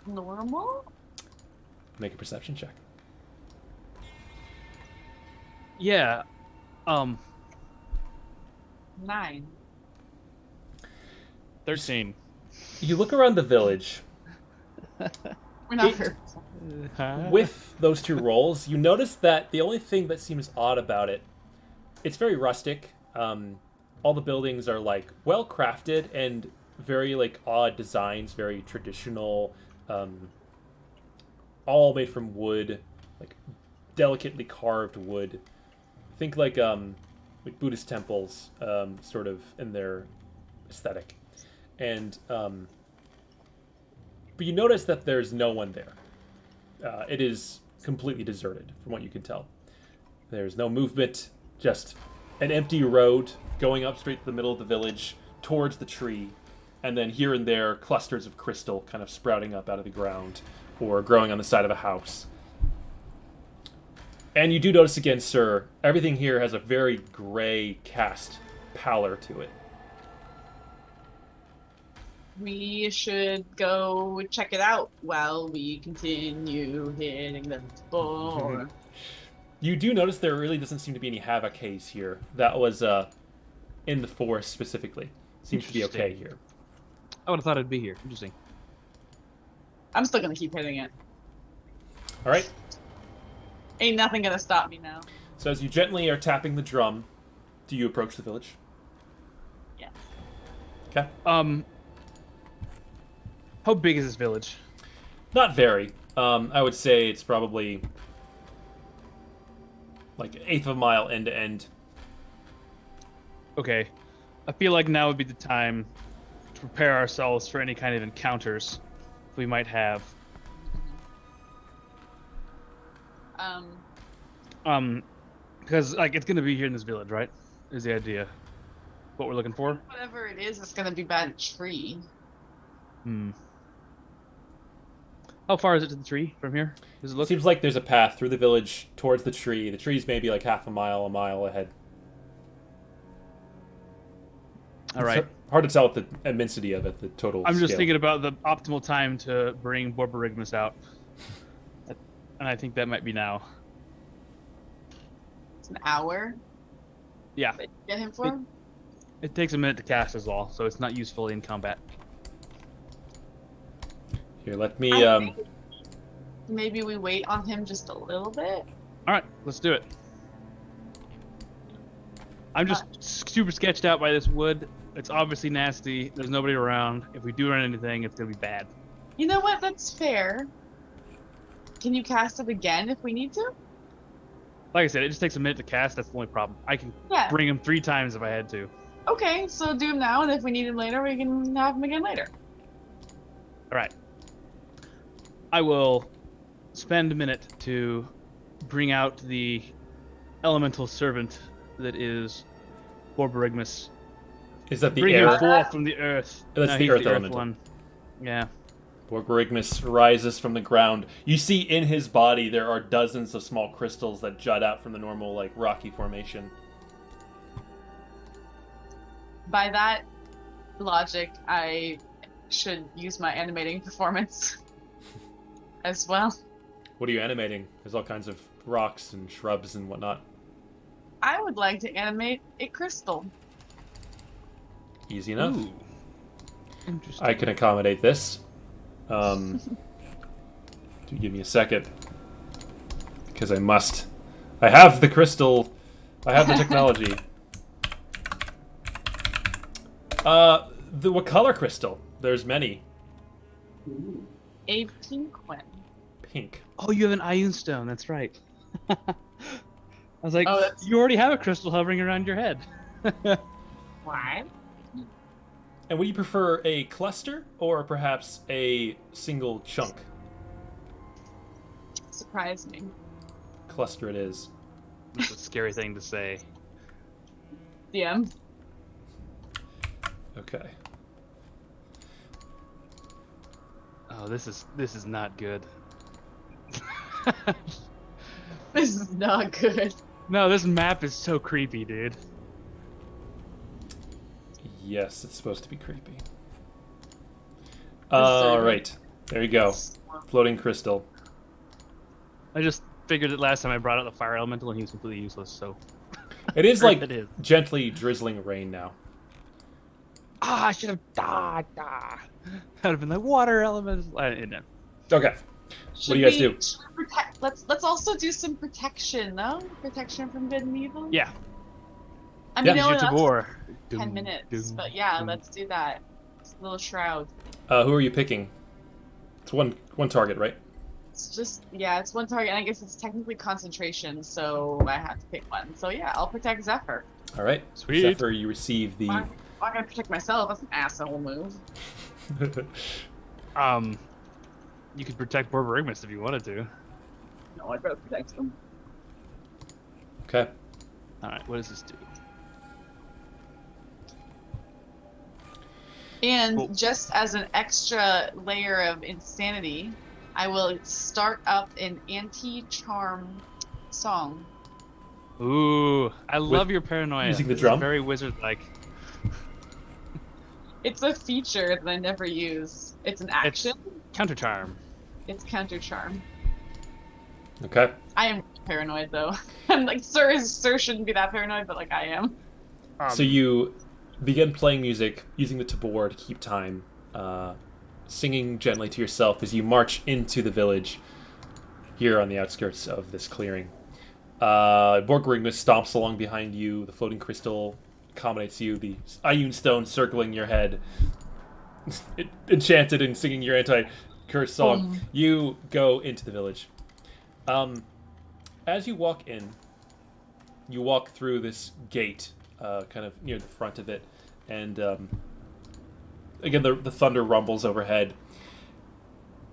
normal? Make a perception check. Yeah. 9. 13. You look around the village. We're not It- hurt. With those two rolls, you notice that the only thing that seems odd about it, it's very rustic. All the buildings are like well crafted and very like odd designs, very traditional, all made from wood, like delicately carved wood. Think like Buddhist temples, sort of in their aesthetic, and but you notice that there's no one there. It is completely deserted, from what you can tell. There's no movement, just an empty road going up straight to the middle of the village towards the tree, and then here and there, clusters of crystal kind of sprouting up out of the ground or growing on the side of a house. And you do notice again, sir, everything here has a very gray cast pallor to it. We should go check it out while we continue hitting the floor. You do notice there really doesn't seem to be any havoc haze here. That was in the forest specifically. Seems to be okay Interesting. here. I would have thought it'd be here. Interesting. I'm still gonna keep hitting it. All right. Ain't nothing gonna stop me now. So as you gently are tapping the drum, do you approach the village? Yeah. Okay. How big is this village? Not very. I would say it's probably like an eighth of a mile end to end. Okay. I feel like now would be the time to prepare ourselves for any kind of encounters we might have. Because like it's gonna be here in this village, right? Is the idea what we're looking for? Whatever it is, it's gonna be bad tree. Hmm. How far is it to the tree from here? Does it look? Seems like there's a path through the village towards the tree. The tree's maybe like half a mile ahead. All right. It's hard to tell with the immensity of it, the total I'm just scale. thinking about the optimal time to bring Borborygmus out, and I think that might be now. It's an hour. Yeah. That you get him for? It takes a minute to cast as well, so it's not useful in combat. Here, let me. I think maybe we wait on him just a little bit. All right, let's do it. I'm just super sketched out by this wood. It's obviously nasty. There's nobody around. If we do run anything, it's gonna be bad. You know what? That's fair. Can you cast it again if we need to? Like I said, it just takes a minute to cast. That's the only problem. I can Yeah. bring him 3 times if I had to. Okay, so do him now, and if we need him later, we can have him again later. All right. I will spend a minute to bring out the elemental servant that is Borborygmus. Is that the Bring him air? forth from the earth. That's No, the he's earth elemental. one. Yeah. Borborygmus rises from the ground. You see in his body there are dozens of small crystals that jut out from the normal like rocky formation. By that logic, I should use my animating performance as well. What are you animating? There's all kinds of rocks and shrubs and whatnot. I would like to animate a crystal. Easy enough. Ooh. Interesting. I can accommodate this. Do give me a second. Because I must. I have the crystal. I have the technology. What color crystal? There's many. A pink one. Pink. Oh, you have an Ion Stone. That's right. I was like, Oh, that's- you already have a crystal hovering around your head. Why? And would you prefer a cluster or perhaps a single chunk? Surprise me. Cluster it is. That's a scary thing to say. DM. Okay. Oh, this is not good. This is not good. No, this map is so creepy, dude. Yes, it's supposed to be creepy. so All good. right, there you go. Floating crystal. I just figured it last time I brought out the fire elemental and he was completely useless, so... It is like It is. gently drizzling rain now. Ah, I should have... That would have been the water elemental... no. Okay. What do you guys do? Should we let's also do some protection, though. Protection from good and evil. Yeah. I mean, Yeah. it only Use your lasts tabor. 10 minutes, but yeah, let's do that. It's a little shroud. Who are you picking? It's one target, right? It's just, yeah, it's one target, and I guess it's technically concentration, so I have to pick one. So yeah, I'll protect Zephyr. All right. Sweet. Zephyr, you receive the... I'm not gonna protect myself. That's an asshole move. You could protect Borborygmus if you wanted to. No, I'd rather protect him. Okay. Alright, what does this do? And Cool. just as an extra layer of insanity, I will start up an anti-charm song. Ooh, I love your paranoia. using the This is drum? very wizard-like. It's a feature that I never use. It's an action. Counter charm. It's counter charm. Okay. I am paranoid though. I'm like, sir shouldn't be that paranoid, but like I am. So you begin playing music, using the tabor to keep time, singing gently to yourself as you march into the village here on the outskirts of this clearing. Borborygmus stomps along behind you. The floating crystal accommodates you. The Ioun stone circling your head, enchanted and singing your anti-curse song. You go into the village. As you walk in, you walk through this gate, kind of near the front of it, and again the thunder rumbles overhead.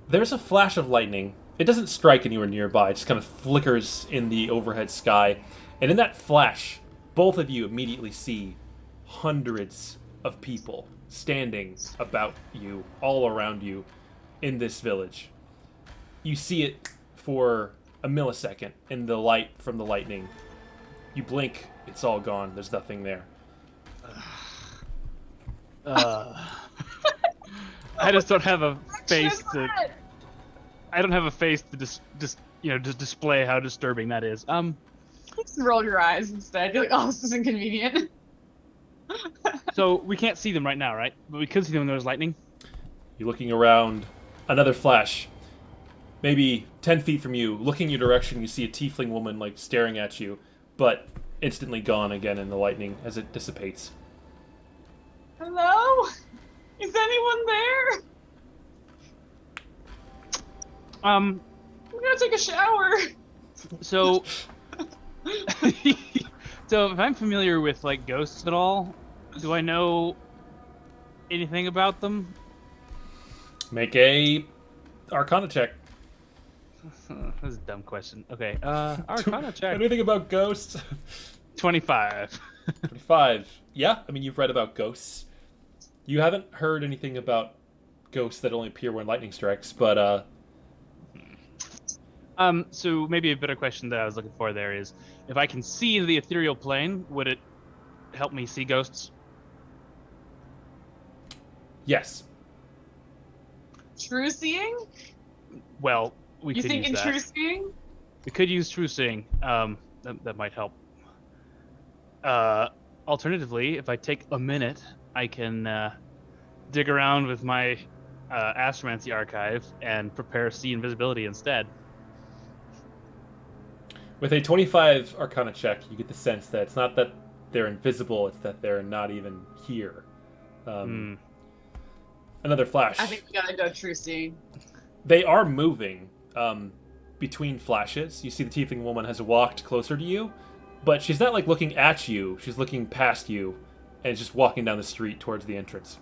There's a flash of lightning. It doesn't strike anywhere nearby. It just kind of flickers in the overhead sky, and in that flash, both of you immediately see hundreds of people standing about you, all around you, in this village. You see it for a millisecond in the light from the lightning. You blink, it's all gone. There's nothing there. I just don't have a face Just to. that. I don't have a face to just display how disturbing that is. Just roll your eyes instead. You're like, oh, this is inconvenient. So we can't see them right now, right? But we could see them when there's lightning. You're looking around. Another flash. Maybe 10 feet from you. Looking your direction, you see a tiefling woman, like, staring at you. But instantly gone again in the lightning as it dissipates. Hello? Is anyone there? I'm gonna take a shower. So, so if I'm familiar with like ghosts at all, do I know anything about them? Make a Arcana check. That's a dumb question. Okay, Arcana check. Anything about ghosts? 25. 25. Yeah, I mean, you've read about ghosts. You haven't heard anything about ghosts that only appear when lightning strikes, but, So maybe a better question that I was looking for there is, if I can see the ethereal plane, would it help me see ghosts? yes. True seeing? Well, we You could think use in that. true seeing? We could use true seeing. That might help. Alternatively, if I take a minute, I can dig around with my astromancy archive and prepare see invisibility instead. With a 25 Arcana check, you get the sense that it's not that they're invisible, it's that they're not even here. Another flash. I think we gotta go true seeing. They are moving between flashes. You see the tiefling woman has walked closer to you, but she's not like looking at you. She's looking past you and just walking down the street towards the entrance.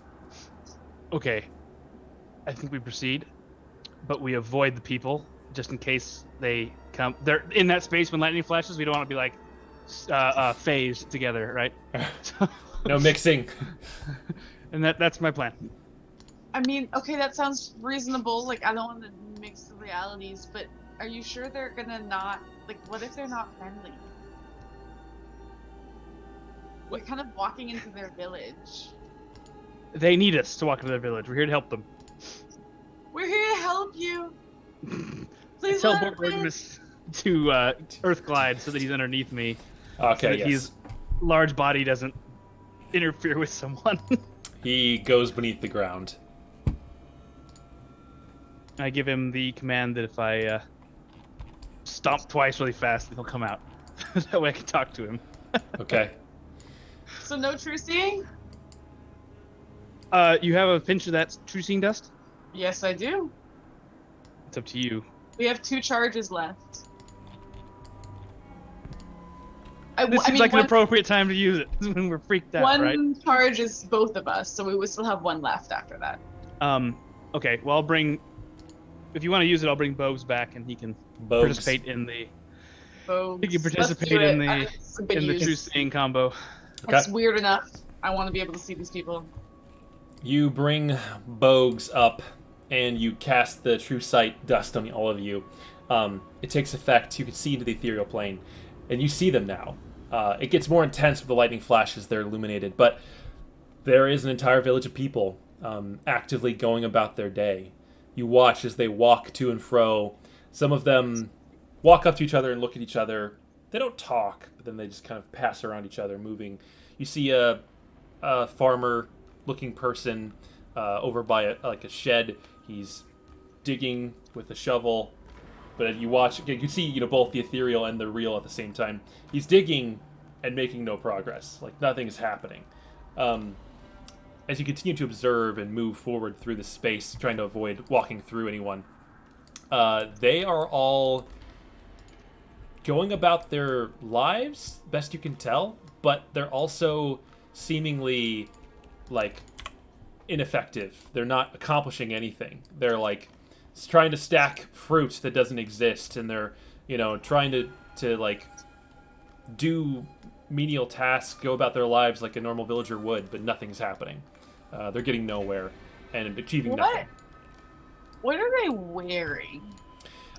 Okay, I think we proceed, but we avoid the people just in case they come. They're in that space when lightning flashes. We don't want to be like phased together, right? No mixing. And that's my plan. I mean, okay, that sounds reasonable. Like, I don't want to mix the realities, but are you sure they're gonna not, like, what if they're not friendly? We're kind of walking into their village. They need us to walk into their village. We're here to help them. We're here to help you. I Please tell let us in. Borgorgmus to Earth Glide so that he's underneath me. Okay, So that yes. his large body doesn't interfere with someone. He goes beneath the ground. I give him the command that if I stomp twice really fast, he'll come out. That way I can talk to him. Okay. So no true seeing? You have a pinch of that true seeing dust? Yes, I do. It's up to you. We have 2 charges left. This seems like an appropriate time to use it when we're freaked out, one right? charge is both of us, so we would still have 1 left after that. Okay, well, I'll bring... If you want to use it, I'll bring Bobes back, and he can Bogues. participate in the... Bogues. He can Let's participate do in it. the It's a big in the use. true seeing combo. That's weird enough. I want to be able to see these people. You bring Bogues up, and you cast the True Sight dust on all of you. It takes effect. You can see into the ethereal plane, and you see them now. It gets more intense with the lightning flashes. They're illuminated, but there is an entire village of people actively going about their day. You watch as they walk to and fro. Some of them walk up to each other and look at each other. They don't talk, but then they just kind of pass around each other, moving. You see a farmer-looking person over by a shed. He's digging with a shovel. But you watch, you can see both the ethereal and the real at the same time. He's digging and making no progress. Like nothing is happening. As you continue to observe and move forward through the space, trying to avoid walking through anyone, they are all going about their lives, best you can tell, but they're also seemingly like ineffective. They're not accomplishing anything. They're like trying to stack fruit that doesn't exist, and they're trying to like do menial tasks, go about their lives like a normal villager would, but nothing's happening. They're getting nowhere and achieving nothing. What are they wearing?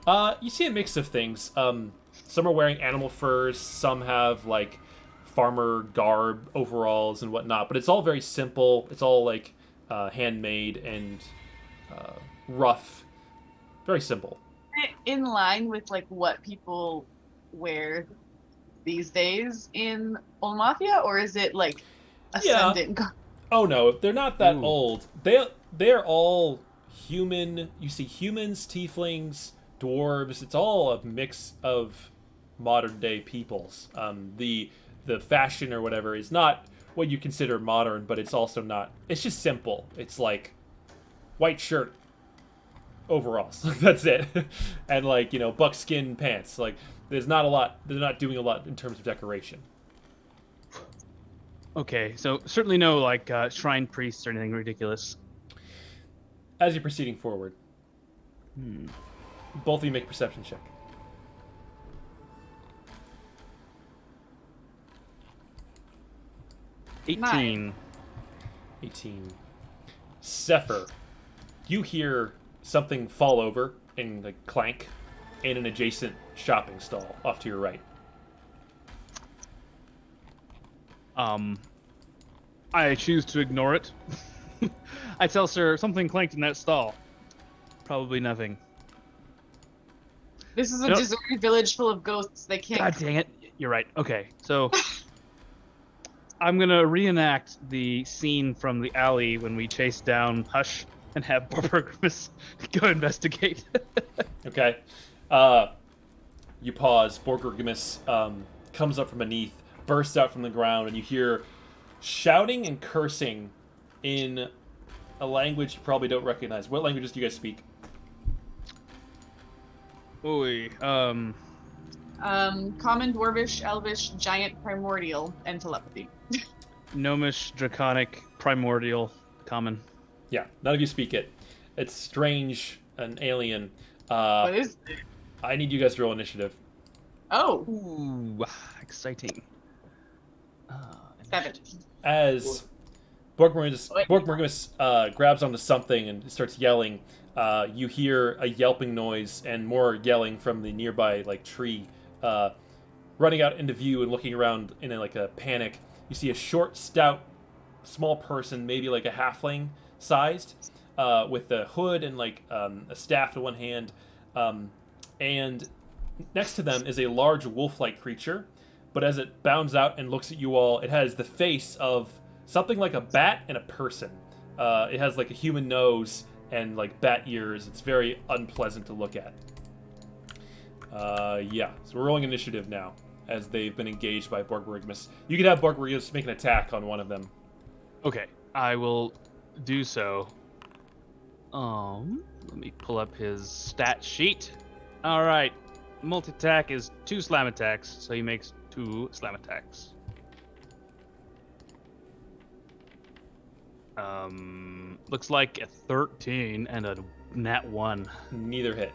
You see a mix of things. Some are wearing animal furs, some have like farmer garb, overalls and whatnot, but it's all very simple. It's all like handmade and rough. Very simple. In line with like what people wear these days in Old Mafia, or is it like ascendant? Yeah. Oh no, they're not that old. They're all human. You see humans, tieflings, dwarves. It's all a mix of modern day peoples. The fashion or whatever is not what you consider modern, but it's also not. It's just simple. It's like white shirt, overalls. That's it. And like buckskin pants. Like there's not a lot. They're not doing a lot in terms of decoration. Okay, so certainly no like shrine priests or anything ridiculous. As you're proceeding forward, both of you make a perception check. 18. 18. Zephyr, you hear something fall over and like clank in an adjacent shopping stall off to your right. I choose to ignore it. I tell Sir something clanked in that stall. Probably nothing. This is a deserted village full of ghosts. They can't. God dang it! You're right. Okay, so I'm gonna reenact the scene from the alley when we chase down Hush and have Borgorgmus go investigate. Okay. You pause. Borgorgmus comes up from beneath, bursts out from the ground, and you hear shouting and cursing in a language you probably don't recognize. What languages do you guys speak? Oi, Common, Dwarvish, Elvish, Giant, Primordial, and Telepathy. Gnomish, Draconic, Primordial, Common. Yeah, none of you speak it. It's strange, an alien. What is it? I need you guys to roll initiative. Oh. Ooh, exciting. 7. As Borgmorgus grabs onto something and starts yelling. You hear a yelping noise and more yelling from the nearby tree. Running out into view and looking around in a panic, you see a short, stout, small person, maybe like a halfling sized, with a hood and a staff in one hand, and next to them is a large wolf-like creature. But as it bounds out and looks at you all, it has the face of something like a bat and a person. It has a human nose and bat ears. It's very unpleasant to look at. Yeah, so we're rolling initiative now, as they've been engaged by Borgmorgus. You can have Borgmorgus make an attack on one of them. Okay, I will do so. Let me pull up his stat sheet. All right, multi-attack is 2 slam attacks, so he makes 2 slam attacks. Looks like a 13 and a nat 1. Neither hit.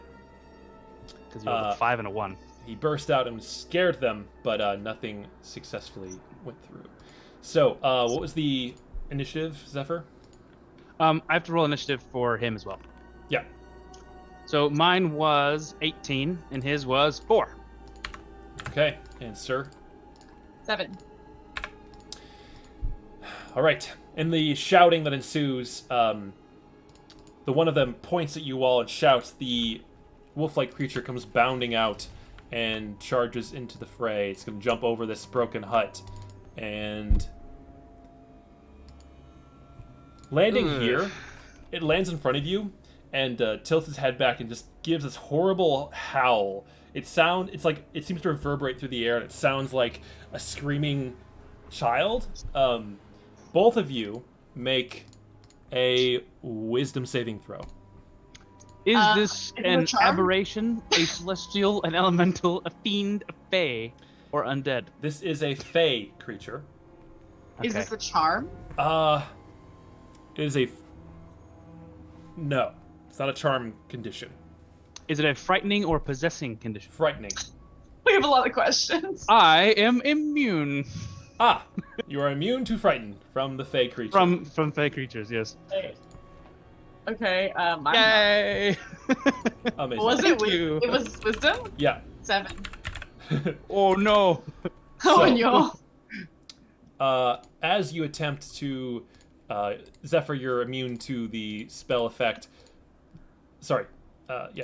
Because you have a 5 and a 1. He burst out and scared them, but nothing successfully went through. So, what was the initiative, Zephyr? I have to roll initiative for him as well. Yeah. So mine was 18, and his was 4. Okay, and sir? 7. All right. In the shouting that ensues, the one of them points at you all and shouts. The wolf-like creature comes bounding out and charges into the fray. It's going to jump over this broken hut and landing here. It lands in front of you and tilts its head back and just gives this horrible howl. It seems to reverberate through the air, and it sounds like a screaming child. Both of you make a wisdom saving throw. Is this an aberration, a celestial, an elemental, a fiend, a fae, or undead? This is a fae creature. Is this a charm? It is No. It's not a charm condition. Is it a frightening or possessing condition? Frightening. We have a lot of questions. I am immune. You are immune to frighten from the fae creature. From fae creatures, yes. Okay, Yay! Amazing. Was it? you. It was wisdom? Yeah. 7. Oh no! Oh no. As you attempt to... Zephyr, you're immune to the spell effect. Sorry.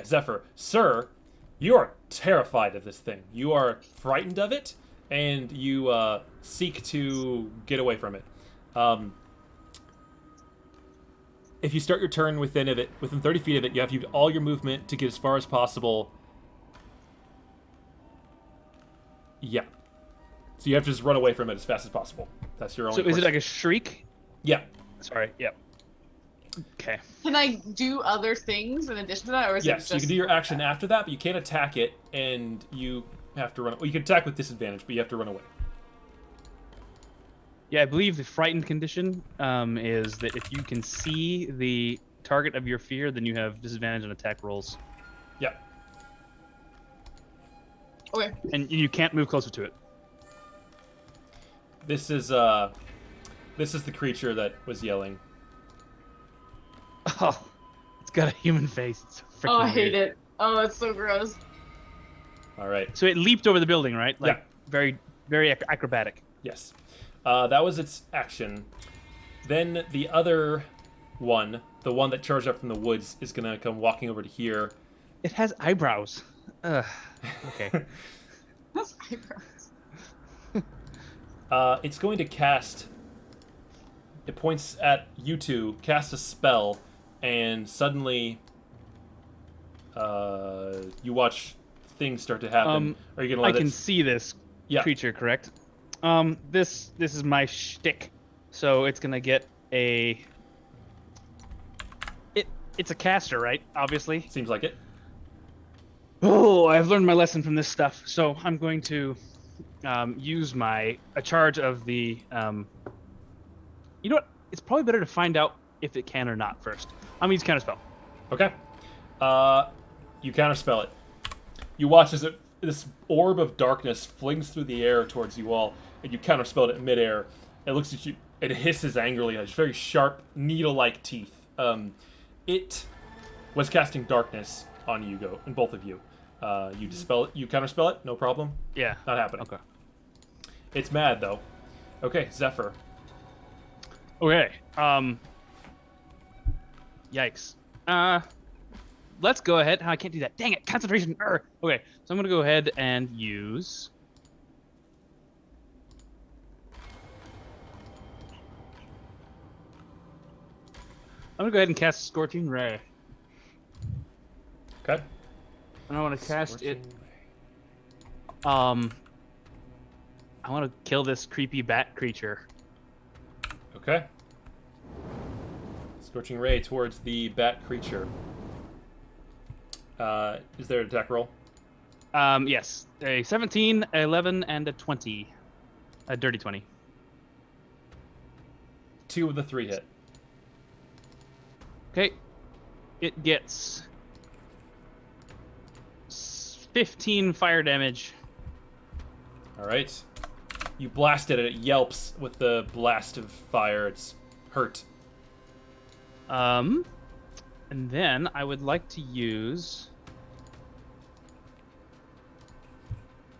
Zephyr. Sir, you are terrified of this thing. You are frightened of it, and you seek to get away from it. If you start your turn within 30 feet of it, you have to use all your movement to get as far as possible. Yeah. So you have to just run away from it as fast as possible. That's your only So is it course. like a shriek? Yeah. Sorry, yep. Okay. Can I do other things in addition to that, or is it Yes, just... you can do your action after that, but you can't attack it, and you have to run... Well, you can attack with disadvantage, but you have to run away. Yeah, I believe the frightened condition is that if you can see the target of your fear, then you have disadvantage on attack rolls. Yeah. Okay. And you can't move closer to it. This is the creature that was yelling. Oh, it's got a human face. It's so freaking Oh, I hate weird. it. Oh, it's so gross. All right. So it leaped over the building, right? Yeah. Very, very acrobatic. Yes. That was its action. Then the other one, the one that charged up from the woods, is going to come walking over to here. It has eyebrows. Okay. That's eyebrows. It's going to cast... It points at you two, cast a spell, and suddenly you watch things start to happen. Are you going to I let can it... see this Yeah. creature, correct? This is my shtick. So it's gonna get a. It's a caster, right? Obviously. Seems like it. Oh, I've learned my lesson from this stuff. So I'm going to use a charge of the. You know what? It's probably better to find out if it can or not first. I'm gonna use counterspell. Okay. You counterspell it. You watch as this orb of darkness flings through the air towards you all, and you counterspell it in midair. It looks at you, It hisses angrily, has very sharp, needle-like teeth. It was casting darkness on Hugo, and both of you. You dispel it. You counterspell it. No problem. Yeah. Not happening. Okay. It's mad though. Okay, Zephyr. Okay. Yikes. Let's go ahead. I can't do that. Dang it. Concentration. Okay. So I'm gonna go ahead and use. I'm gonna go ahead and cast Scorching Ray. Okay. And I want to cast Scorching it. Ray. I want to kill this creepy bat creature. Okay. Scorching Ray towards the bat creature. Is there an attack roll? Yes. A 17, 11, and a 20. A dirty 20. 2 of the 3 hit. Okay. It gets 15 fire damage. All right. You blast it, and it yelps with the blast of fire. It's hurt. And then I would like to use.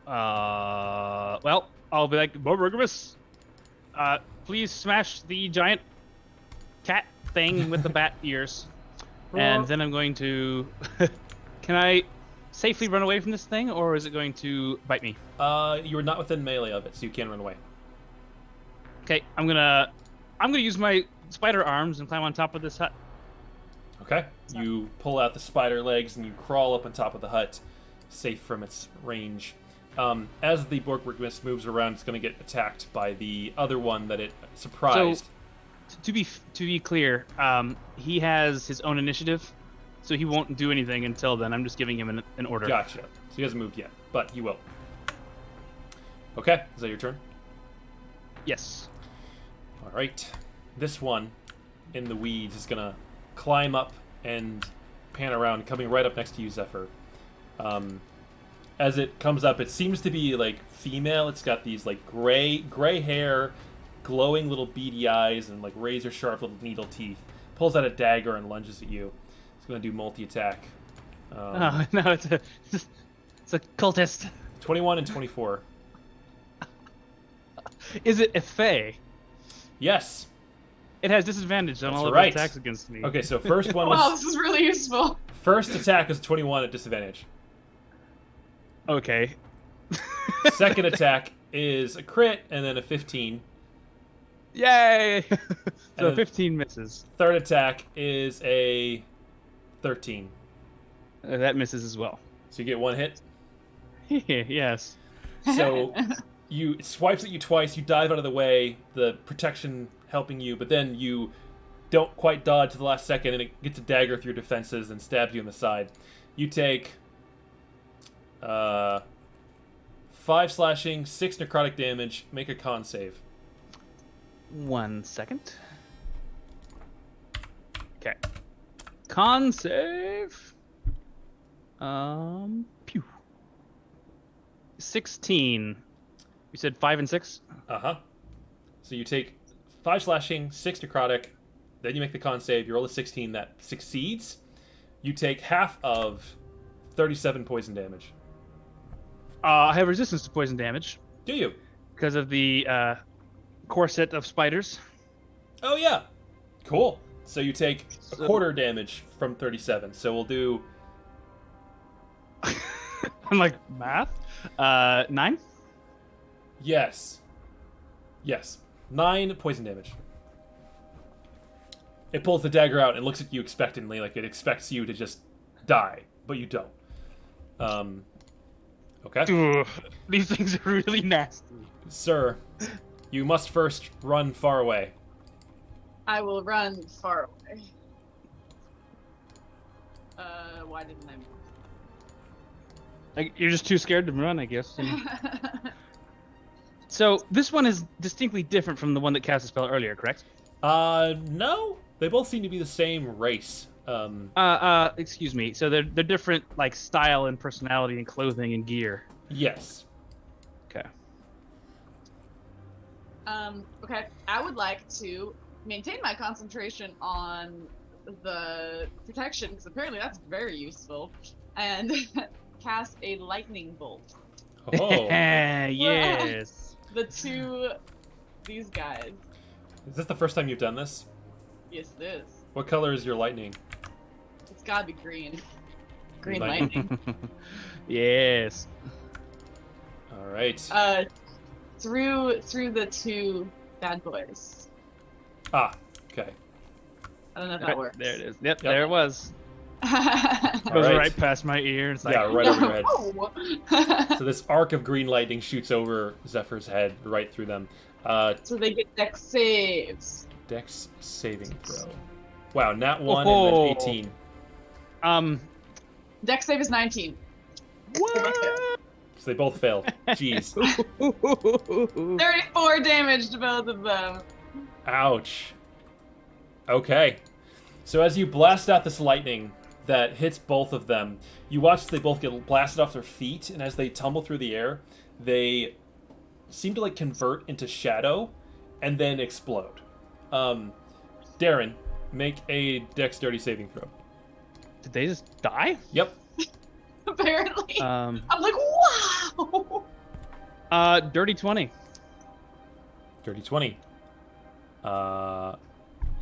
Well, I'll be like, Borborgimus, please smash the giant cat thing with the bat ears. And then I'm going to. Can I safely run away from this thing, or is it going to bite me? You are not within melee of it, so you can run away. Okay, I'm gonna use my spider arms and climb on top of this hut. Okay. You pull out the spider legs and you crawl up on top of the hut, safe from its range. As the Borgburgmist moves around, it's going to get attacked by the other one that it surprised. So, to be clear, he has his own initiative, so he won't do anything until then. I'm just giving him an order. Gotcha. So he hasn't moved yet, but he will. Okay. Is that your turn? Yes. All right. This one in the weeds is going to climb up and pan around, coming right up next to you, Zephyr. As it comes up, it seems to be like female. It's got these like gray hair, glowing little beady eyes, and like razor sharp little needle teeth. Pulls out a dagger and lunges at you. It's going to do multi-attack. Oh no, it's a cultist. 21 and 24. Is it a fae? Yes. It has disadvantage on That's all of right. its attacks against me. Okay, so first one Wow, was this is really useful. first attack is 21 at disadvantage. Okay. Second attack is a crit and then a 15. Yay! And So then 15 misses. Third attack is a 13. That misses as well. So you get 1 hit. Yes. So it swipes at you twice, you dive out of the way, the protection helping you, but then you don't quite dodge to the last second and it gets a dagger through your defenses and stabs you in the side. You take 5 slashing, 6 necrotic damage, make a con save. 1 second. Okay. Con save. Pew. 16. You said 5 and 6? Uh-huh. So you take 5 slashing, 6 necrotic, then you make the con save, you roll a 16, that succeeds. You take half of 37 poison damage. I have resistance to poison damage Do you? because of the corset of spiders. Oh, yeah. Cool. So you take a quarter damage from 37. So we'll do... I'm like, math? 9? Yes. 9 poison damage. It pulls the dagger out and looks at you expectantly, like it expects you to just die, but you don't. Okay. Ugh, these things are really nasty. Sir, you must first run far away. I will run far away. Why didn't I move? Like, you're just too scared to run, I guess. So this one is distinctly different from the one that cast a spell earlier, correct? No. They both seem to be the same race. Excuse me. So they're different, like, style and personality and clothing and gear. Yes. Okay. Okay. I would like to maintain my concentration on the protection because apparently that's very useful, and cast a lightning bolt. Oh, Yes. These guys. is this the first time you've done this? Yes, it is. What color is your lightning? It's gotta be green. Green Lightning. lightning. Yes. All right. Through the two bad boys. Ah, okay. I don't know if that works. There it is. Yep, there it was. All Goes right. right past my ear. It's like, Yeah, right over your head. No. So this arc of green lightning shoots over Zephyr's head, right through them. So they get dex saves. Dex saving throw. Wow, nat 1 Oh. and then 18. Dex save is 19. what? So they both fail. Jeez. 34 damage to both of them. Ouch. Okay. So as you blast out this lightning that hits both of them, you watch they both get blasted off their feet, and as they tumble through the air, they seem to like convert into shadow and then explode. Darren, make a dexterity saving throw. Did they just die? Yep. Apparently. Um, I'm like, wow! dirty 20. Dirty 20.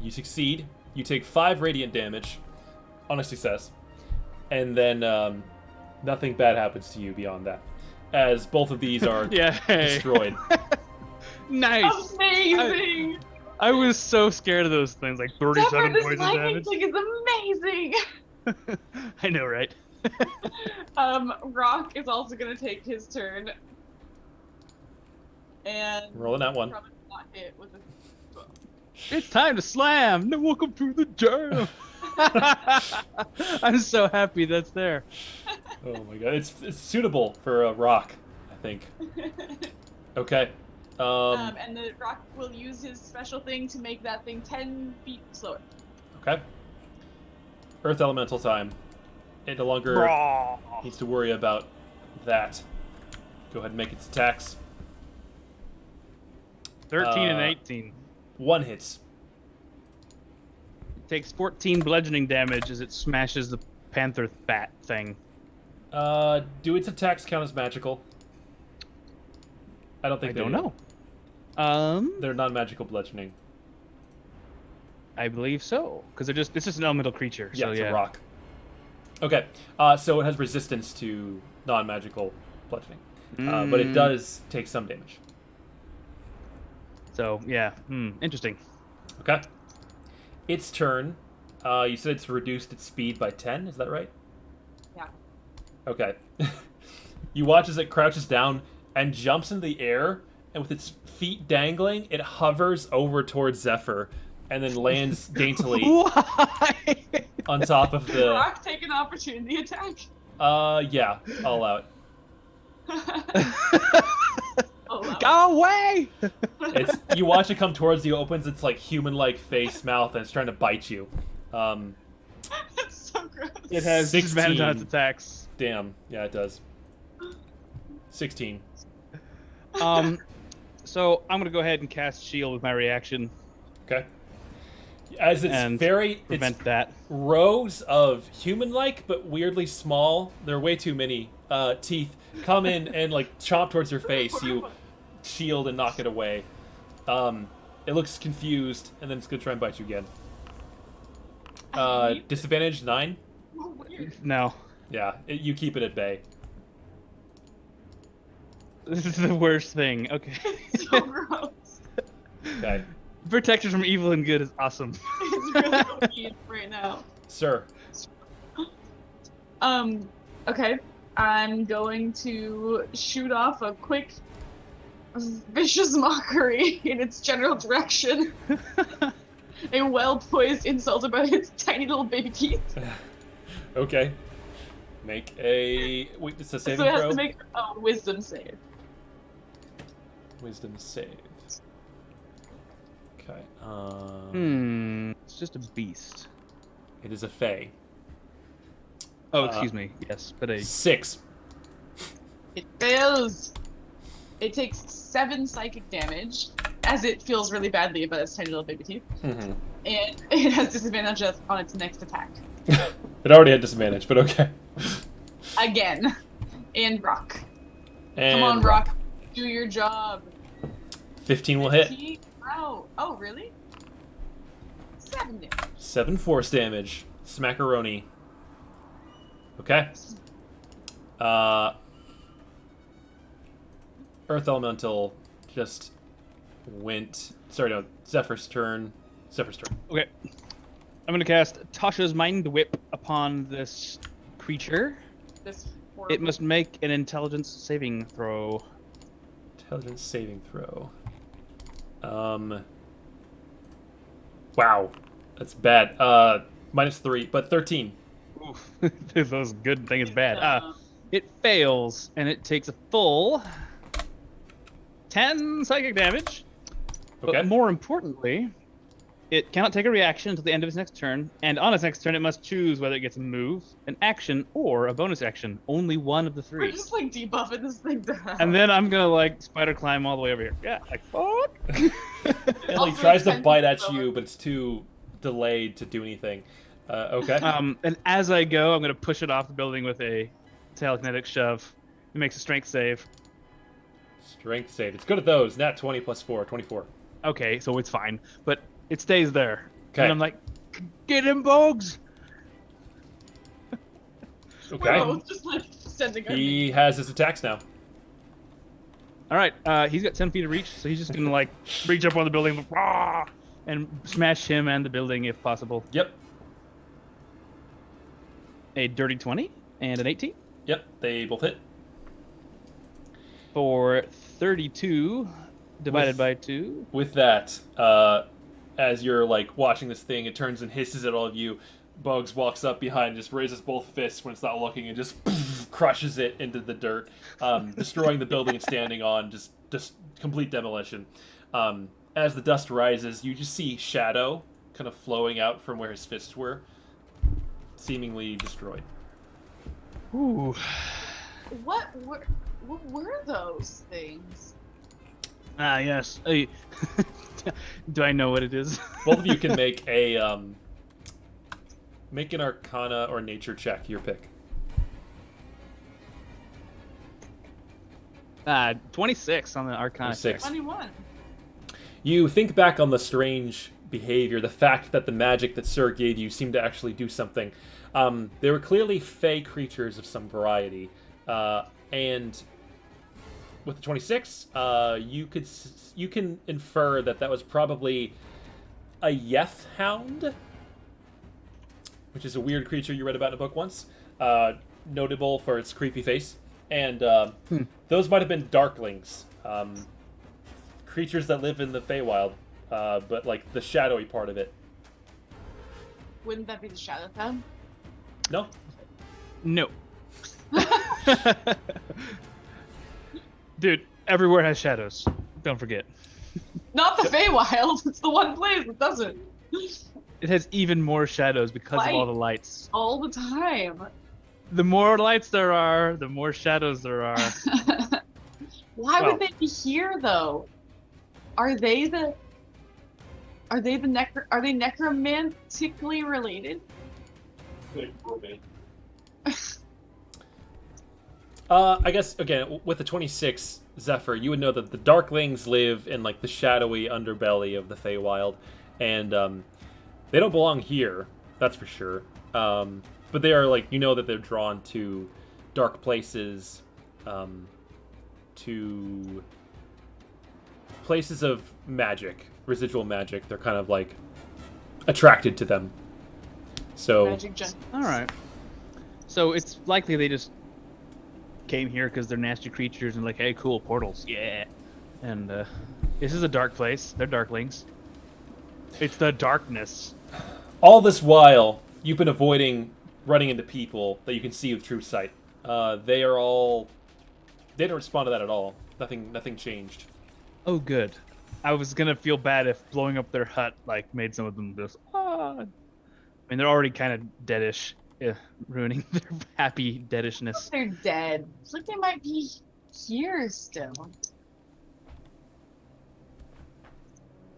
You succeed. You take 5 radiant damage on a success. And then nothing bad happens to you beyond that. As both of these are Yeah. destroyed. Nice. Amazing! I was so scared of those things, like 37 Zephyr, this points of lightning damage. thing is amazing! I know, right? Rock is also gonna take his turn. And Rolling that one. probably not hit with a It's time to slam. No, welcome to the jam. I'm so happy that's there. Oh my god. It's suitable for a rock, I think. Okay. and the rock will use his special thing to make that thing 10 feet slower. Okay. Earth Elemental time. It no longer Brawh. needs to worry about that. Go ahead and make its attacks. 13 and 18. 1 hits. It takes 14 bludgeoning damage as it smashes the panther bat thing. Do its attacks count as magical? I don't think I they don't do. know. They're non-magical bludgeoning. I believe so, because they're just. This is an elemental creature. Yeah, so it's yeah. a rock. Okay, so it has resistance to non-magical bludgeoning, but it does take some damage. So yeah, interesting. Okay. Its turn. You said it's reduced its speed by 10. Is that right? Yeah. Okay. You watch as it crouches down and jumps in the air, and with its feet dangling, it hovers over towards Zephyr, and then lands daintily Why? on top of Did the. Rock take an opportunity attack? Yeah, I'll allow it. Oh, wow. Go away! It's you watch it come towards you, opens its like human-like face, mouth, and it's trying to bite you. That's so gross. It has 16. disadvantage on its attacks. Damn, yeah, it does. 16. So I'm gonna go ahead and cast shield with my reaction Okay. As it's and very prevent it's that. rows of human-like but weirdly small. There are way too many teeth come in and like chomp towards your face. You shield and knock it away. It looks confused, and then it's gonna try and bite you again. Disadvantage 9. Weird. No, Yeah, you keep it at bay. this is the worst thing. Okay. So gross. Okay, Protection from evil and good is awesome. It's really OP right now. sir. Okay. I'm going to shoot off a quick vicious mockery in its general direction. A well-poised insult about its tiny little baby teeth. Okay. Make a wait. It's a saving So it has throw. to make a wisdom save. Wisdom save. Okay. It's just a beast. It is a fae. Oh, excuse me. Yes, but a 6. It fails. It takes 7 psychic damage, as it feels really badly about its tiny little baby teeth. Mm-hmm. And it has disadvantage on its next attack. It already had disadvantage, but okay. Again. And Rock. And Come on, Rock. Do your job. 15 will hit. 15? Oh, really? 7 damage. 7 force damage. Smackaroni. Okay. Earth Elemental just went... Sorry, no. Zephyr's turn. Okay. I'm gonna cast Tasha's Mind Whip upon this creature. This It must make an intelligence saving throw. Intelligence saving throw. Wow. That's bad. -3, but 13. Oof. Those good thing is bad. It fails, and it takes a full 10 psychic damage. Okay. But more importantly, it cannot take a reaction until the end of its next turn, and on its next turn, it must choose whether it gets a move, an action, or a bonus action. Only one of the We're 3. just like debuffing this thing down. And then I'm gonna like spider climb all the way over here. Yeah, like fuck. It like tries to bite at you, but it's too delayed to do anything. Okay. And as I go, I'm gonna push it off the building with a telekinetic shove. It makes a strength save. Strength save. It's good at those. Nat 20 plus 4, 24. Okay, so it's fine, but it stays there. Okay. And I'm like, get him, Bogues! Okay. We're both just like sending our He has his attacks now. All right, he's got 10 feet of reach, so he's just gonna like reach up on the building, rah, and smash him and the building if possible. Yep. A dirty 20 and an 18 Yep. They both hit. for 32 divided by 2. With that, as you're like watching this thing, it turns and hisses at all of you. Bugs walks up behind, just raises both fists when it's not looking, and just crushes it into the dirt, destroying the building it's standing on. Just complete demolition. As the dust rises, you just see shadow kind of flowing out from where his fists were, seemingly destroyed. Ooh. What were those things? Ah, yes. Hey. Do I know what it is? Both of you can make a make an Arcana or Nature check. Your pick. 26 on the Arcana. 26. 21. You think back on the strange behavior, the fact that the magic that Sir gave you seemed to actually do something. They were clearly fey creatures of some variety, and with the 26, you can infer that was probably a Yeth Hound, which is a weird creature you read about in a book once, notable for its creepy face, and those might have been Darklings, creatures that live in the Feywild, but like the shadowy part of it. Wouldn't that be the Shadow Town? No. No. Dude, everywhere has shadows. Don't forget. Not the Feywild. It's the one place that doesn't. It has even more shadows because of all the lights. All the time. The more lights there are, the more shadows there are. Why Well- would they be here though? Are they necromantically related? I guess again with the 26 Zephyr, you would know that the Darklings live in like the shadowy underbelly of the Feywild, and they don't belong here. That's for sure. But they are like that they're drawn to dark places, to places of magic, residual magic. They're kind of like attracted to them. So Magic junk. All right. So it's likely they just came here because they're nasty creatures and like, hey, cool portals, yeah. And this is a dark place. They're darklings. It's the darkness. all this while, you've been avoiding running into people that you can see with true sight. They didn't respond to that at all. Nothing changed. Oh, good. I was gonna feel bad if blowing up their hut like made some of them just. Ah. I mean, they're already kind of deadish, ruining their happy deadishness. They're dead. It's like they might be here still.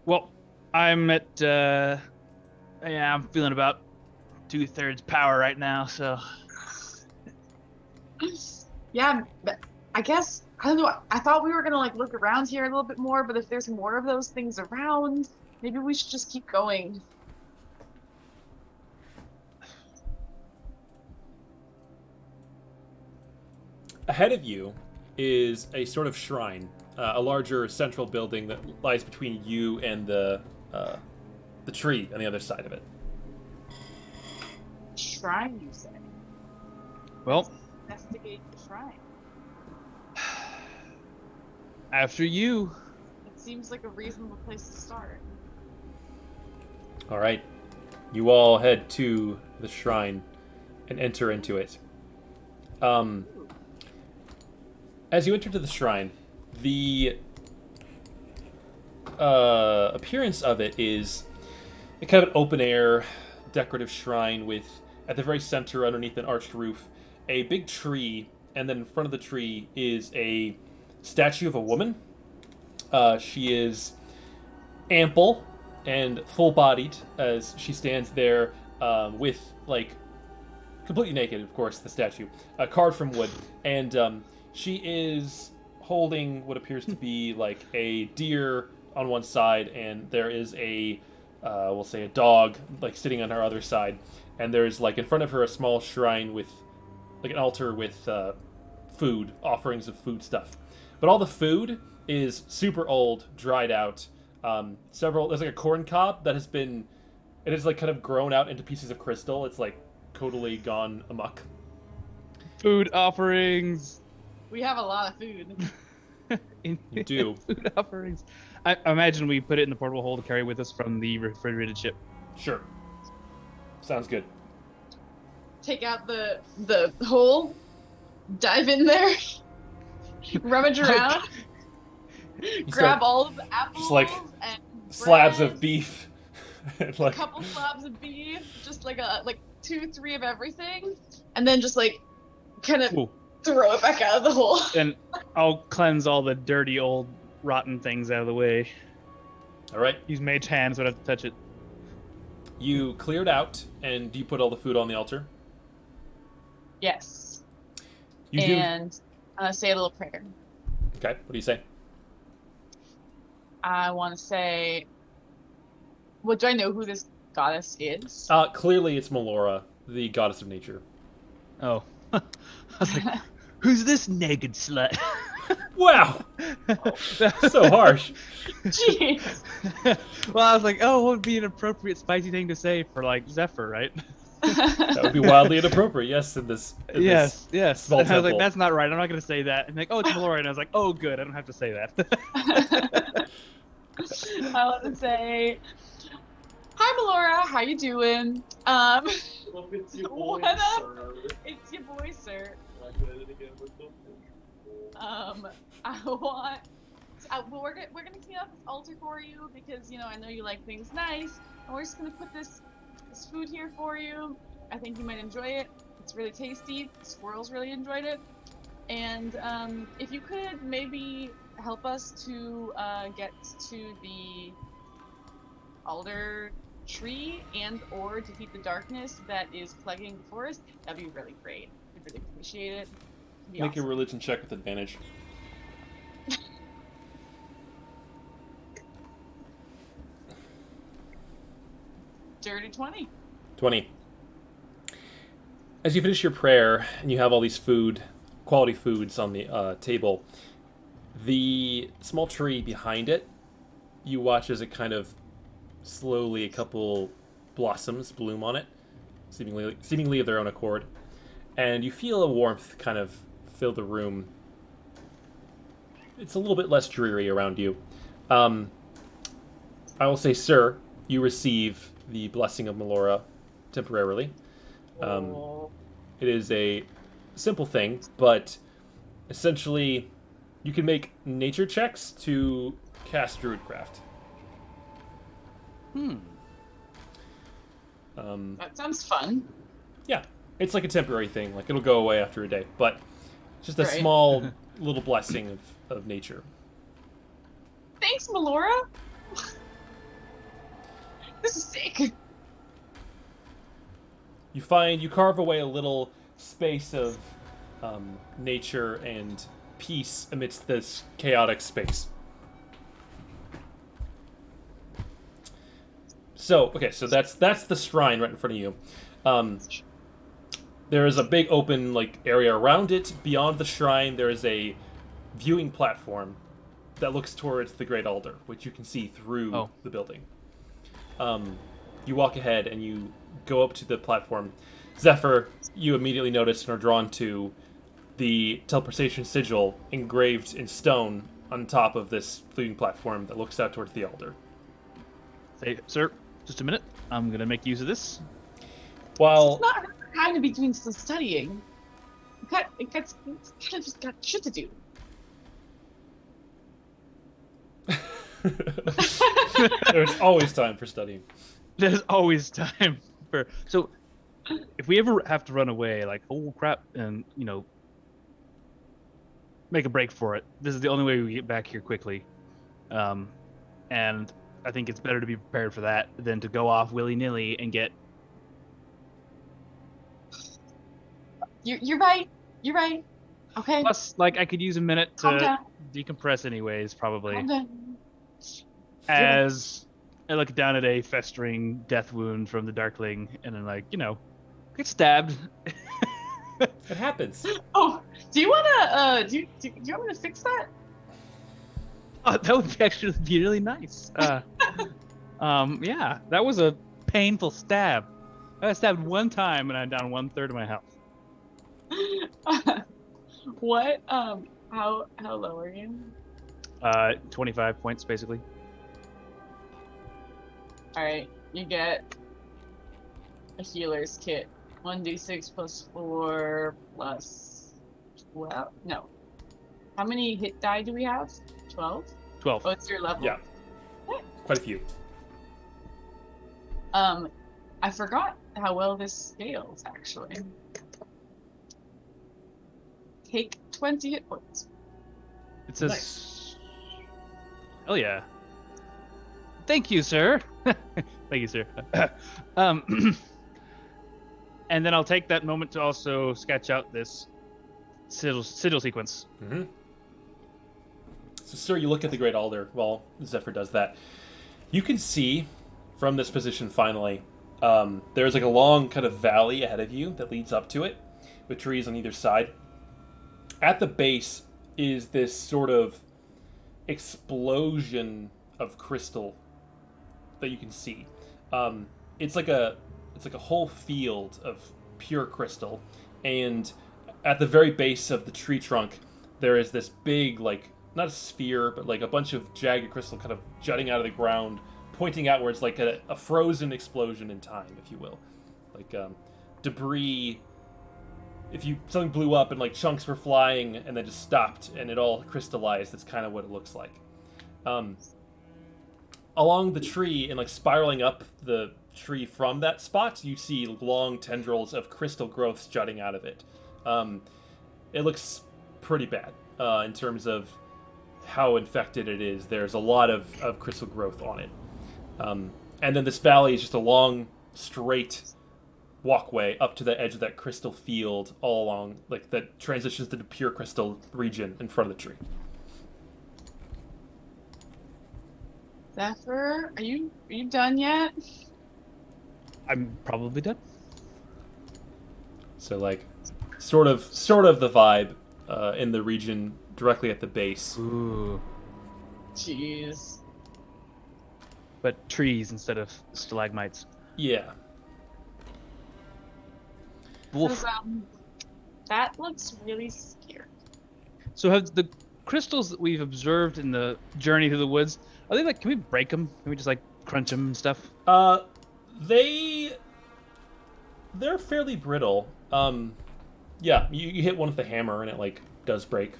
Well, I'm at I'm feeling about 2/3 power right now, so Yeah, but I guess I don't know. I thought we were gonna like look around here a little bit more, but if there's more of those things around, maybe we should just keep going. Ahead of you is a sort of shrine, a larger central building that lies between you and the tree on the other side of it. Shrine, you say? well, Investigate the shrine. after you. It seems like a reasonable place to start. All right, you all head to the shrine and enter into it. As you enter to the shrine, the appearance of it is a kind of an open air decorative shrine with, at the very center, underneath an arched roof, a big tree, and then in front of the tree is a statue of a woman. She is ample and full-bodied as she stands there with, like, completely naked, of course, the statue, carved from wood, and she is holding what appears to be like a deer on one side, and there is a, we'll say, a dog like sitting on her other side, and there's like in front of her a small shrine with, like, an altar with food, offerings of food stuff, but all the food is super old, dried out. There's like a corn cob that has been, it has like kind of grown out into pieces of crystal. It's like totally gone amok. Food offerings. We have a lot of food. You do. Food offerings. I imagine we put it in the portable hole to carry with us from the refrigerated ship. Sure. Sounds good. Take out the hole, dive in there, rummage around, grab all of the apples, just like and slabs bread, of beef. And a like, couple slabs of beef, just like 2, 3 of everything, and then just like kind of Ooh. throw it back out of the hole. And I'll cleanse all the dirty, old, rotten things out of the way. all right. Use mage hand so I don't have to touch it. You cleared out, and do you put all the food on the altar? Yes. You And say a little prayer. do. Okay. What do you say? I want to say, well, do I know who this goddess is? Clearly, it's Melora, the goddess of nature. Oh. I was like, who's this naked slut? Wow. So harsh. Jeez. Well, I was like, oh, what would be an appropriate spicy thing to say for, like, Zephyr, right? That would be wildly inappropriate. Yes, in this. Yes. small And I was like, temple. that's not right. I'm not going to say that. And like, oh, it's Melora. And I was like, oh, good. I don't have to say that. I want to say, hi, Melora. How you doing? What up? It's your boy, sir. I want. Well, we're gonna clean up this altar for you because I know you like things nice, and we're just gonna put this food here for you. I think you might enjoy it. It's really tasty. The squirrels really enjoyed it, and if you could maybe help us to get to the alder tree and/or defeat the darkness that is plaguing the forest, that'd be really great. I'd really appreciate it. It'd be Make a awesome. religion check with advantage. Dirty 20. 20. As you finish your prayer and you have all these quality foods on the table, the small tree behind it, you watch as it kind of slowly, a couple blossoms bloom on it, seemingly of their own accord, and you feel a warmth kind of fill the room. It's a little bit less dreary around you. I will say, sir, you receive the blessing of Melora temporarily. It is a simple thing, but essentially you can make nature checks to cast Druidcraft. That sounds fun. Yeah, it's like a temporary thing. Like, it'll go away after a day, but just a Right. small little blessing of nature. Thanks, Melora. This is sick. You carve away a little space of nature and peace amidst this chaotic space. So that's the shrine right in front of you. There is a big open area around it. Beyond the shrine, there is a viewing platform that looks towards the Great Altar, which you can see through the building. You walk ahead and you go up to the platform. Zephyr, you immediately notice and are drawn to the teleportation sigil engraved in stone on top of this viewing platform that looks out towards the altar. Say, sir, just a minute. I'm gonna make use of this. While It's not her time to be doing some studying. It's kind of just got shit to do. there's always time for studying. There's always time for. So, if we ever have to run away, like, oh crap, and make a break for it. This is the only way we get back here quickly. And I think it's better to be prepared for that than to go off willy-nilly and get. You're right. You're right. Okay. Plus, I could use a minute Calm to down. decompress anyways, probably. Calm down. As I look down at a festering death wound from the Darkling, and then get stabbed. It happens. Oh, do you wanna do you want me to fix that? Oh, that would actually be really nice. Yeah, that was a painful stab. I got stabbed one time, and I'm down 1/3 of my health. What? How low are you? 25 points, basically. All right, you get a healer's kit. 1d6 plus 4 plus 12. No. How many hit die do we have? 12? 12. Oh, it's your level. Yeah. Quite a few. I forgot how well this scales, actually. Take 20 hit points. It says. Nice. Oh yeah. Thank you, sir. Thank you, sir. And then I'll take that moment to also sketch out this sigil sequence. Mm-hmm. So, sir, you look at the Great Altar while Zephyr does that. You can see from this position, finally, there's a long kind of valley ahead of you that leads up to it, with trees on either side. At the base is this sort of explosion of crystal that you can see. It's like a whole field of pure crystal, and at the very base of the tree trunk, there is this big, not a sphere, but a bunch of jagged crystal kind of jutting out of the ground, pointing outwards like a frozen explosion in time, if you will. Debris. If something blew up and chunks were flying and then just stopped and it all crystallized, that's kind of what it looks like. Along the tree and spiraling up the tree from that spot, you see long tendrils of crystal growths jutting out of it. It looks pretty bad in terms of how infected it is. There's a lot of crystal growth on it. And then this valley is just a long, straight walkway up to the edge of that crystal field all along, that transitions to the pure crystal region in front of the tree. Zephyr, are you done yet? I'm probably done. So sort of the vibe in the region directly at the base. Ooh. Jeez. But trees instead of stalagmites. Yeah. Wolf. That looks really scary. So have the crystals that we've observed in the journey through the woods, are they can we break them? Can we just crunch them and stuff? They're fairly brittle. Yeah, you hit one with the hammer and it does break.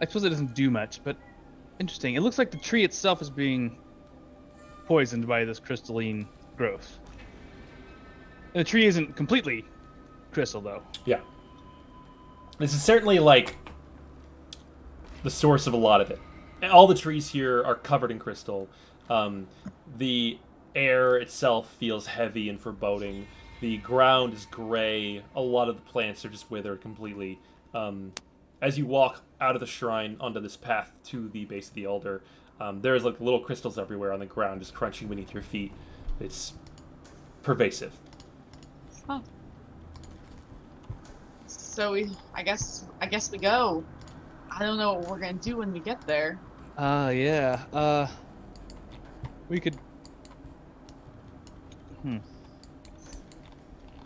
I suppose it doesn't do much, but interesting. It looks like the tree itself is being poisoned by this crystalline growth. And the tree isn't completely crystal, though. Yeah. This is certainly the source of a lot of it. all the trees here are covered in crystal. The air itself feels heavy and foreboding. The ground is gray. A lot of the plants are just withered completely. As you walk out of the shrine onto this path to the base of the altar, there's like little crystals everywhere on the ground, just crunching beneath your feet. It's pervasive. Huh. So I guess we go. I don't know what we're gonna do when we get there. Yeah. We could.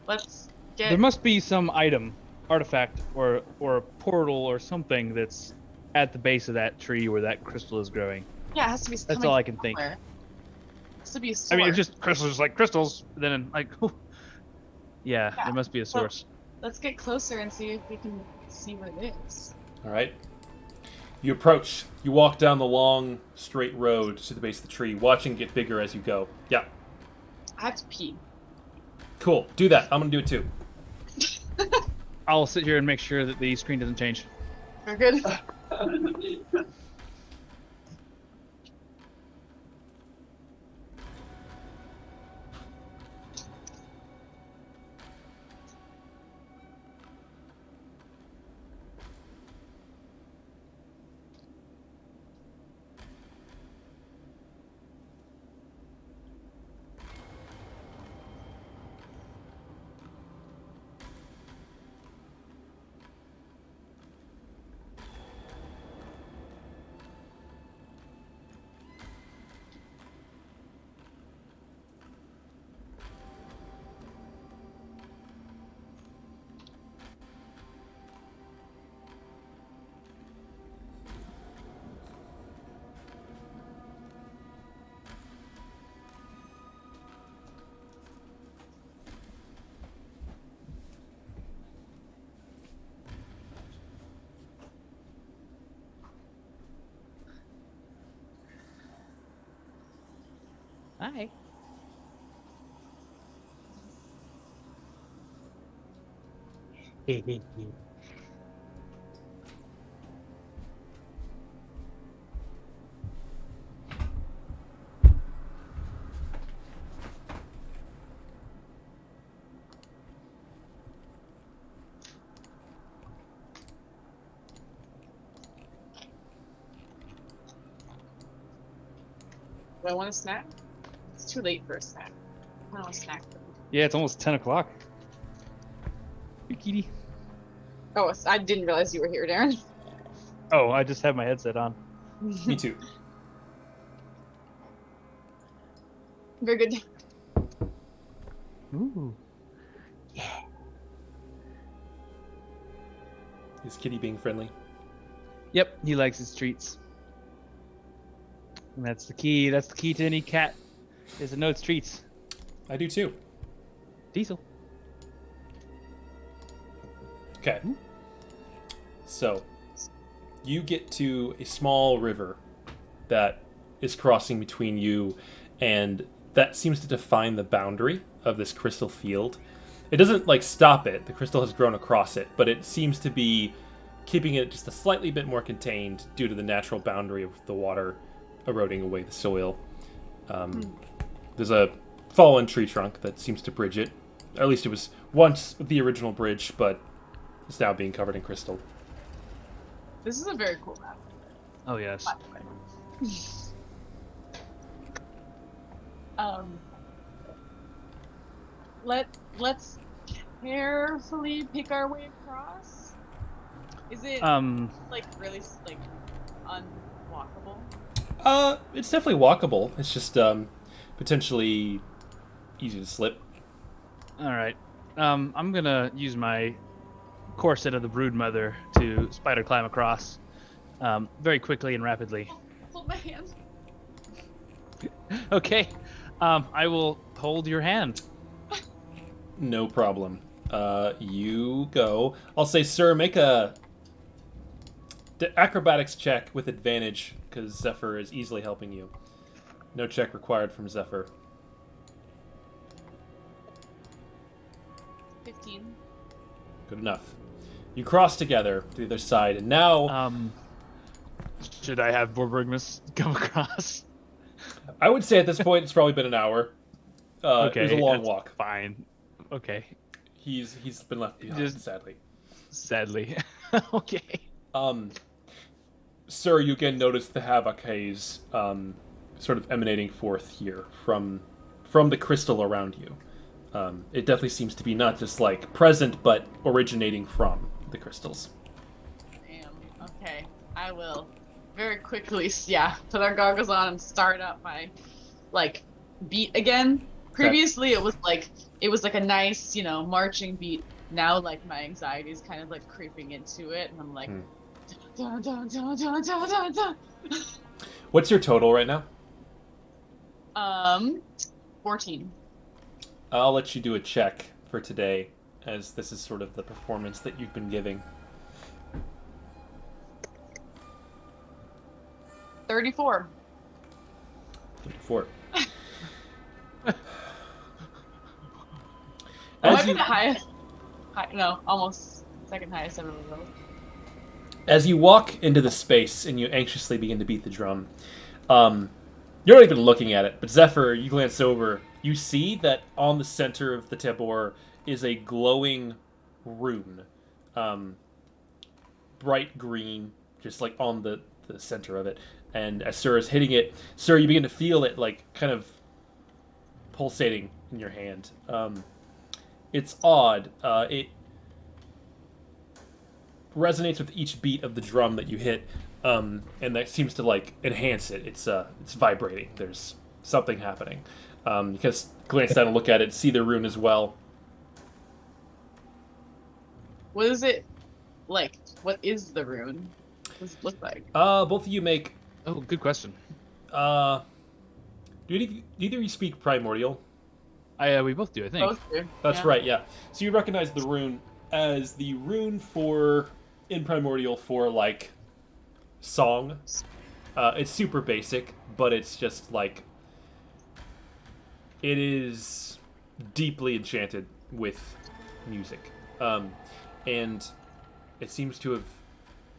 Let's get. There must be some item, artifact, or a portal or something that's at the base of that tree where that crystal is growing. Yeah, it has to be. That's all I can think. It has to be a I source. mean, it's just crystals, like crystals. Then, like, yeah, there must be a source. Let's get closer and see if we can see what it is. All right. You approach. You walk down the long, straight road to the base of the tree, watching it get bigger as you go. Yeah. I have to pee. Cool. Do that. I'm gonna do it too. I'll sit here and make sure that the screen doesn't change. We're good. Hi. Do I want a snack? It's too late for a snack. I don't want a snack. Yeah, it's almost 10 o'clock. Hey, kitty. Oh, I didn't realize you were here, Darren. Oh, I just have my headset on. Me too. Very good. Ooh. Is Kitty being friendly? Yep, he likes his treats. And that's the key. That's the key to any cat. Is to know its treats. I do too. Diesel. Okay. So, you get to a small river that is crossing between you, and that seems to define the boundary of this crystal field. It doesn't, like, stop it. The crystal has grown across it, but it seems to be keeping it just a slightly bit more contained due to the natural boundary of the water eroding away the soil. There's a fallen tree trunk that seems to bridge it. Or at least it was once the original bridge, but it's now being covered in crystal. This is a very cool map. Oh, yes. By the way. Let's carefully pick our way across. Is it like really like unwalkable? It's definitely walkable. It's just potentially easy to slip. All right. I'm gonna use my corset of the Broodmother to spider climb across, very quickly and rapidly. Hold my hand. Okay. I will hold your hand. No problem. You go. I'll say, sir, make a acrobatics check with advantage because Zephyr is easily helping you. No check required from Zephyr. 15. Good enough. You cross together to the other side, and now Should I have Borborgmus come across? I would say at this point it's probably been an hour. Okay, it was a long that's walk. Fine. Okay. He's been left behind, Just- sadly. Sadly. Okay. Sir, you again notice the havoc haze sort of emanating forth here from the crystal around you. It definitely seems to be not just like present, but originating from the crystals. Damn. Okay. I will very quickly, put our goggles on and start up my, beat again. Previously, it was like a nice, marching beat. Now, my anxiety is kind of creeping into it, and I'm like, dun, dun, dun, dun, dun, dun, dun. What's your total right now? 14. I'll let you do a check for today, as this is sort of the performance that you've been giving. 34. 34. Might be the highest. No, almost second highest ever rolled. As you walk into the space and you anxiously begin to beat the drum, you're not even looking at it, but Zephyr, you glance over, you see that on the center of the tabor is a glowing rune. Bright green, just on the center of it. And as Sir is hitting it, Sir, you begin to feel it kind of pulsating in your hand. It's odd. It resonates with each beat of the drum that you hit, and that seems to enhance it. It's vibrating. There's something happening. You can glance down and look at it, see the rune as well. What is it like? What is the rune? What does it look like? Both of you make. Oh, good question. Do either of you speak Primordial? We both do, I think. Both do. That's yeah. right, yeah. So you recognize the rune as the rune in Primordial for, song. It's super basic, but it's just, it is deeply enchanted with music. And it seems to have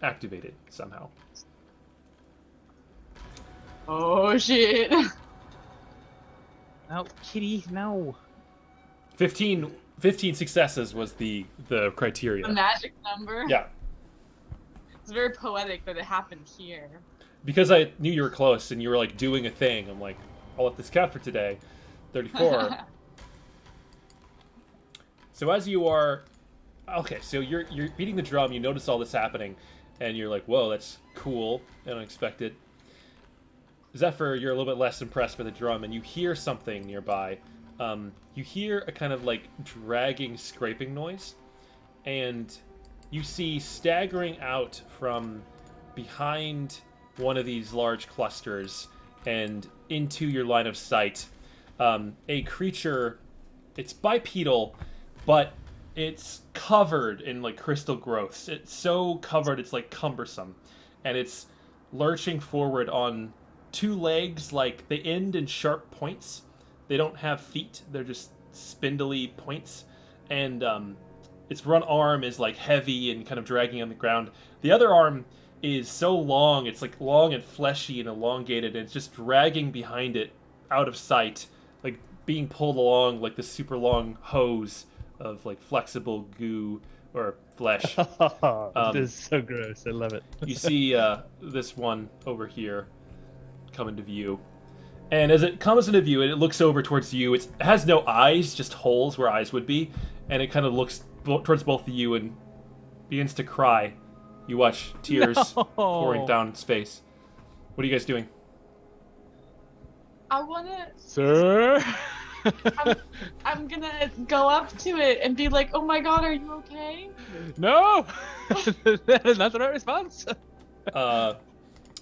activated somehow. Oh, shit. No, kitty, no. 15 successes was the criteria. The magic number. Yeah. It's very poetic that it happened here. Because I knew you were close and you were doing a thing, I'm like, I'll let this count for today. 34. So as you are, okay, so you're beating the drum. You notice all this happening, and you're like, whoa, that's cool and unexpected. Zephyr, you're a little bit less impressed by the drum, and you hear something nearby. You hear a kind of dragging, scraping noise, and you see staggering out from behind one of these large clusters and into your line of sight, a creature. It's bipedal, but it's covered in crystal growths. It's so covered it's cumbersome, and it's lurching forward on two legs. They end in sharp points. They don't have feet. They're just spindly points, and its one arm is heavy and kind of dragging on the ground. The other arm is so long, it's long and fleshy and elongated, and it's just dragging behind it out of sight, being pulled along like this super long hose of flexible goo or flesh. This is so gross. I love it. You see this one over here come into view. And as it comes into view and it looks over towards you, it has no eyes, just holes where eyes would be. And it kind of looks towards both of you and begins to cry. You watch tears pouring down its face. What are you guys doing? I wanna. Sir? I'm gonna go up to it and be like, "Oh my god, are you okay?" No! That is not the right response.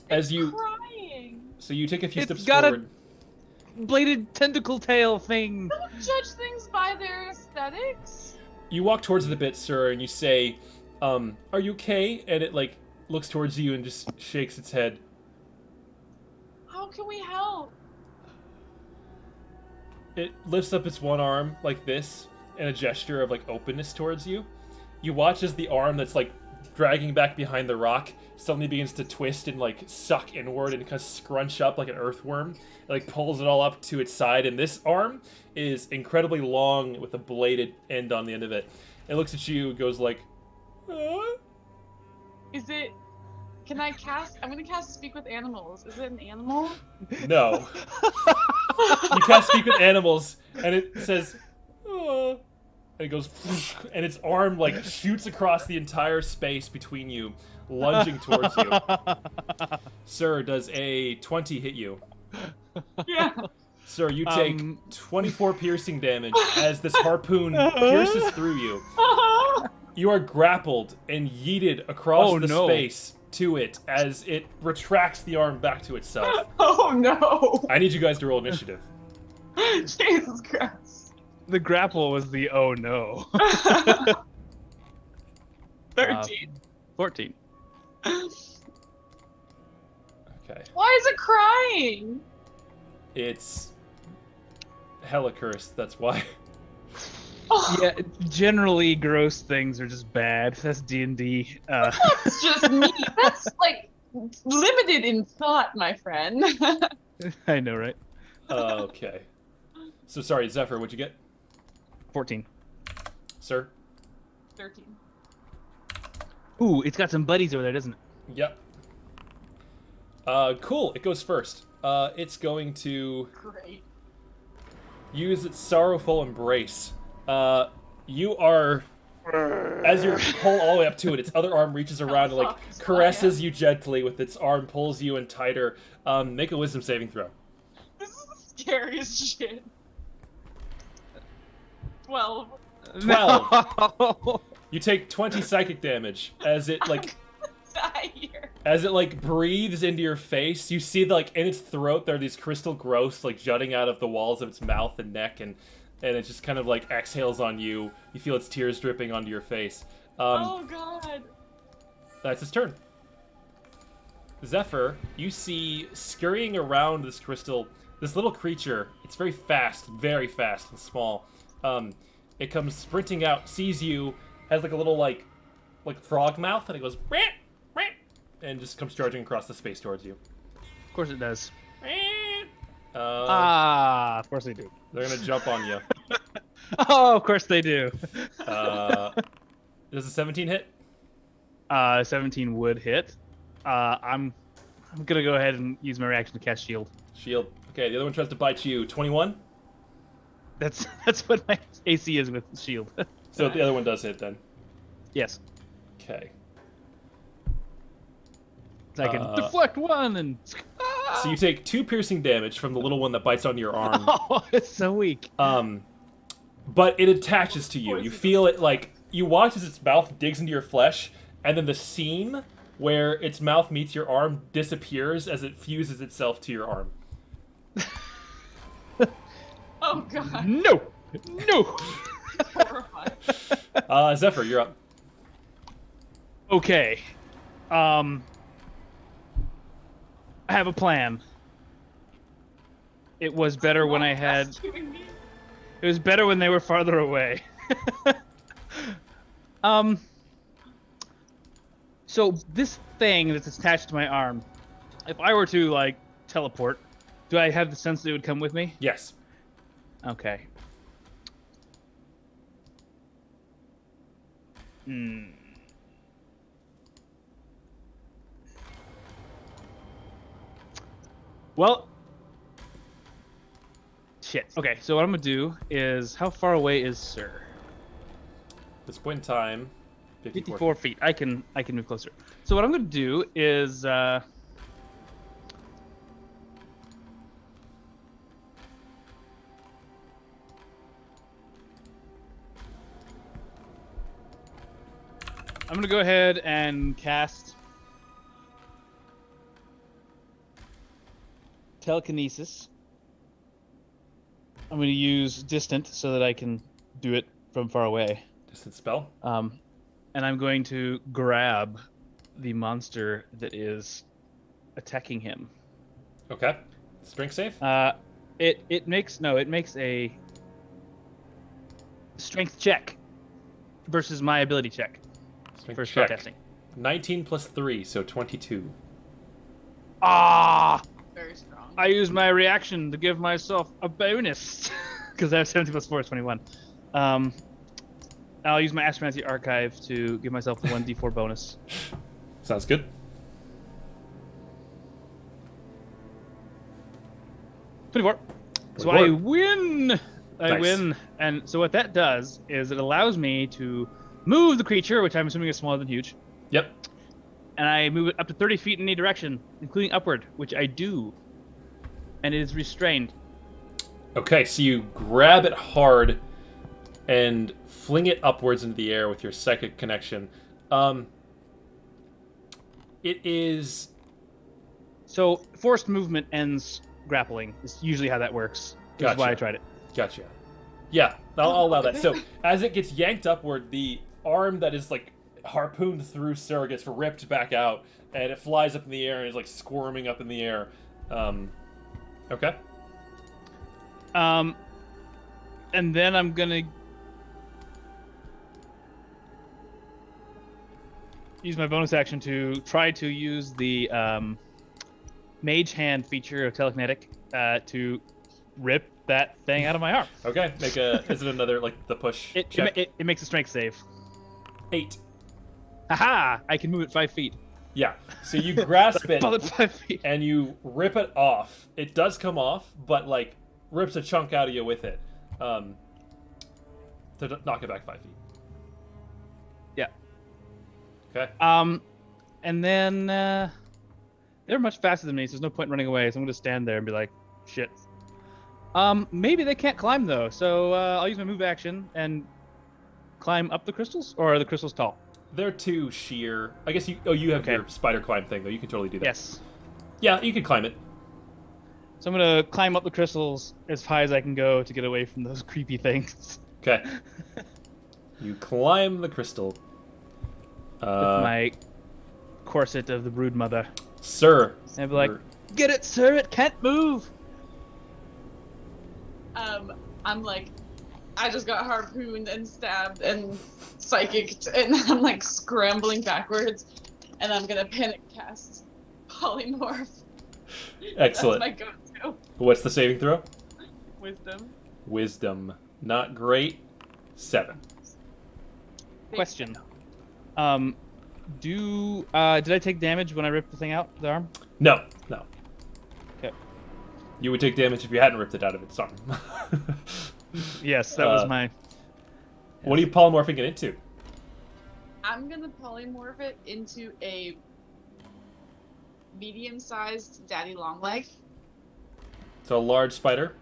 As you, crying. so you take a few It's steps got a- forward. Bladed tentacle tail thing. Don't judge things by their aesthetics. You walk towards it a bit, sir, and you say, "Are you okay?" And it looks towards you and just shakes its head. How can we help? It lifts up its one arm like this in a gesture of openness towards you. You watch as the arm that's dragging back behind the rock, suddenly begins to twist and like suck inward and kind of scrunch up like an earthworm. It like pulls it all up to its side, and this arm is incredibly long with a bladed end on the end of it. It looks at you, goes like, Is it? Can I cast? I'm gonna cast Speak with Animals. Is it an animal? No. You can't speak with animals, and it says, and it goes, and its arm like shoots across the entire space between you, lunging towards you. Sir, does a 20 hit you? Yeah. Sir, you take 24 piercing damage as this harpoon pierces through you. You are grappled and yeeted across the space to it as it retracts the arm back to itself. Oh no! I need you guys to roll initiative. Jesus Christ. The grapple was the oh no. 13. 14. Okay. Why is it crying? It's hella cursed, that's why. Oh, Yeah, generally gross things are just bad. That's D&D. that's just me. That's like limited in thought, my friend. I know, right? Okay. So sorry, Zephyr, what'd you get? 14. Sir? 13. Ooh, it's got some buddies over there, doesn't it? Yep. Cool, it goes first. It's going to Great. use its sorrowful embrace. You are, as you pull all the way up to it, its other arm reaches around and like caresses you gently with its arm, pulls you in tighter. Make a wisdom saving throw. This is the scariest shit. 12. 12. No. You take 20 psychic damage as it like Die here. as it like breathes into your face. You see like in its throat there are these crystal growths like jutting out of the walls of its mouth and neck, and it just kind of like exhales on you. You feel its tears dripping onto your face. Oh god. That's its turn. Zephyr, you see scurrying around this crystal, this little creature. It's very fast and small. It comes sprinting out, sees you, has like a little like frog mouth, and it goes "Meow, meow," and just comes charging across the space towards you. Of course it does. Of course they do. They're gonna jump on you. Oh, of course they do. Does a 17 hit? 17 would hit. I'm gonna go ahead and use my reaction to cast shield. Shield. Okay, the other one tries to bite you. 21? That's what my AC is with shield. So the other one does hit then. Yes. Okay. So I can deflect one and. So you take 2 piercing damage from the little one that bites onto your arm. Oh, it's so weak. But it attaches to you. You feel it like you watch as its mouth digs into your flesh, and then the seam where its mouth meets your arm disappears as it fuses itself to your arm. Oh god. No. Horrifying. Zephyr, you're up. Okay. I have a plan. It was better when I had. Rescuing me? It was better when they were farther away. So this thing that's attached to my arm, if I were to like teleport, do I have the sense that it would come with me? Yes. Okay. Well, shit. Okay, so what I'm gonna do is, how far away is Sir? At this point in time, 54 feet. I can move closer. So what I'm gonna do is, I'm gonna go ahead and cast telekinesis. I'm gonna use distant so that I can do it from far away. Distant spell? And I'm going to grab the monster that is attacking him. Okay. Strength save? It makes a strength check versus my ability check Strength for check. spellcasting. 19 plus 3, so 22. Ah! Very strong. I used my reaction to give myself a bonus because I have 17 plus 4 is 21. I'll use my Astromancy Archive to give myself the 1d4 bonus. Sounds good. 24. So 24. I win. I Nice. win. And so what that does is it allows me to move the creature, which I'm assuming is smaller than huge, Yep. and I move it up to 30 feet in any direction, including upward, which I do. And it is restrained. Okay, so you grab it hard and fling it upwards into the air with your psychic connection. It is... So forced movement ends grappling. Is usually how that works. Which is why I Gotcha. tried it. Gotcha. Yeah, I'll allow that. So, as it gets yanked upward, the arm that is, like, harpooned through Sir gets ripped back out, and it flies up in the air and is, like, squirming up in the air. Okay. And then I'm gonna use my bonus action to try to use the Mage Hand feature of Telekinetic to rip that thing out of my arm. Okay, make a... Is it another, like, the push It check? it makes a strength save. 8. Haha! I can move it 5 feet. Yeah. So you grasp it, Pull it 5 feet. and you rip it off. It does come off, but, like, rips a chunk out of you with it. To knock it back 5 feet. Yeah. Okay. And then they're much faster than me, so there's no point in running away. So I'm gonna stand there and be like, shit. Maybe they can't climb though, so I'll use my move action and climb up the crystals, or are the crystals tall? They're too sheer. I guess you... Oh, you have Okay. your spider climb thing, though. You can totally do that. Yes. Yeah, you can climb it. So I'm gonna climb up the crystals as high as I can go to get away from those creepy things. Okay. You climb the crystal. With my corset of the brood mother. Sir. And I'd be like, you're- get it, sir, it can't move. I'm like, I just got harpooned and stabbed and psychicked, and I'm like scrambling backwards, and I'm gonna panic cast polymorph. Excellent. That's my go-to. What's the saving throw? Wisdom. Wisdom. Not great. 7. Question. Did I take damage when I ripped the thing out, the arm? No. Okay. You would take damage if you hadn't ripped it out of its arm. Yes, that was my... What are you polymorphing it into? I'm gonna polymorph it into a medium-sized daddy longleg. So a large spider.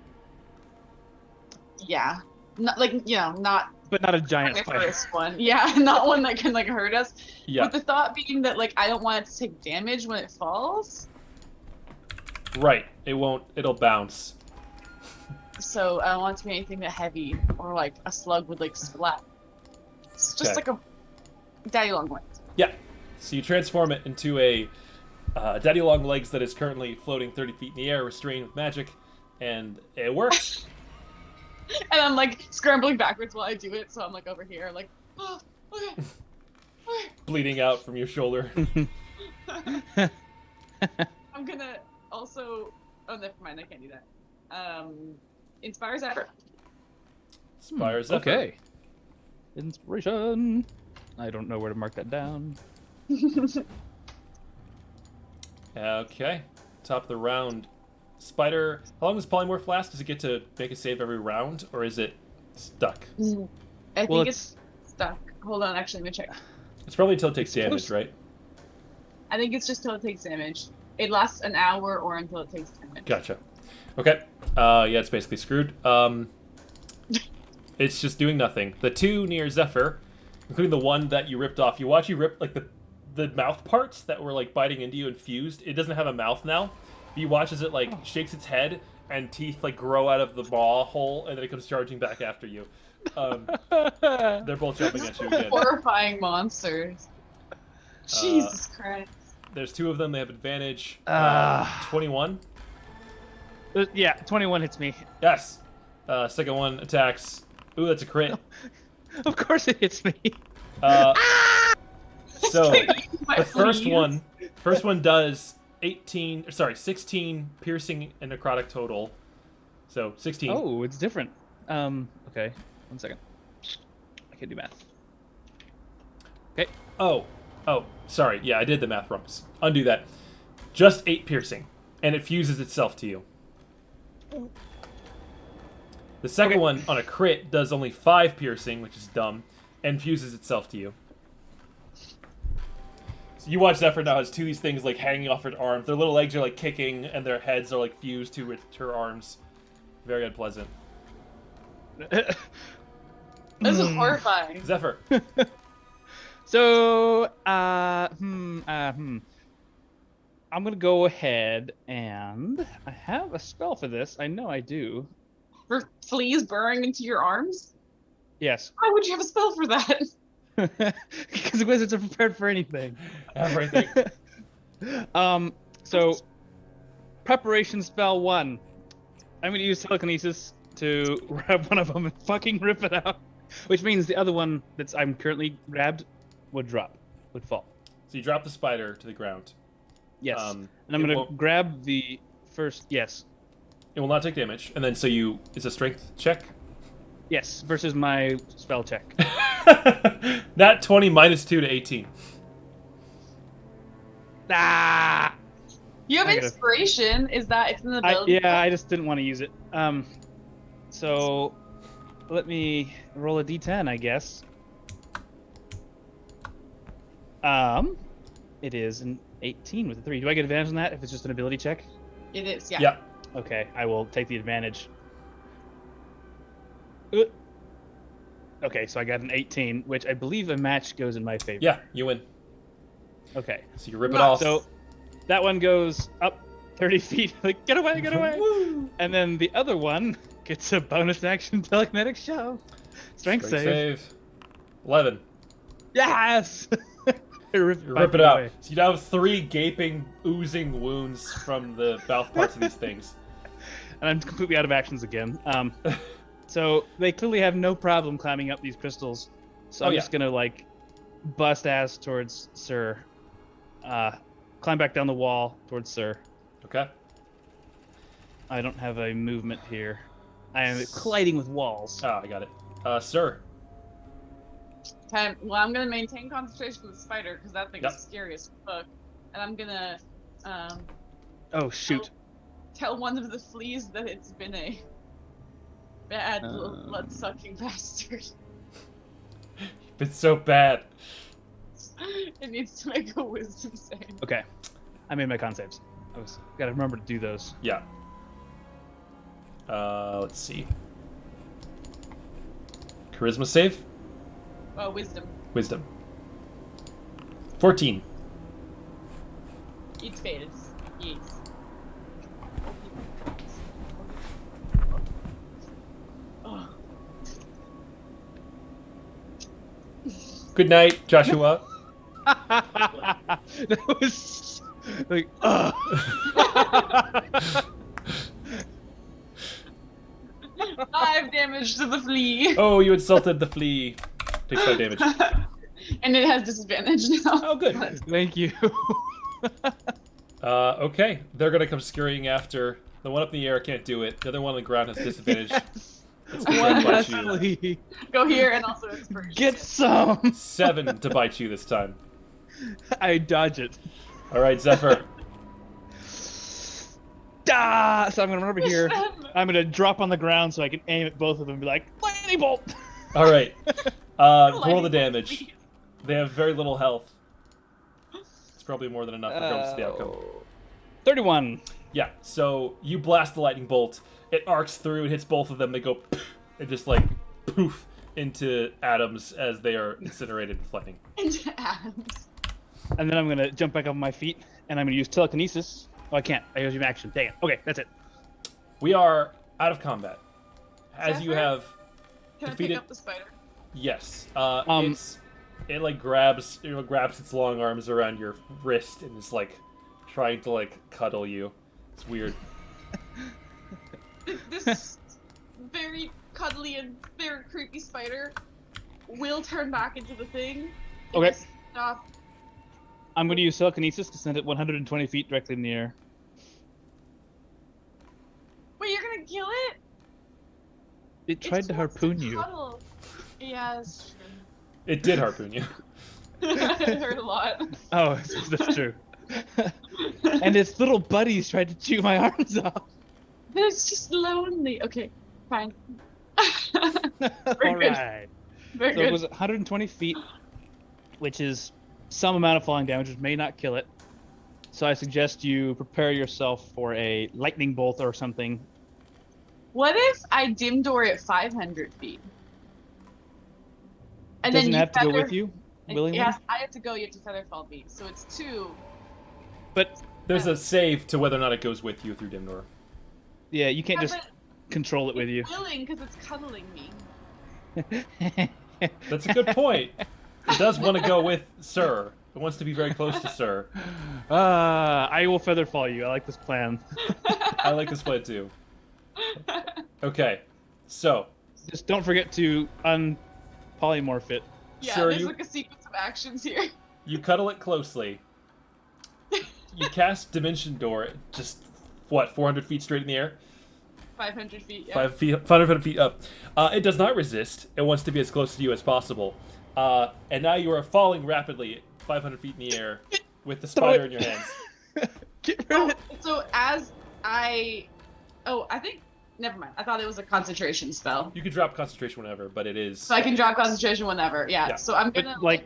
Yeah. Not like, you know, not But not a giant the spider. first one. Yeah, not one that can like hurt us. Yeah. With the thought being that like I don't want it to take damage when it falls. Right. It won't. It'll bounce. So I don't want it to be anything that heavy or like a slug would like splat. It's just Okay. like a daddy long leg. Yeah. So you transform it into a daddy long legs that is currently floating 30 feet in the air, restrained with magic, and it works. And I'm like scrambling backwards while I do it, so I'm like over here, like, oh, okay. Okay. Bleeding out from your shoulder. I'm gonna also. Oh, never mind. I can't do that. Inspires effort. Spires effort. Okay. Inspiration. I don't know where to mark that down. Okay. Top of the round. Spider. How long does polymorph last? Does it get to make a save every round, or is it stuck? I think Well, it's stuck. Hold on, actually, let me check. It's probably until it takes It's damage, supposed- right? I think it's just till it takes damage. It lasts an hour or until it takes damage. Gotcha. Okay. Yeah, it's basically screwed. It's just doing nothing. The two near Zephyr, including the one that you ripped off, you watch you rip like the mouth parts that were like biting into you and fused. It doesn't have a mouth now. You watch as it like shakes its head and teeth like grow out of the maw hole, and then it comes charging back after you. They're both jumping at you again. Horrifying monsters. Jesus Christ. There's two of them. They have advantage. Ah. 21. Yeah, 21 hits me. Yes. Second one attacks. Ooh, that's a crit. Of course it hits me. So My the first fleas. one does 16 piercing and necrotic total. So 16. Oh, it's different. Okay. 1 second. I can do math. Okay. Oh, sorry. Yeah, I did the math wrong. Undo that. Just 8 piercing, and it fuses itself to you. The second one on a crit does only 5 piercing, which is dumb, and fuses itself to you. So you watch Zephyr now has two of these things like hanging off her arms. Their little legs are like kicking, and their heads are like fused to her arms. Very unpleasant. This is horrifying. Zephyr. So, I'm gonna go ahead and I have a spell for this. I know I do. For fleas burrowing into your arms? Yes. Why would you have a spell for that? Because the wizards are prepared for anything. Everything. So preparation spell 1. I'm gonna use telekinesis to grab one of them and fucking rip it out. Which means the other one that's I'm currently grabbed would fall. So you drop the spider to the ground. Yes. Um, And I'm it gonna won't- grab the first. Yes. It will not take damage, and then so it's a strength check. Yes. Versus my spell check. That 20 minus 2 to 18. Ah. You have I gotta- inspiration. Is that it's an ability? I just didn't want to use it. So let me roll a d10, I guess. It is an 18 with a 3. Do I get advantage on that if it's just an ability check? It is, yeah. Yeah. Okay, I will take the advantage. Okay, so I got an 18, which I believe a match goes in my favor. Yeah, you win. Okay. So you rip it Nice. off. So that one goes up 30 feet. Like, get away, get away. Woo! And then the other one gets a bonus action telekinetic shove. Strength save. 11. Yes! You rip it out. So you now have 3 gaping, oozing wounds from the mouth parts of these things. And I'm completely out of actions again. So they clearly have no problem climbing up these crystals. So I'm just gonna like bust ass towards Sir. Climb back down the wall towards Sir. Okay. I don't have a movement here. I am colliding with walls. Oh, I got it. Sir. Okay, well, I'm gonna maintain concentration with the spider because that thing Yep. is scary as fuck. And I'm gonna Oh shoot. tell one of the fleas that it's been a bad little blood-sucking bastard. It's so bad. It needs to make a wisdom save. Okay. I made my con saves. Gotta remember to do those. Yeah. Let's see. Charisma save? Wisdom. Wisdom. 14. It fails. Yes. Oh. Good night, Joshua. That was like, 5 damage to the flea. Oh, you insulted the flea. Takes 5 damage. And it has disadvantage now. Oh, good. Thank you. Okay. They're gonna come scurrying after. The one up in the air can't do it. The other one on the ground has disadvantage. It's gonna One bite less you. flea. Go here and also inspiration. Get some. 7 to bite you this time. I dodge it. All right, Zephyr. Ah! So I'm gonna run over here. I'm gonna drop on the ground so I can aim at both of them and be like, lightning bolt. All right. Roll the Lightning damage. bolt. They have very little health. It's probably more than enough regardless of the outcome. 31. Yeah, so you blast the lightning bolt. It arcs through and hits both of them. They go and just like poof into atoms as they are incinerated with lightning. Into atoms. And then I'm gonna jump back up on my feet and I'm gonna use telekinesis. Oh, I can't. I use my action. Dang it. Okay, that's it. We are out of combat. As you Zephyr? have Can I defeated. pick up the spider? Yes. It like grabs its long arms around your wrist and is like trying to like cuddle you. It's weird. This very cuddly and very creepy spider will turn back into the thing. It Okay. will stop I'm going to use telekinesis to send it 120 feet directly in the air. Wait, you're gonna kill it? It tried to harpoon you. Cuddle. Yeah, that's It did harpoon you. true. It hurt a lot. Oh, that's true. And its little buddies tried to chew my arms off. It's just lonely. Okay, fine. All good. right. Very So good. it was 120 feet, which is some amount of falling damage, which may not kill it. So I suggest you prepare yourself for a lightning bolt or something. What if I dim door at 500 feet? And Doesn't then have to go with you willingly. Yes, I have to go. You have to featherfall me, so it's 2. But There's a save to whether or not it goes with you through Dimnor. yeah, you can't Yeah, just but control it with you. it's willing because it's cuddling me. That's a good point. It does want to go with Sir. It wants to be very close to Sir. I will featherfall you. I like this plan. I like this play too. Okay, so Just don't forget to unpolymorph it. Yeah, Sir, there's you- like a sequence of actions here. you cuddle it closely. You cast Dimension Door, just what, 400 feet straight in the air? 500 feet. Yeah. 500 feet up. It does not resist. It wants to be as close to you as possible. And now you are falling rapidly, 500 feet in the air, with the spider in your hands. Get rid of Oh, it. so as I think. Never mind. I thought it was a concentration spell. You can drop concentration whenever, but it is. So I can drop concentration whenever. Yeah. Yeah. So I'm But gonna like,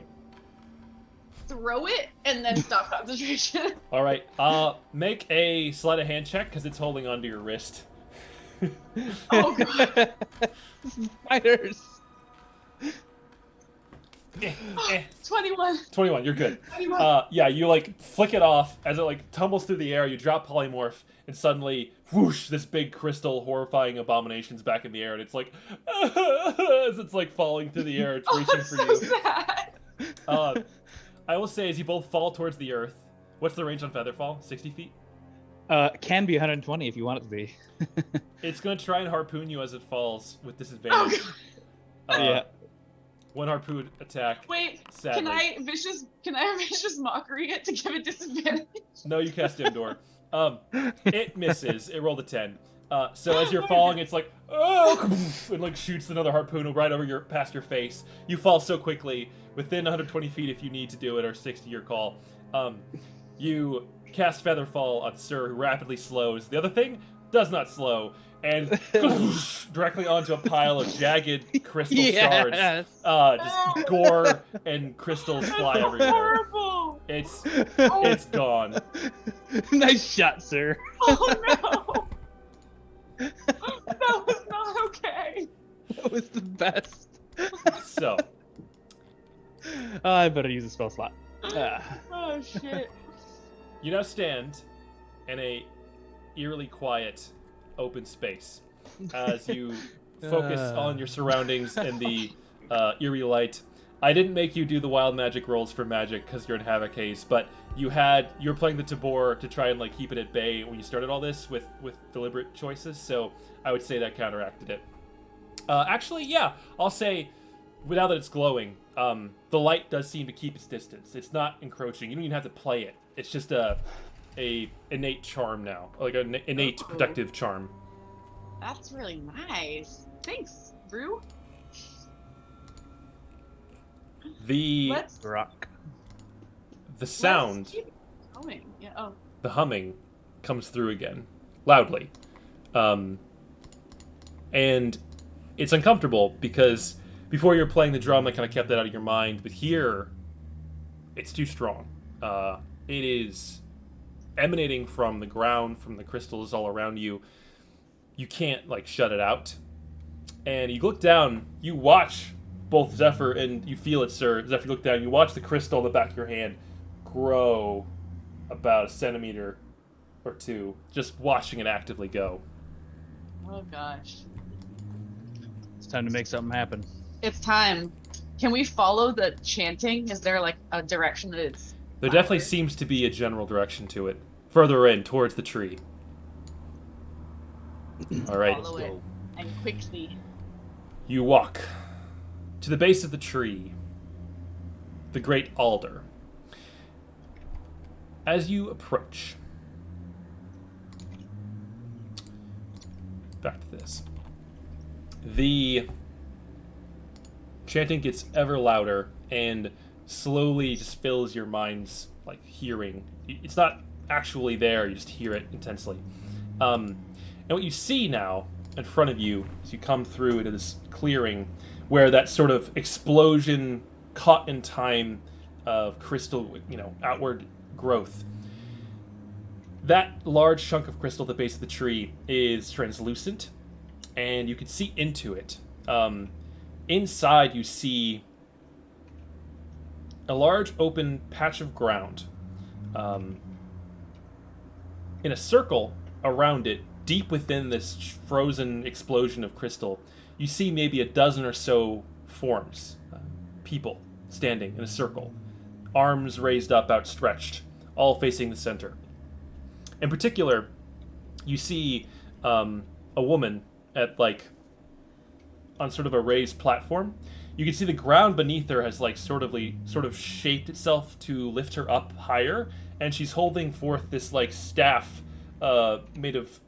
throw it and then stop concentration. All right. Make a sleight of hand check because it's holding onto your wrist. Oh god. spiders. 21. 21. You're good. 21. Yeah, you like flick it off as it like tumbles through the air. You drop polymorph, and suddenly, whoosh! This big crystal, horrifying abomination's back in the air, and it's like, as it's like falling through the air, it's Oh, reaching that's for so you. sad. I will say, as you both fall towards the earth, what's the range on Featherfall? 60 feet. Can be 120 if you want it to be. It's gonna try and harpoon you as it falls with disadvantage. Oh, Yeah. One harpoon attack. Wait, Sadly. can I vicious mockery it to give it disadvantage? No, you cast Dimdor. It misses. It rolled a 10. So as you're falling, it's like, oh, and like shoots another harpoon right over past your face. You fall so quickly, within 120 feet if you need to do it, or 60 your call. You cast Featherfall on Sir, who rapidly slows. The other thing does not slow, and directly onto a pile of jagged crystal shards. Just gore and crystals fly everywhere. Horrible. It's gone. Nice shot, sir. Oh no. That was not okay. That was the best. So, I better use a spell slot. Oh shit. you now stand in a eerily quiet open space as you focus on your surroundings and the eerie light. I didn't make you do the wild magic rolls for magic because you're in Havoc Haze, but you were playing the Tabor to try and like keep it at bay when you started all this with deliberate choices, so I would say that counteracted it. Actually, yeah, I'll say, now that it's glowing, the light does seem to keep its distance. It's not encroaching. You don't even have to play it. It's just a innate charm now, like an innate protective charm. That's really nice. Thanks, Brew. The Rock. sound, Let's keep going. Yeah. Oh. the humming, comes through again, loudly, and it's uncomfortable because before you're playing the drum, I kind of kept that out of your mind, but here, it's too strong. It is emanating from the ground, from the crystals all around you. You can't like shut it out. And you look down, you watch both Zephyr and you feel it, sir. Zephyr, you look down, you watch the crystal in the back of your hand grow about a centimeter or two, just watching it actively go. Oh gosh. It's time to make something happen. It's time. Can we follow the chanting? Is there like a direction that it's? There definitely seems to be a general direction to it. Further in, towards the tree. All right. Follow it and quickly. You walk to the base of the tree, the great alder. As you approach, back to this, the chanting gets ever louder and slowly just fills your mind's like hearing. It's not actually there; you just hear it intensely. And what you see now in front of you as you come through into this clearing, where that sort of explosion caught in time of crystal, outward growth. That large chunk of crystal at the base of the tree is translucent, and you can see into it. Inside, you see a large open patch of ground. In a circle around it, deep within this frozen explosion of crystal, you see maybe a dozen or so forms, people standing in a circle, arms raised up, outstretched, all facing the center. In particular, you see a woman at on sort of a raised platform. You can see the ground beneath her has sort of shaped itself to lift her up higher, and she's holding forth this staff made of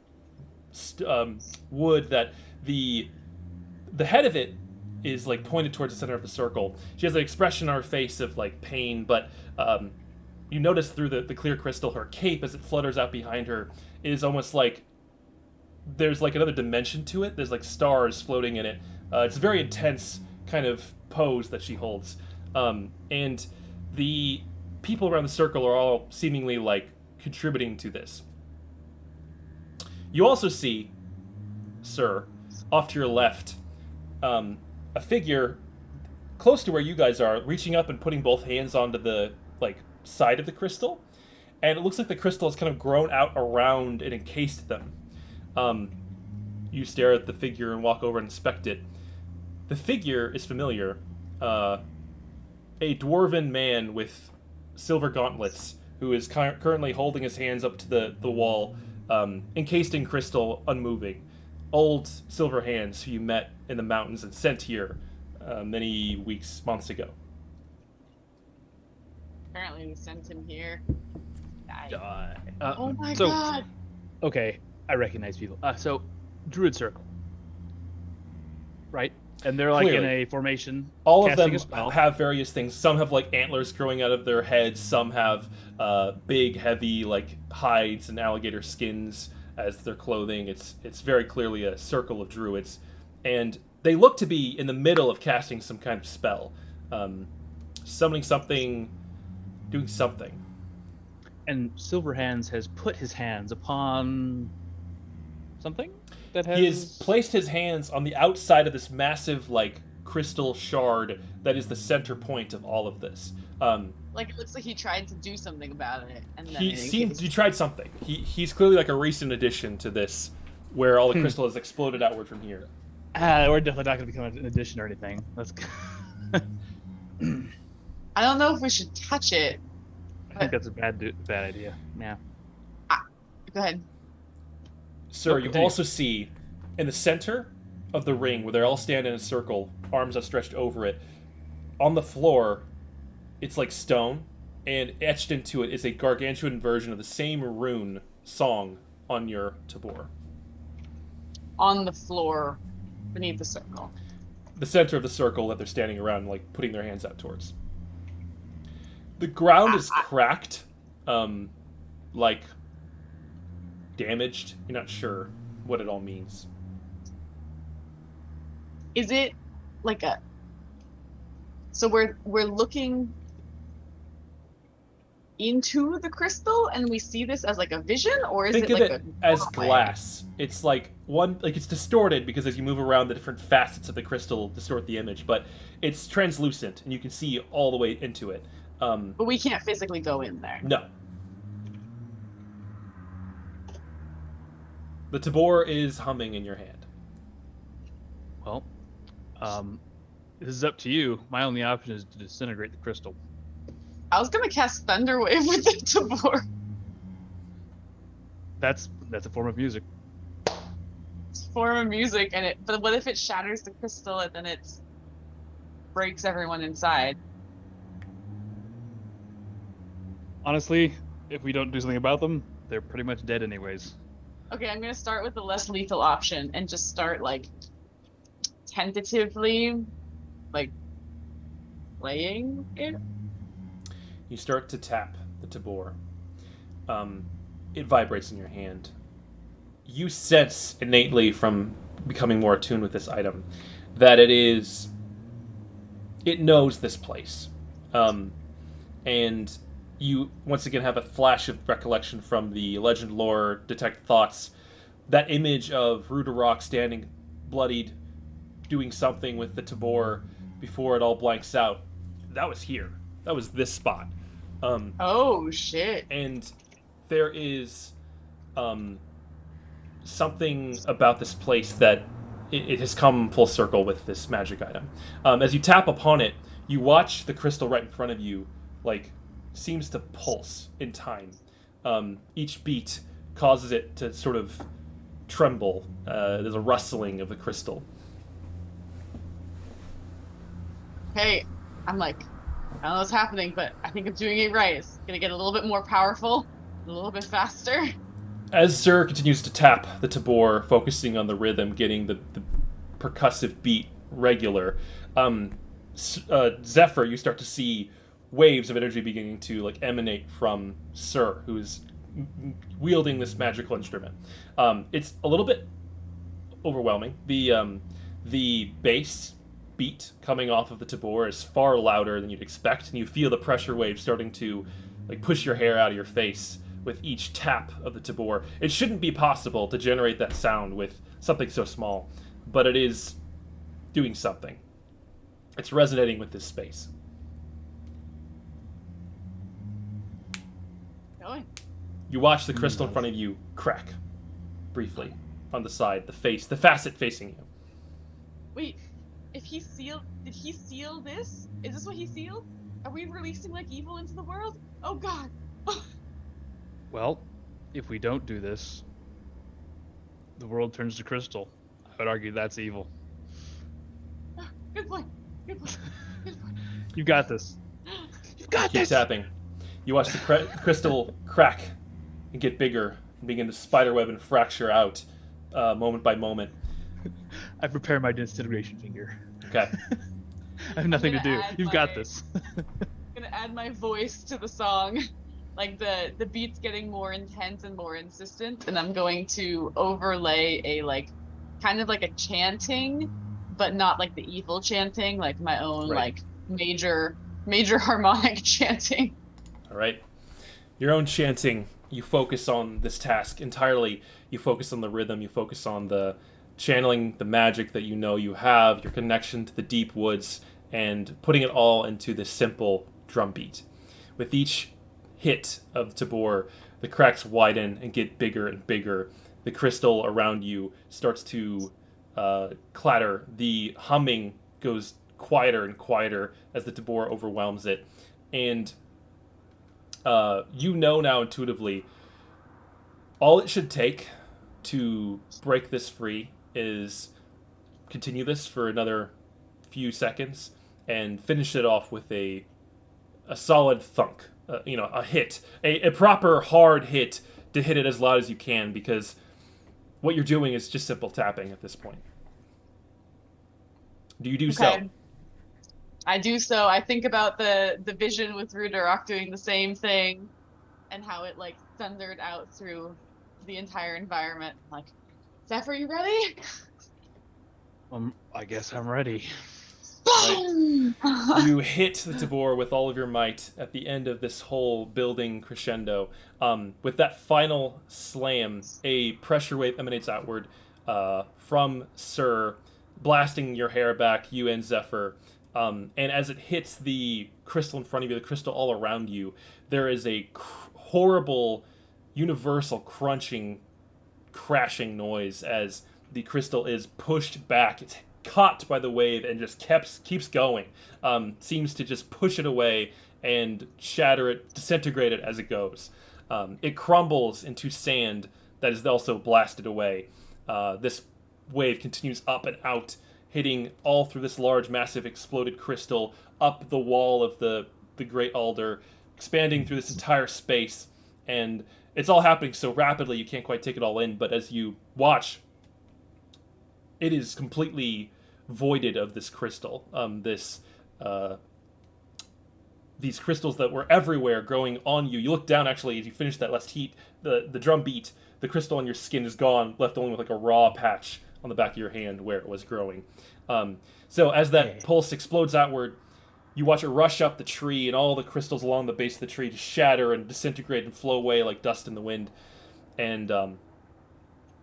wood that the head of it is pointed towards the center of the circle. She has an expression on her face of pain, but you notice through the clear crystal, her cape as it flutters out behind her is almost there's another dimension to it. There's stars floating in it. It's a very intense kind of pose that she holds, and the people around the circle are all seemingly contributing to this. You also see, sir, off to your left, a figure close to where you guys are, reaching up and putting both hands onto the side of the crystal, and it looks like the crystal has kind of grown out around and encased them. You stare at the figure and walk over and inspect it. The figure is familiar. A dwarven man with silver gauntlets who is currently holding his hands up to the wall, encased in crystal, unmoving. Old silver hands who you met in the mountains and sent here many months ago. Apparently we sent him here. Die. Oh my god! Okay, I recognize people. So, Druid Circle. Right? And they're Clearly. in a formation. All of them a spell. have various things. Some have antlers growing out of their heads. Some have big, heavy hides and alligator skins as their clothing. It's very clearly a circle of druids, and they look to be in the middle of casting some kind of spell, summoning something, doing something. And Silverhands has put his hands upon something that has... He has placed his hands on the outside of this massive crystal shard that is the center point of all of this. It looks like he tried to do something about it, and then He tried something. He's clearly a recent addition to this, where all the crystal has exploded outward from here. We're definitely not going to become an addition or anything. Let's. I don't know if we should touch it. I think that's a bad idea. Yeah. Go ahead. Sir, you continue. also see in the center of the ring, where they all stand in a circle, arms outstretched over it, on the floor, it's stone, and etched into it is a gargantuan version of the same rune song on your tabor. On the floor, beneath the circle. The center of the circle that they're standing around, putting their hands out towards. The ground is cracked, damaged. You're not sure what it all means. Is it so we're looking into the crystal and we see this as a vision, or is Think it of it as glass. It's it's distorted because as you move around, the different facets of the crystal distort the image, but it's translucent and you can see all the way into it. But we can't physically go in there. No. The tabor is humming in your hand. Well, this is up to you. My only option is to disintegrate the crystal. I was gonna cast Thunderwave with the tabor. That's a form of music. It's a form of music, but what if it shatters the crystal and then it breaks everyone inside? Honestly, if we don't do something about them, they're pretty much dead anyways. Okay, I'm gonna start with the less lethal option and just start like tentatively, like playing it. You start to tap the tabor. It vibrates in your hand. You sense innately from becoming more attuned with this item that it knows this place. And you once again have a flash of recollection from the legend lore, detect thoughts. That image of Ruderok standing bloodied, doing something with the tabor before it all blanks out. That was here. That was this spot. Oh shit! And there is something about this place that it has come full circle with this magic item. As you tap upon it, you watch the crystal right in front of you, like, seems to pulse in time. Each beat causes it to sort of tremble. There's a rustling of the crystal. Hey, I'm like, I don't know what's happening, but I think I'm doing it right. It's gonna get a little bit more powerful, a little bit faster. As Zur continues to tap the tabor, focusing on the rhythm, getting the percussive beat regular, Zephyr, you start to see waves of energy beginning to like emanate from Sur, who's wielding this magical instrument. It's a little bit overwhelming. The bass beat coming off of the tabor is far louder than you'd expect, and you feel the pressure wave starting to like push your hair out of your face with each tap of the tabor. It shouldn't be possible to generate that sound with something so small, but it is doing something. It's resonating with this space. Going. You watch the crystal in front of you crack briefly on the side, the facet facing you. Wait, did he seal this? Is this what he sealed? Are we releasing like evil into the world? Oh god. Well, if we don't do this, the world turns to crystal. I would argue that's evil. Good point. Good point. Good point. You got this. You've got Keep this. tapping. You watch the crystal crack and get bigger and begin to spiderweb and fracture out moment by moment. I prepare my disintegration finger. Okay. I have nothing to do. add You've my- got this. I'm gonna add my voice to the song. Like the beat's getting more intense and more insistent, and I'm going to overlay a like kind of like a chanting, but not like the evil chanting, like my own Right. like major harmonic chanting. All right. Your own chanting, you focus on this task entirely. You focus on the rhythm, you focus on the channeling the magic that you know you have, your connection to the deep woods, and putting it all into this simple drum beat. With each hit of tabor, the cracks widen and get bigger and bigger. The crystal around you starts to clatter. The humming goes quieter and quieter as the tabor overwhelms it. And you know now intuitively, all it should take to break this free is continue this for another few seconds and finish it off with a solid thunk. A hit, a proper hard hit to hit it as loud as you can, because what you're doing is just simple tapping at this point. Do you do so? I do so. I think about the vision with Ruderok doing the same thing, and how it like thundered out through the entire environment. Like, Zephyr, you ready? I guess I'm ready. Boom! You hit the tabor with all of your might at the end of this whole building crescendo. With that final slam, a pressure wave emanates outward from Sur, blasting your hair back, you and Zephyr. And as it hits the crystal in front of you, the crystal all around you, there is a horrible, universal crunching, crashing noise as the crystal is pushed back. It's caught by the wave and just keeps going. Seems to just push it away and shatter it, disintegrate it as it goes. It crumbles into sand that is also blasted away. This wave continues up and out, hitting all through this large, massive, exploded crystal, up the wall of the Great Alder, expanding through this entire space, and it's all happening so rapidly you can't quite take it all in. But as you watch, it is completely voided of this crystal. These crystals that were everywhere growing on you. You look down actually as you finish that last heat. The drum beat. The crystal on your skin is gone, left only with like a raw patch on the back of your hand where it was growing. So as that pulse explodes outward, you watch it rush up the tree, and all the crystals along the base of the tree just shatter and disintegrate and flow away like dust in the wind. And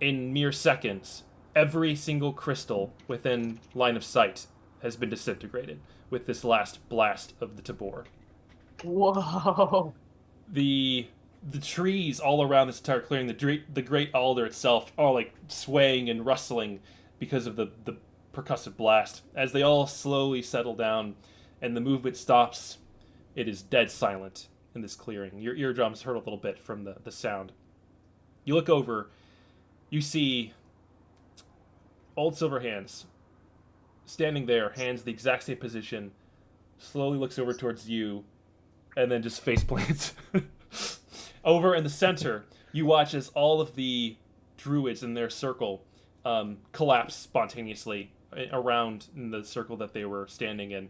in mere seconds, every single crystal within line of sight has been disintegrated with this last blast of the tabor. Whoa. The trees all around this entire clearing, the great alder itself, are like swaying and rustling because of the percussive blast. As they all slowly settle down and the movement stops, it is dead silent in this clearing. Your eardrums hurt a little bit from the sound. You look over, you see Old Silverhands standing there, hands the exact same position, slowly looks over towards you, and then just face plants. Over in the center, you watch as all of the druids in their circle collapse spontaneously around in the circle that they were standing in.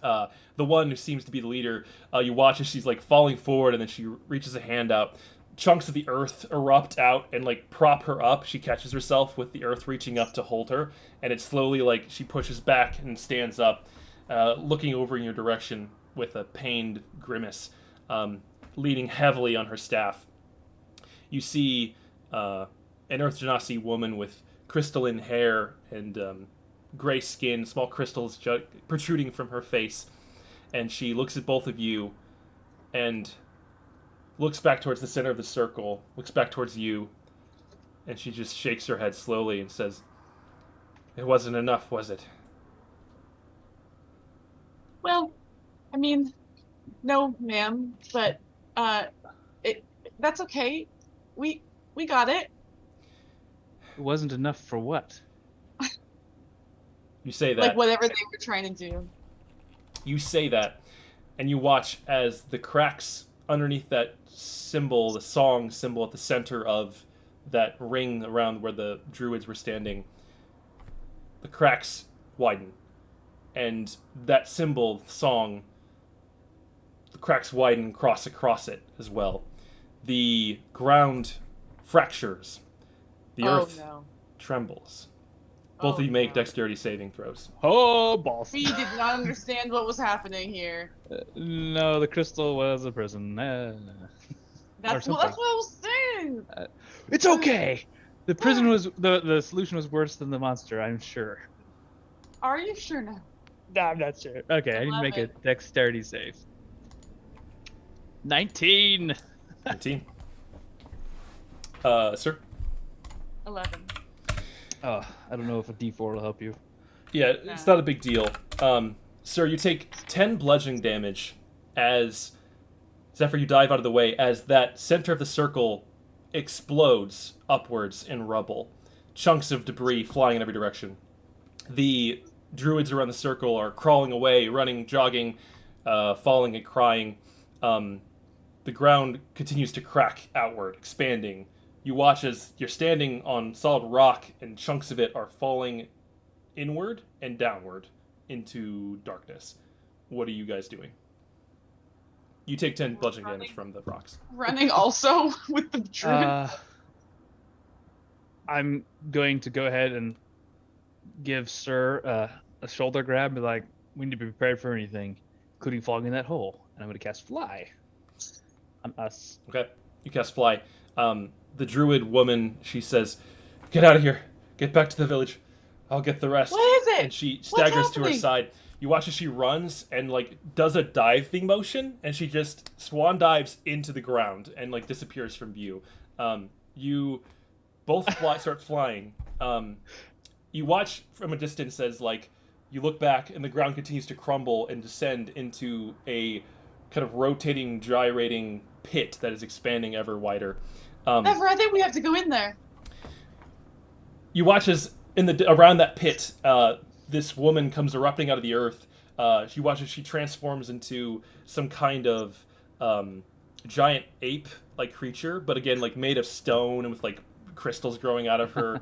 The one who seems to be the leader, you watch as she's like falling forward, and then she reaches a hand out. Chunks of the earth erupt out and like prop her up. She catches herself with the earth reaching up to hold her, and it slowly like she pushes back and stands up, looking over in your direction with a pained grimace, leaning heavily on her staff. You see an Earth Genasi woman with crystalline hair and gray skin, small crystals protruding from her face, and she looks at both of you and looks back towards the center of the circle, looks back towards you, and she just shakes her head slowly and says, "It wasn't enough, was it?" Well, I mean, no, ma'am, but that's okay. We got it. It wasn't enough for what? You say that. Like whatever they were trying to do. You say that, and you watch as the cracks underneath that symbol, the song symbol at the center of that ring around where the druids were standing, the cracks widen. And that symbol, song, the cracks widen and cross across it as well. The ground fractures. The earth trembles. Both of you make dexterity saving throws. Oh, balls. We did not understand what was happening here. No, the crystal was a prison. That's what I was saying. It's okay. The prison was the solution was worse than the monster, I'm sure. Are you sure now? No, I'm not sure. Okay, I need to make a dexterity save. 19. 19. Sir? 11. Oh, I don't know if a D4 will help you. Yeah, it's not a big deal. Sir, you take 10 bludgeoning damage as Zephyr, you dive out of the way as that center of the circle explodes upwards in rubble. Chunks of debris flying in every direction. The druids around the circle are crawling away, running, jogging, falling and crying. The ground continues to crack outward, expanding. You watch as you're standing on solid rock and chunks of it are falling inward and downward into darkness. What are you guys doing? You take 10 bludgeoning damage from the rocks. Running also with the druid? I'm going to go ahead and give Sir a shoulder grab, be like, we need to be prepared for anything, including falling in that hole. And I'm going to cast Fly on us. Okay, you cast Fly. The druid woman, she says, "Get out of here. Get back to the village. I'll get the rest." What is it? And she staggers to her side. You watch as she runs and like does a diving motion, and she just swan dives into the ground and like disappears from view. You both start flying. You watch from a distance as like you look back and the ground continues to crumble and descend into a kind of rotating, gyrating pit that is expanding ever wider. Never, I think we have to go in there. You watch as around that pit, this woman comes erupting out of the earth. You watch as she transforms into some kind of giant ape-like creature, but again, like made of stone and with like crystals growing out of her.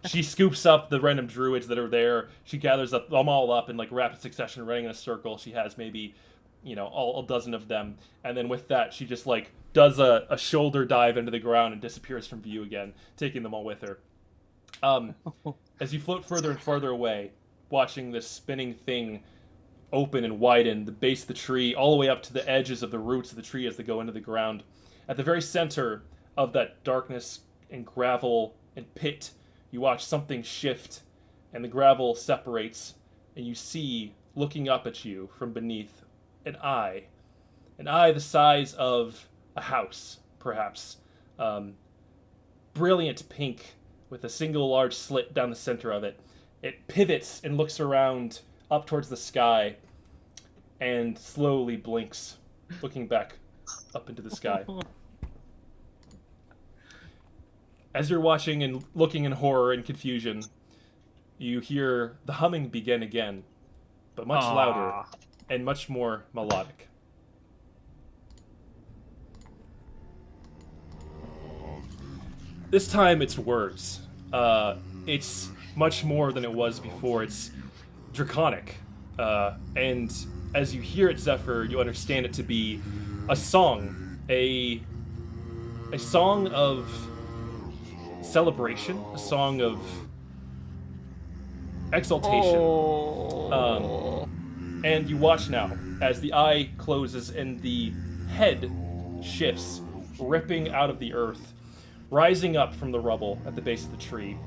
She scoops up the random druids that are there. She gathers them all up in like rapid succession, running in a circle. She has maybe, all a dozen of them, and then with that, she just like does a shoulder dive into the ground and disappears from view again, taking them all with her. As you float further and farther away, watching this spinning thing open and widen, the base of the tree, all the way up to the edges of the roots of the tree as they go into the ground. At the very center of that darkness and gravel and pit, you watch something shift, and the gravel separates, and you see, looking up at you from beneath, an eye the size of a house, perhaps. Brilliant pink with a single large slit down the center of it. It pivots and looks around up towards the sky and slowly blinks, looking back up into the sky. As you're watching and looking in horror and confusion, you hear the humming begin again, but much louder and much more melodic. This time it's words. It's much more than it was before. It's draconic. And as you hear it, Zephyr, you understand it to be a song. A song of celebration. A song of exaltation. And you watch now as the eye closes and the head shifts, ripping out of the earth, rising up from the rubble at the base of the tree.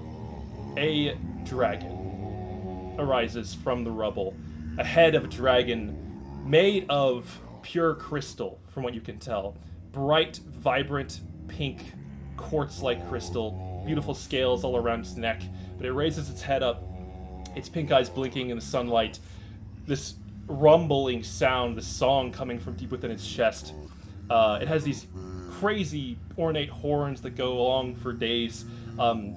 A dragon arises from the rubble, a head of a dragon made of pure crystal, from what you can tell. Bright, vibrant, pink, quartz-like crystal, beautiful scales all around its neck, but it raises its head up, its pink eyes blinking in the sunlight, this rumbling sound, this song coming from deep within its chest. It has these crazy ornate horns that go along for days.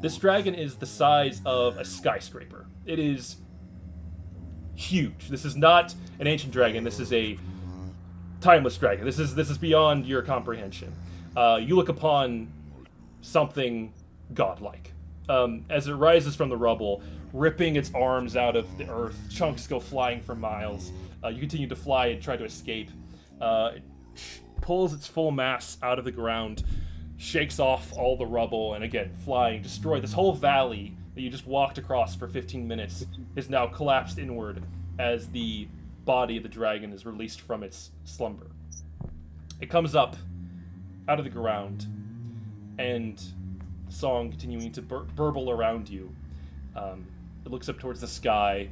This dragon is the size of a skyscraper. It is huge. This is not an ancient dragon. This is a timeless dragon. This is beyond your comprehension. You look upon something godlike. As it rises from the rubble, ripping its arms out of the earth, chunks go flying for miles. You continue to fly and try to escape. It pulls its full mass out of the ground, shakes off all the rubble, and again, flying, destroy this whole valley that you just walked across for 15 minutes is now collapsed inward as the body of the dragon is released from its slumber. It comes up out of the ground, and the song continuing to burble around you. It looks up towards the sky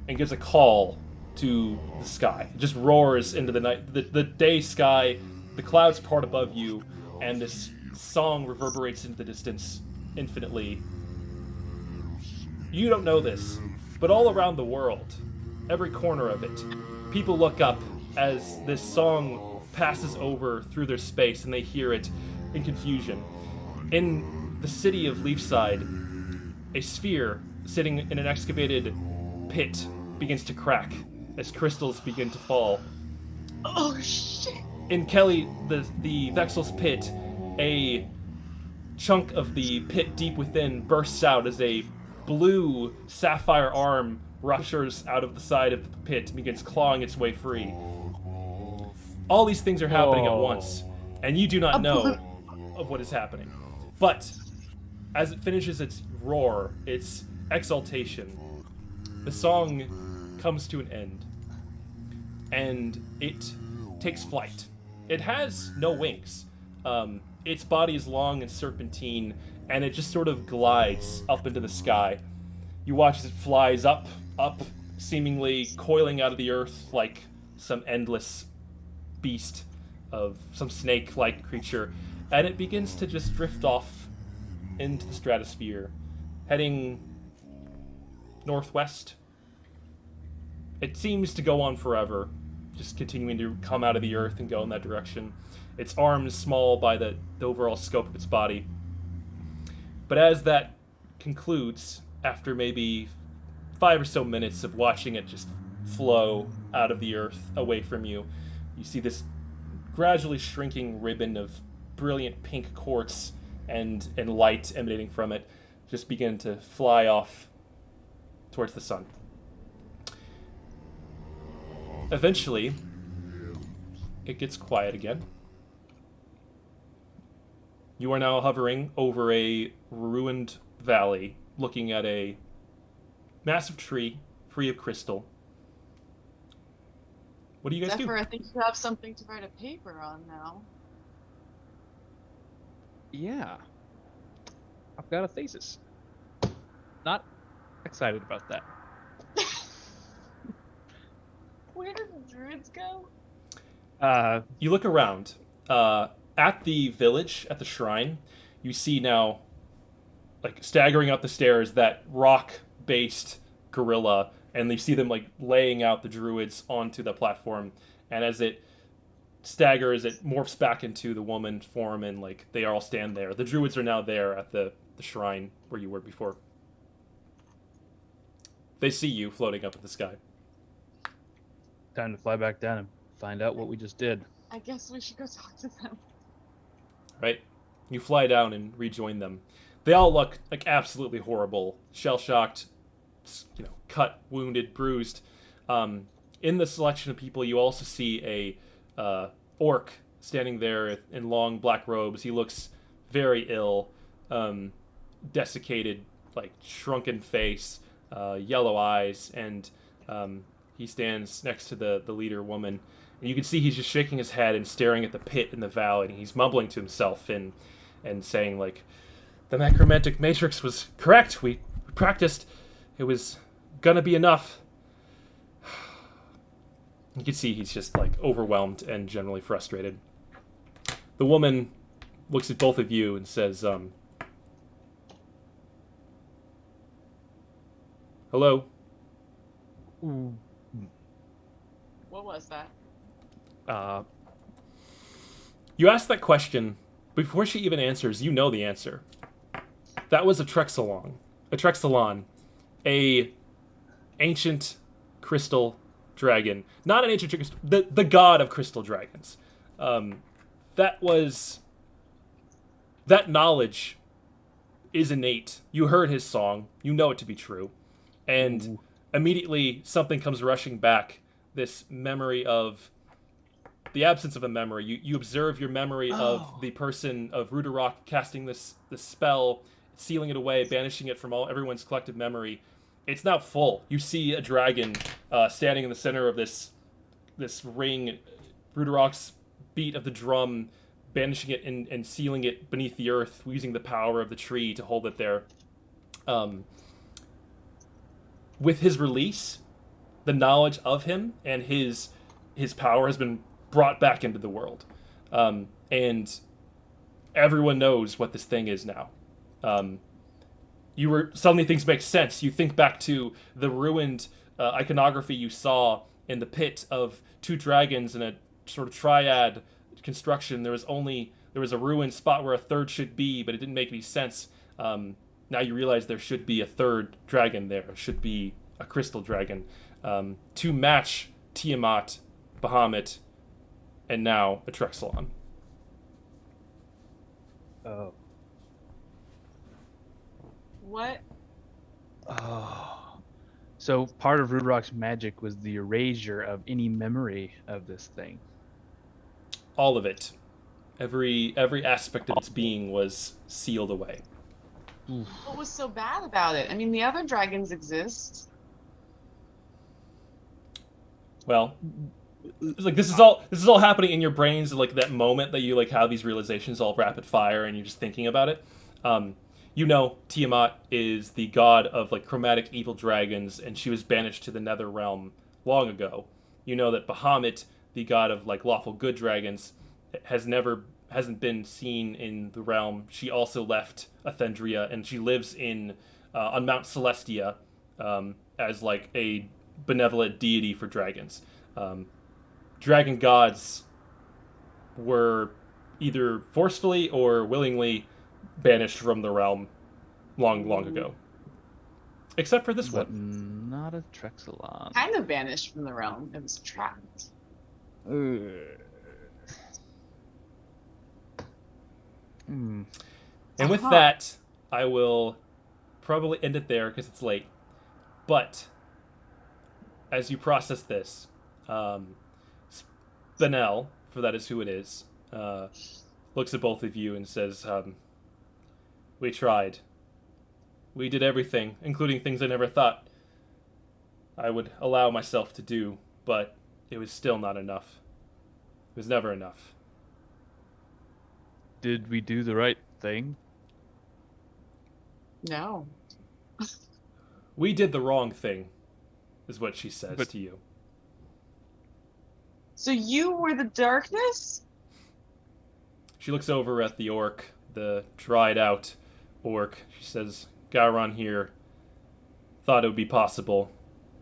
and gives a call to the sky. It just roars into the night, the day sky, the clouds part above you, and this song reverberates into the distance infinitely. You don't know this, but all around the world, every corner of it, people look up as this song passes over through their space and they hear it in confusion. In the city of Leafside, a sphere sitting in an excavated pit begins to crack as crystals begin to fall. Oh, shit. In Kelly, the Vexel's pit, a chunk of the pit deep within bursts out as a blue sapphire arm ruptures out of the side of the pit and begins clawing its way free. All these things are happening at once, and you do not know of what is happening. But as it finishes its roar, its exaltation, the song comes to an end, and it takes flight. It has no wings. Its body is long and serpentine, and it just sort of glides up into the sky. You watch as it flies up, seemingly coiling out of the earth like some endless beast of some snake-like creature, and it begins to just drift off into the stratosphere, heading northwest. It seems to go on forever, just continuing to come out of the earth and go in that direction. Its arms small by the overall scope of its body. But as that concludes, after maybe 5 or so minutes of watching it just flow out of the earth away from you, you see this gradually shrinking ribbon of brilliant pink quartz and light emanating from it just begin to fly off towards the sun. Eventually, it gets quiet again. You are now hovering over a ruined valley, looking at a massive tree free of crystal. What do you guys do? Zephyr, I think you have something to write a paper on now. Yeah. I've got a thesis. Not excited about that. Where did the druids go? You look around. At the village, at the shrine, you see now, like, staggering up the stairs, that rock-based gorilla, and you see them, like, laying out the druids onto the platform, and as it staggers, it morphs back into the woman form, and, like, they all stand there. The druids are now there at the shrine where you were before. They see you floating up in the sky. Time to fly back down and find out what we just did. I guess we should go talk to them. Right? You fly down and rejoin them. They all look like absolutely horrible, shell-shocked, cut, wounded, bruised. In the selection of people, you also see a orc standing there in long black robes. He looks very ill, desiccated, like shrunken face, yellow eyes, and he stands next to the leader woman. And you can see he's just shaking his head and staring at the pit in the valley, and he's mumbling to himself and saying, like, the necromantic matrix was correct. We practiced. It was gonna be enough. You can see he's just, like, overwhelmed and generally frustrated. The woman looks at both of you and says, hello? What was that? You ask that question, before she even answers, you know the answer. That was Atrexalon, a ancient crystal dragon. Not an ancient crystal, the god of crystal dragons. That knowledge is innate. You heard his song, you know it to be true. And immediately something comes rushing back, this memory of the absence of a memory. You observe your memory of the person of Ruderok casting this spell, sealing it away, banishing it from everyone's collective memory. It's now full. You see a dragon standing in the center of this ring. Ruderok's beat of the drum, banishing it and sealing it beneath the earth, using the power of the tree to hold it there. With his release, the knowledge of him and his power has been brought back into the world. And everyone knows what this thing is now. Suddenly things make sense. You think back to the ruined iconography you saw in the pit of two dragons in a sort of triad construction. There was a ruined spot where a third should be, but it didn't make any sense. Now you realize there should be a third dragon there. It should be a crystal dragon. To match Tiamat, Bahamut, and now Atrexalon. Oh. What? Oh. So part of Ruderok's magic was the erasure of any memory of this thing. All of it. Every aspect of its being was sealed away. What was so bad about it? I mean, the other dragons exist. Well, like this is all happening in your brains, like that moment that you like have these realizations all rapid fire and you're just thinking about it. You know Tiamat is the god of like chromatic evil dragons, and she was banished to the nether realm long ago. You know that Bahamut, the god of like lawful good dragons, hasn't been seen in the realm. She also left Athendria, and she lives on Mount Celestia as like a benevolent deity for dragons. Dragon gods were either forcefully or willingly banished from the realm long ago. Except for this one. Not a Atrexalon. Kind of banished from the realm. It was trapped. Hmm. And with that, I will probably end it there because it's late. But as you process this, Spinel, for that is who it is, looks at both of you and says, "We tried. We did everything, including things I never thought I would allow myself to do, but it was still not enough. It was never enough." Did we do the right thing? No. "We did the wrong thing," is what she says to you. So you were the darkness? She looks over at the orc, the dried out orc. She says, "Gowron here thought it would be possible.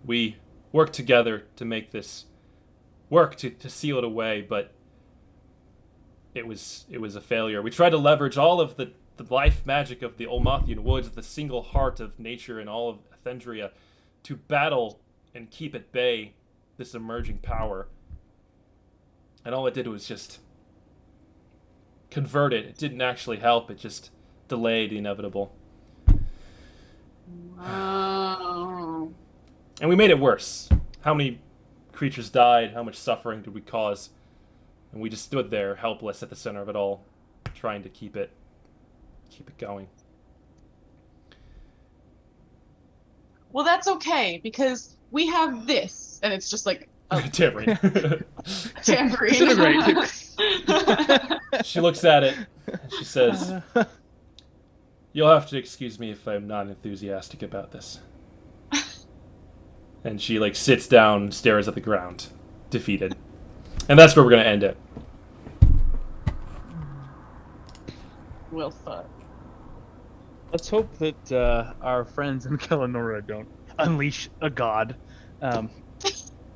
We worked together to make this work, to seal it away, but it was a failure. We tried to leverage all of the life magic of the Olmathian woods, the single heart of nature in all of Athendria, to battle and keep at bay this emerging power. And all it did was just convert it. It didn't actually help. It just delayed the inevitable. Oh. And we made it worse. How many creatures died? How much suffering did we cause? And we just stood there, helpless at the center of it all, trying to keep it going." Well, that's okay, because we have this. And it's just like a Tambourine. tambourine. Disintegrate. She looks at it and she says, "You'll have to excuse me if I'm not enthusiastic about this." And she sits down, stares at the ground, defeated. And that's where we're gonna end it. Well thought. Let's hope that our friends in Kalanora don't unleash a god.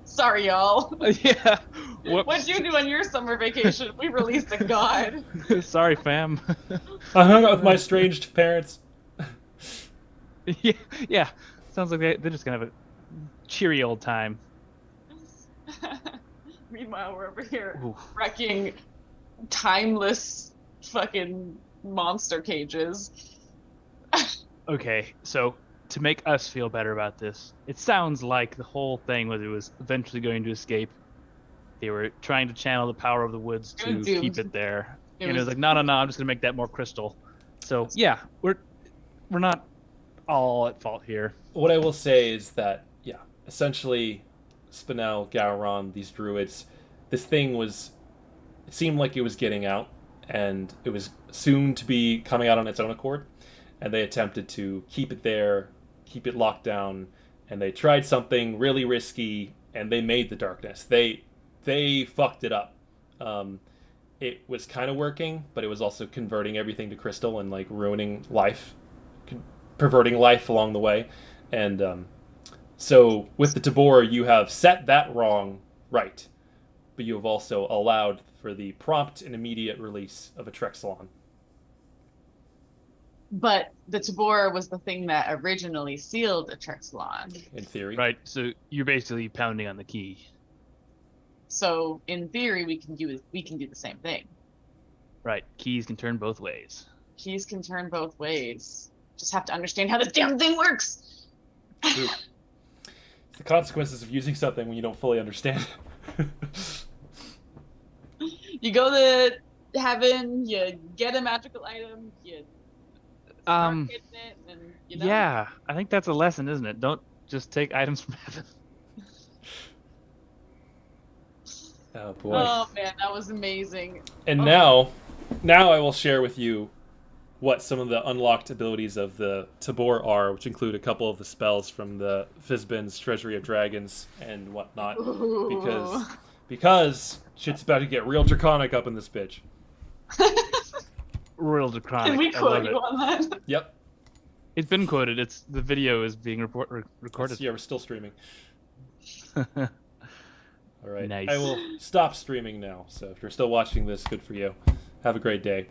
Sorry, y'all. Yeah. What'd you do on your summer vacation? We released a god. Sorry, fam. I hung out with my estranged parents. Yeah. Sounds like they're just gonna have a cheery old time. Meanwhile, we're over here Oof. wrecking timeless fucking monster cages. Okay, so to make us feel better about this, it sounds like the whole thing was it was eventually going to escape. They were trying to channel the power of the woods to Doomed. keep it there. It And it was was- like, no, I'm just gonna make that more crystal. So yeah, we're not all at fault here. What I will say is that, yeah, essentially, Spinel, Gowron, these druids, this thing it seemed like it was getting out, and it was soon to be coming out on its own accord, and they attempted to keep it there, keep it locked down, and they tried something really risky, and they made the darkness. They fucked it up. It was kind of working, but it was also converting everything to crystal and ruining life, perverting life along the way. And so with the Tabor, you have set that wrong right, but you have also allowed for the prompt and immediate release of Atrexalon. But the Tabor was the thing that originally sealed Atrexalon. In theory, Right, so you're basically pounding on the key. So in theory, we can do the same thing. Right, keys can turn both ways. Keys can turn both ways. Just have to understand how this damn thing works. True. The consequences of using something when you don't fully understand. You go to heaven, you get a magical item, you start hitting it, and Yeah, I think that's a lesson, isn't it? Don't just take items from heaven. Oh boy. Oh man, that was amazing. And Oh. now I will share with you what some of the unlocked abilities of the Tabor are, which include a couple of the spells from the Fizbin's Treasury of Dragons and whatnot. Ooh. Because shit's about to get real draconic up in this bitch. Real draconic. Can we I love quote it. you on that? Yep. It's been quoted. The video is being recorded. Yeah, we're still streaming. All right. Nice. I will stop streaming now. So if you're still watching this, good for you. Have a great day.